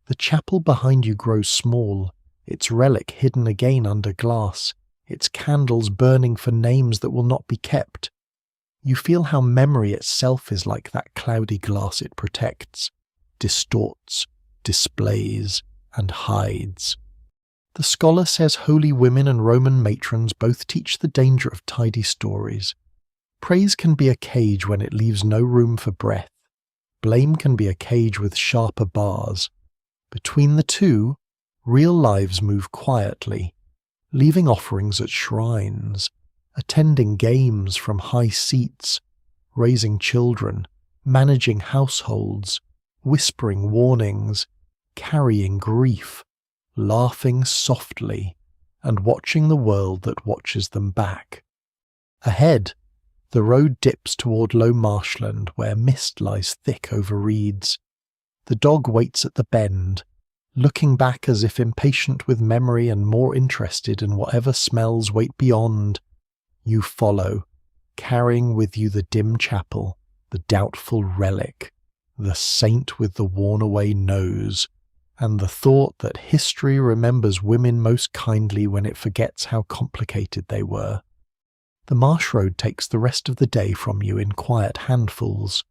The chapel behind you grows small, its relic hidden again under glass, its candles burning for names that will not be kept. You feel how memory itself is like that cloudy glass it protects, distorts, displays, and hides. The scholar says holy women and Roman matrons both teach the danger of tidy stories. Praise can be a cage when it leaves no room for breath. Blame can be a cage with sharper bars. Between the two, real lives move quietly, leaving offerings at shrines, attending games from high seats, raising children, managing households, whispering warnings, carrying grief, laughing softly, and watching the world that watches them back. Ahead, the road dips toward low marshland where mist lies thick over reeds. The dog waits at the bend, looking back as if impatient with memory and more interested in whatever smells wait beyond. You follow, carrying with you the dim chapel, the doubtful relic, the saint with the worn-away nose, and the thought that history remembers women most kindly when it forgets how complicated they were. The marsh road takes the rest of the day from you in quiet handfuls.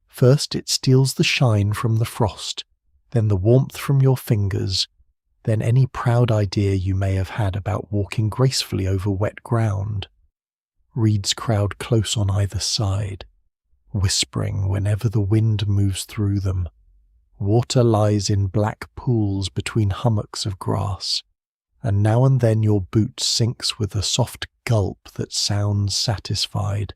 First it steals the shine from the frost, then the warmth from your fingers, then any proud idea you may have had about walking gracefully over wet ground. Reeds crowd close on either side, whispering whenever the wind moves through them. Water lies in black pools between hummocks of grass, and now and then your boot sinks with a soft gulp that sounds satisfied.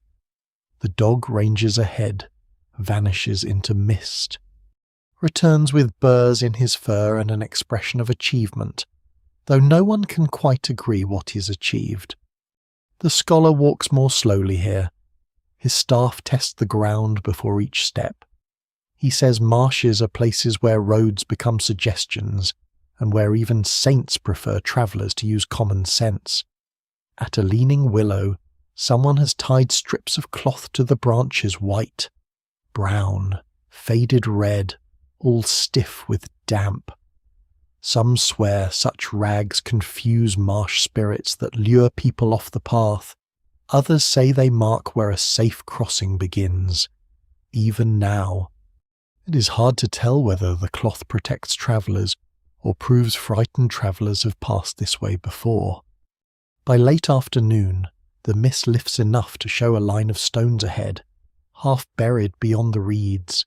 The dog ranges ahead, vanishes into mist, returns with burrs in his fur and an expression of achievement, though no one can quite agree what he's achieved. The scholar walks more slowly here. His staff tests the ground before each step. He says marshes are places where roads become suggestions, and where even saints prefer travellers to use common sense. At a leaning willow, someone has tied strips of cloth to the branches white, brown, faded red, all stiff with damp. Some swear such rags confuse marsh spirits that lure people off the path. Others say they mark where a safe crossing begins. Even now, it is hard to tell whether the cloth protects travellers or proves frightened travellers have passed this way before. By late afternoon, the mist lifts enough to show a line of stones ahead, half buried beyond the reeds.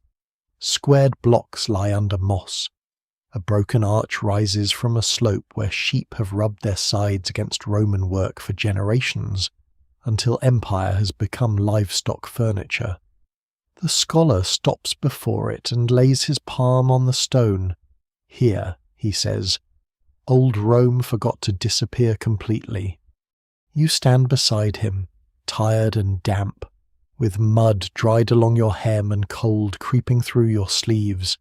Squared blocks lie under moss. A broken arch rises from a slope where sheep have rubbed their sides against Roman work for generations, until empire has become livestock furniture. The scholar stops before it and lays his palm on the stone. Here, he says, old Rome forgot to disappear completely. You stand beside him, tired and damp, with mud dried along your hem and cold creeping through your sleeves.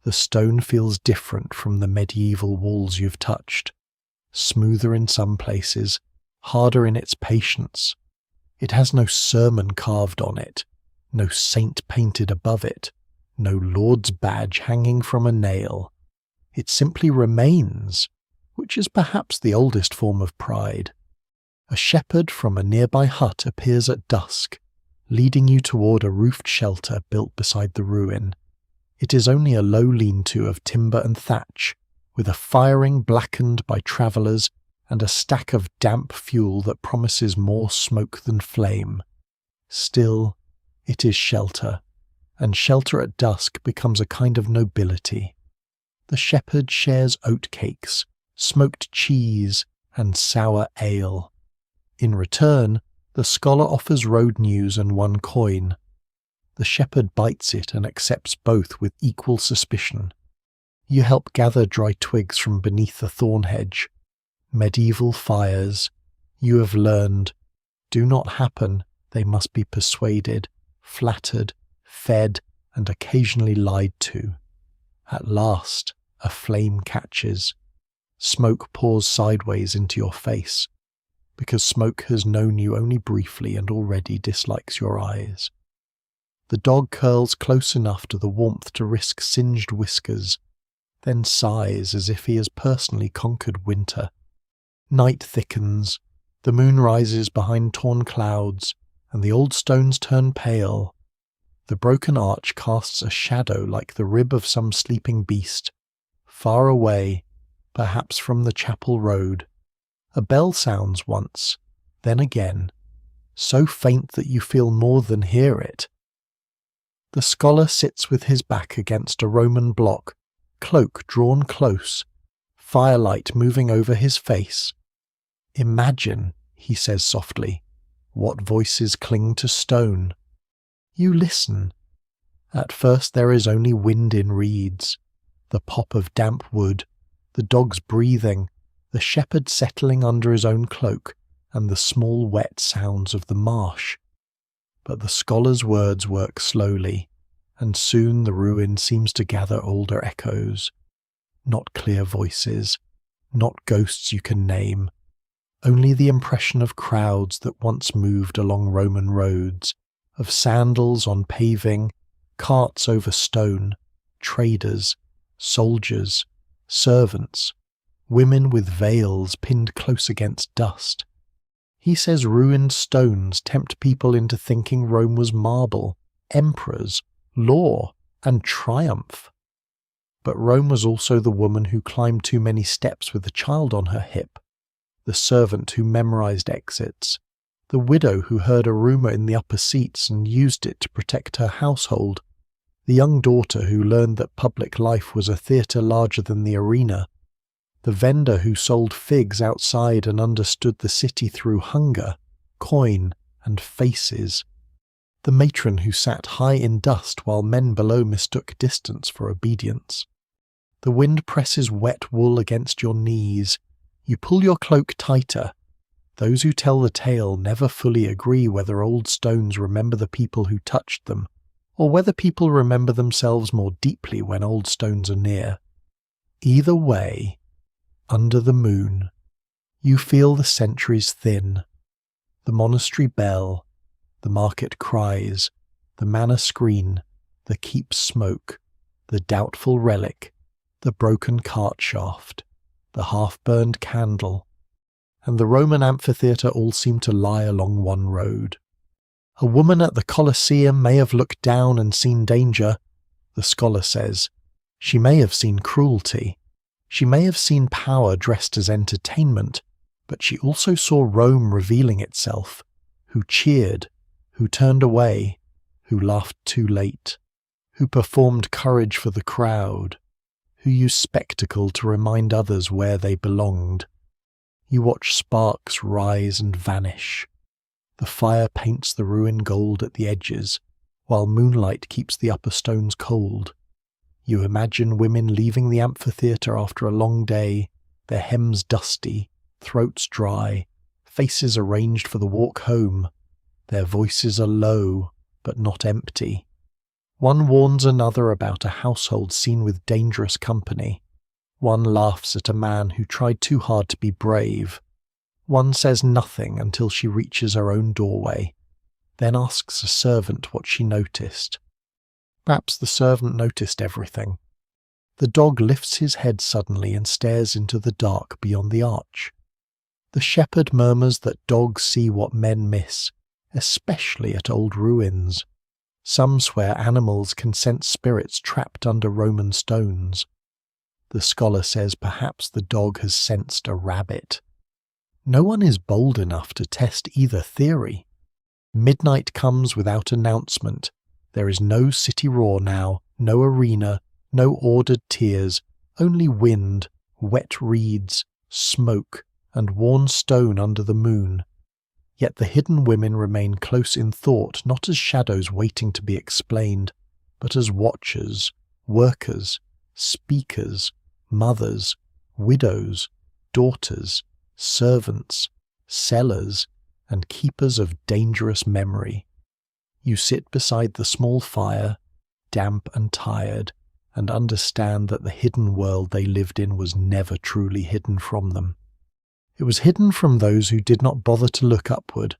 The stone feels different from the medieval walls you've touched, smoother in some places, harder in its patience. It has no sermon carved on it, no saint painted above it, no Lord's badge hanging from a nail. It simply remains, which is perhaps the oldest form of pride. A shepherd from a nearby hut appears at dusk, leading you toward a roofed shelter built beside the ruin. It is only a low lean-to of timber and thatch, with a firing blackened by travellers and a stack of damp fuel that promises more smoke than flame. Still, it is shelter, and shelter at dusk becomes a kind of nobility. The shepherd shares oatcakes, smoked cheese, and sour ale. In return, the scholar offers road news and 1 coin. The shepherd bites it and accepts both with equal suspicion. You help gather dry twigs from beneath the thorn hedge. Medieval fires, you have learned, do not happen, they must be persuaded, flattered, fed, and occasionally lied to. At last, a flame catches. Smoke pours sideways into your face, because smoke has known you only briefly and already dislikes your eyes. The dog curls close enough to the warmth to risk singed whiskers, then sighs as if he has personally conquered winter. Night thickens, the moon rises behind torn clouds, and the old stones turn pale. The broken arch casts a shadow like the rib of some sleeping beast. Far away, perhaps from the chapel road, a bell sounds once, then again, so faint that you feel more than hear it. The scholar sits with his back against a Roman block, cloak drawn close, firelight moving over his face. Imagine, he says softly, what voices cling to stone. You listen. At first there is only wind in reeds, the pop of damp wood, the dog's breathing, the shepherd settling under his own cloak, and the small wet sounds of the marsh. But the scholar's words work slowly, and soon the ruin seems to gather older echoes. Not clear voices, not ghosts you can name, only the impression of crowds that once moved along Roman roads, of sandals on paving, carts over stone, traders, soldiers, servants, women with veils pinned close against dust. He says ruined stones tempt people into thinking Rome was marble, emperors, law, and triumph. But Rome was also the woman who climbed too many steps with a child on her hip, the servant who memorized exits, the widow who heard a rumour in the upper seats and used it to protect her household, the young daughter who learned that public life was a theatre larger than the arena, the vendor who sold figs outside and understood the city through hunger, coin, and faces, the matron who sat high in dust while men below mistook distance for obedience. The wind presses wet wool against your knees. You pull your cloak tighter. Those who tell the tale never fully agree whether old stones remember the people who touched them, or whether people remember themselves more deeply when old stones are near. Either way, under the moon, you feel the centuries thin. The monastery bell, the market cries, the manor screen, the keep smoke, the doubtful relic, the broken cart shaft, the half-burned candle, and the Roman amphitheater all seem to lie along one road. A woman at the Colosseum may have looked down and seen danger, the scholar says. She may have seen cruelty. She may have seen power dressed as entertainment, but she also saw Rome revealing itself, who cheered, who turned away, who laughed too late, who performed courage for the crowd, who used spectacle to remind others where they belonged. You watch sparks rise and vanish. The fire paints the ruin gold at the edges, while moonlight keeps the upper stones cold. You imagine women leaving the amphitheater after a long day, their hems dusty, throats dry, faces arranged for the walk home. Their voices are low, but not empty. One warns another about a household seen with dangerous company. One laughs at a man who tried too hard to be brave. One says nothing until she reaches her own doorway, then asks a servant what she noticed. Perhaps the servant noticed everything. The dog lifts his head suddenly and stares into the dark beyond the arch. The shepherd murmurs that dogs see what men miss, especially at old ruins. Some swear animals can sense spirits trapped under Roman stones. The scholar says perhaps the dog has sensed a rabbit. No one is bold enough to test either theory. Midnight comes without announcement. There is no city roar now, no arena, no ordered tears, only wind, wet reeds, smoke, and worn stone under the moon. Yet the hidden women remain close in thought, not as shadows waiting to be explained, but as watchers, workers, speakers, mothers, widows, daughters, servants, sellers, and keepers of dangerous memory. You sit beside the small fire, damp and tired, and understand that the hidden world they lived in was never truly hidden from them. It was hidden from those who did not bother to look upward,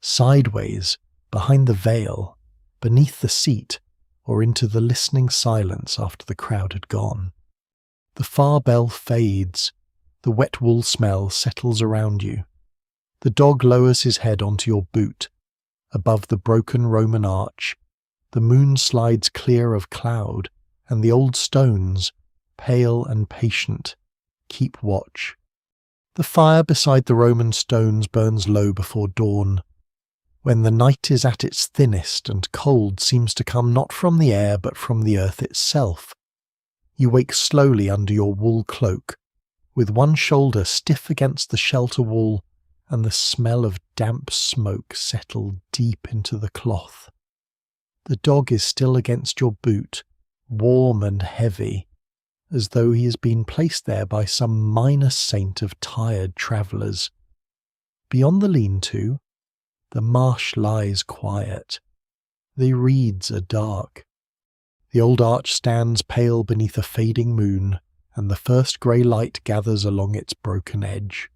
sideways, behind the veil, beneath the seat, or into the listening silence after the crowd had gone. The far bell fades, the wet wool smell settles around you. The dog lowers his head onto your boot. Above the broken Roman arch, the moon slides clear of cloud, and the old stones, pale and patient, keep watch. The fire beside the Roman stones burns low before dawn. When the night is at its thinnest and cold seems to come not from the air but from the earth itself, you wake slowly under your wool cloak, with one shoulder stiff against the shelter wall, and the smell of damp smoke settled deep into the cloth. The dog is still against your boot, warm and heavy, as though he has been placed there by some minor saint of tired travellers. Beyond the lean-to, the marsh lies quiet. The reeds are dark. The old arch stands pale beneath a fading moon, and the first grey light gathers along its broken edge.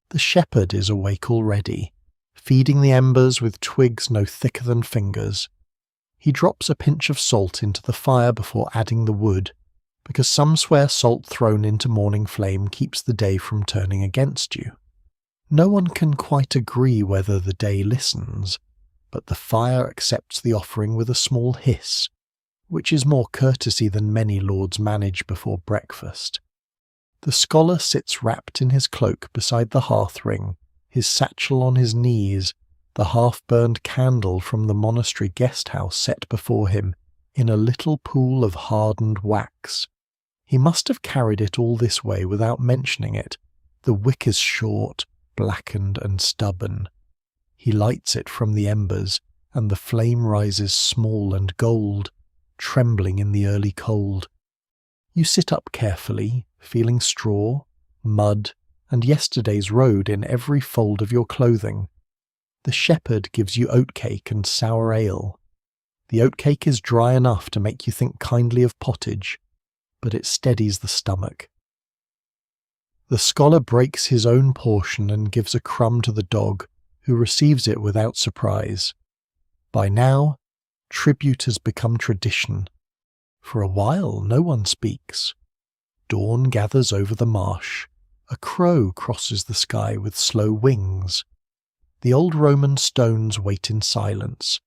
The shepherd is awake already, feeding the embers with twigs no thicker than fingers. He drops a pinch of salt into the fire before adding the wood, because some swear salt thrown into morning flame keeps the day from turning against you. No one can quite agree whether the day listens, but the fire accepts the offering with a small hiss, which is more courtesy than many lords manage before breakfast. The scholar sits wrapped in his cloak beside the hearth-ring, his satchel on his knees, the half-burned candle from the monastery guest-house set before him in a little pool of hardened wax. He must have carried it all this way without mentioning it. The wick is short, blackened and stubborn. He lights it from the embers, and the flame rises small and gold, trembling in the early cold. You sit up carefully, feeling straw, mud, and yesterday's road in every fold of your clothing. The shepherd gives you oatcake and sour ale. The oatcake is dry enough to make you think kindly of pottage, but it steadies the stomach. The scholar breaks his own portion and gives a crumb to the dog, who receives it without surprise. By now, tribute has become tradition. For a while, no one speaks. Dawn gathers over the marsh. A crow crosses the sky with slow wings. The old Roman stones wait in silence,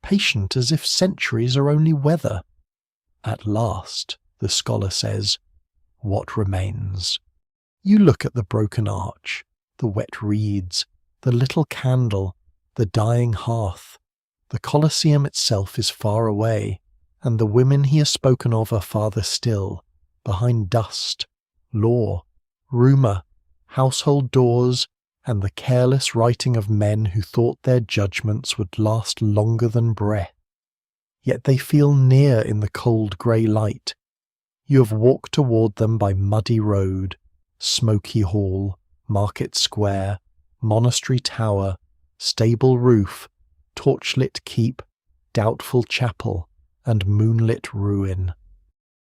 patient as if centuries are only weather. At last, the scholar says, "What remains?" You look at the broken arch, the wet reeds, the little candle, the dying hearth. The Colosseum itself is far away, and the women he has spoken of are farther still, behind dust, law, rumour, household doors, and the careless writing of men who thought their judgments would last longer than breath. Yet they feel near in the cold grey light. You have walked toward them by muddy road, smoky hall, market square, monastery tower, stable roof, torchlit keep, doubtful chapel, and moonlit ruin.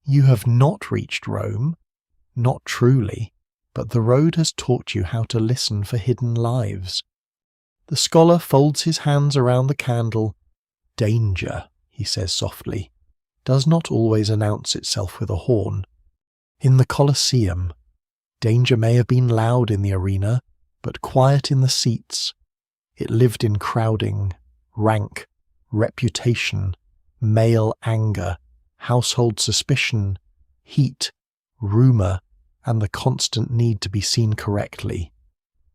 You have not reached Rome, not truly, but the road has taught you how to listen for hidden lives. The scholar folds his hands around the candle. Danger, he says softly, does not always announce itself with a horn. In the Colosseum, danger may have been loud in the arena, but quiet in the seats. It lived in crowding, rank, reputation, male anger, household suspicion, heat, rumour, and the constant need to be seen correctly.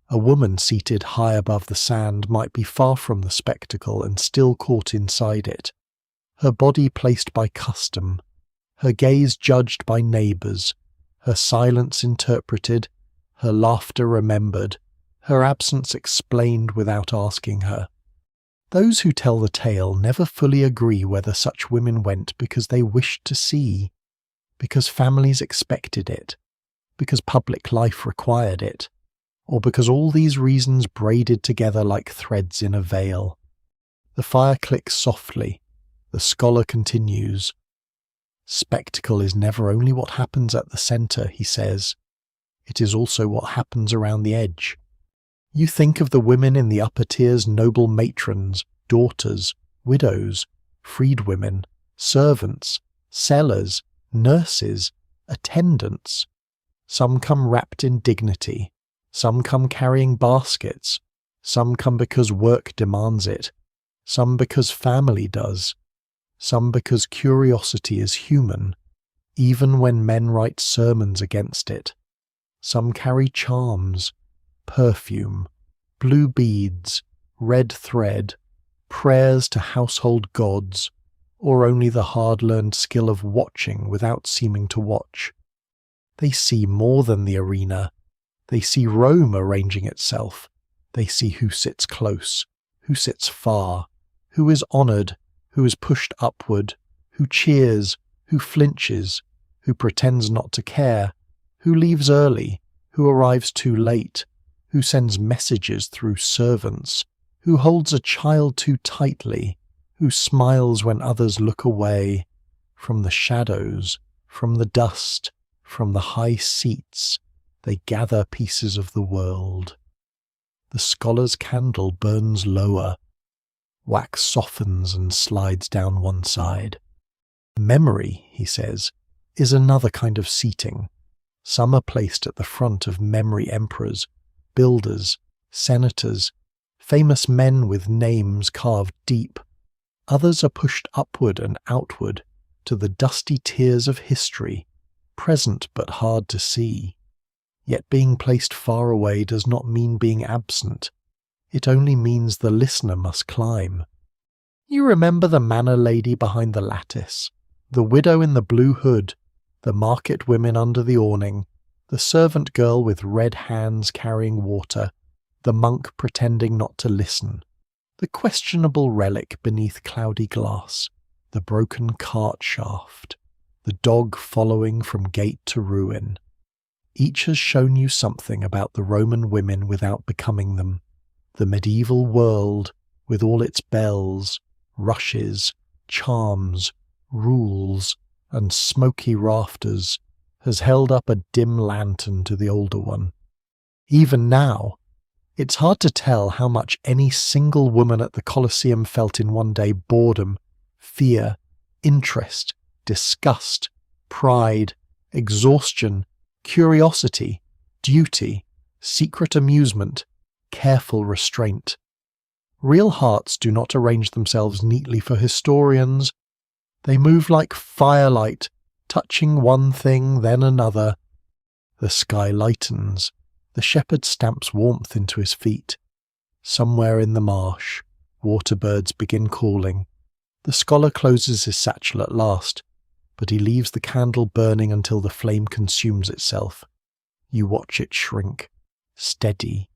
A woman seated high above the sand might be far from the spectacle and still caught inside it. her body placed by custom, her gaze judged by neighbours, her silence interpreted, her laughter remembered, her absence explained without asking her. Those who tell the tale never fully agree whether such women went because they wished to see, because families expected it, because public life required it, or because all these reasons braided together like threads in a veil. The fire clicks softly. The scholar continues. Spectacle is never only what happens at the centre, he says. It is also what happens around the edge. You think of the women in the upper tiers, noble matrons, daughters, widows, freedwomen, servants, sellers, nurses, attendants. Some come wrapped in dignity. Some come carrying baskets. Some come because work demands it. Some because family does. Some because curiosity is human, even when men write sermons against it. Some carry charms, perfume, blue beads, red thread, prayers to household gods, or only the hard-learned skill of watching without seeming to watch. They see more than the arena. They see Rome arranging itself. They see who sits close, who sits far, who is honoured, who is pushed upward, who cheers, who flinches, who pretends not to care, who leaves early, who arrives too late, who sends messages through servants, who holds a child too tightly, who smiles when others look away. From the shadows, from the dust, from the high seats, they gather pieces of the world. The scholar's candle burns lower. Wax softens and slides down one side. Memory, he says, is another kind of seating. Some are placed at the front of memory emperors, builders, senators, famous men with names carved deep. Others are pushed upward and outward to the dusty tiers of history, present but hard to see. Yet being placed far away does not mean being absent. It only means the listener must climb. You remember the manor lady behind the lattice, the widow in the blue hood, the market women under the awning, the servant girl with red hands carrying water, the monk pretending not to listen, the questionable relic beneath cloudy glass, the broken cart shaft, the dog following from gate to ruin. Each has shown you something about the Roman women without becoming them. The medieval world, with all its bells, rushes, charms, rules, and smoky rafters, has held up a dim lantern to the older one. Even now, it's hard to tell how much any single woman at the Colosseum felt in one day: boredom, fear, interest, disgust, pride, exhaustion, curiosity, duty, secret amusement, careful restraint. Real hearts do not arrange themselves neatly for historians. They move like firelight, touching one thing, then another. The sky lightens. The shepherd stamps warmth into his feet. Somewhere in the marsh, waterbirds begin calling. The scholar closes his satchel at last, but he leaves the candle burning until the flame consumes itself. You watch it shrink, steady,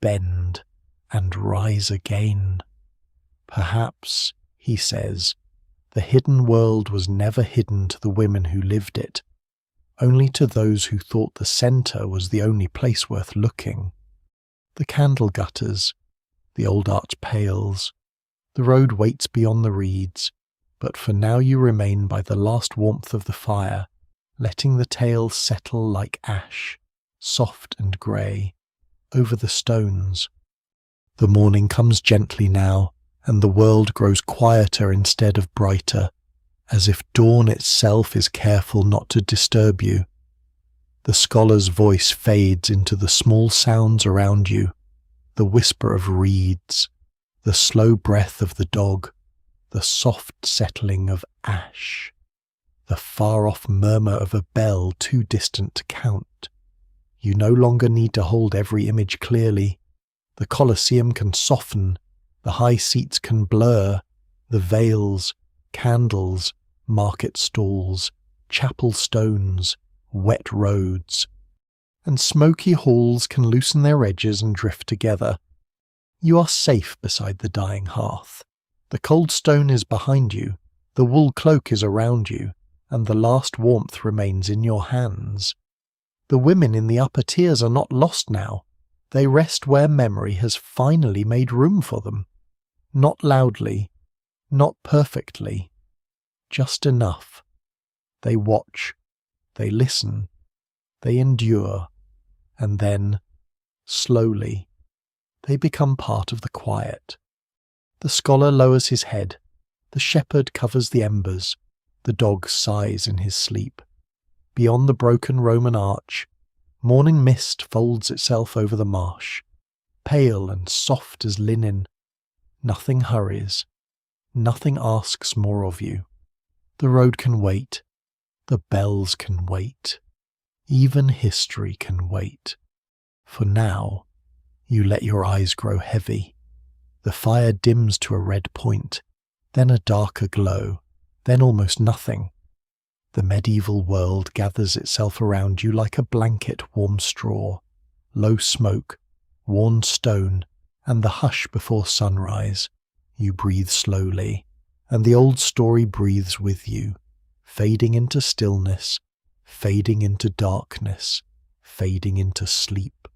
bend, and rise again. Perhaps, he says, the hidden world was never hidden to the women who lived it, only to those who thought the centre was the only place worth looking. The candle gutters, the old arch pales, the road waits beyond the reeds, but for now you remain by the last warmth of the fire, letting the tale settle like ash, soft and grey, over the stones. The morning comes gently now, and the world grows quieter instead of brighter, as if dawn itself is careful not to disturb you. The scholar's voice fades into the small sounds around you, the whisper of reeds, the slow breath of the dog, the soft settling of ash, the far-off murmur of a bell too distant to count. You no longer need to hold every image clearly. The Colosseum can soften, the high seats can blur, the veils, Candles, market stalls, chapel stones, wet roads. And smoky halls can loosen their edges and drift together. You are safe beside the dying hearth. The cold stone is behind you, the wool cloak is around you, and the last warmth remains in your hands. The women in the upper tiers are not lost now. They rest where memory has finally made room for them. Not loudly, not perfectly, just enough. They watch, they listen, they endure, and then, slowly, they become part of the quiet. The scholar lowers his head, the shepherd covers the embers, the dog sighs in his sleep. Beyond the broken Roman arch, morning mist folds itself over the marsh, pale and soft as linen. Nothing hurries, nothing asks more of you. The road can wait, the bells can wait, even history can wait. For now, you let your eyes grow heavy. The fire dims to a red point, then a darker glow, then almost nothing. The medieval world gathers itself around you like a blanket warm straw, low smoke, worn stone, and the hush before sunrise. You breathe slowly, and the old story breathes with you, fading into stillness, fading into darkness, fading into sleep.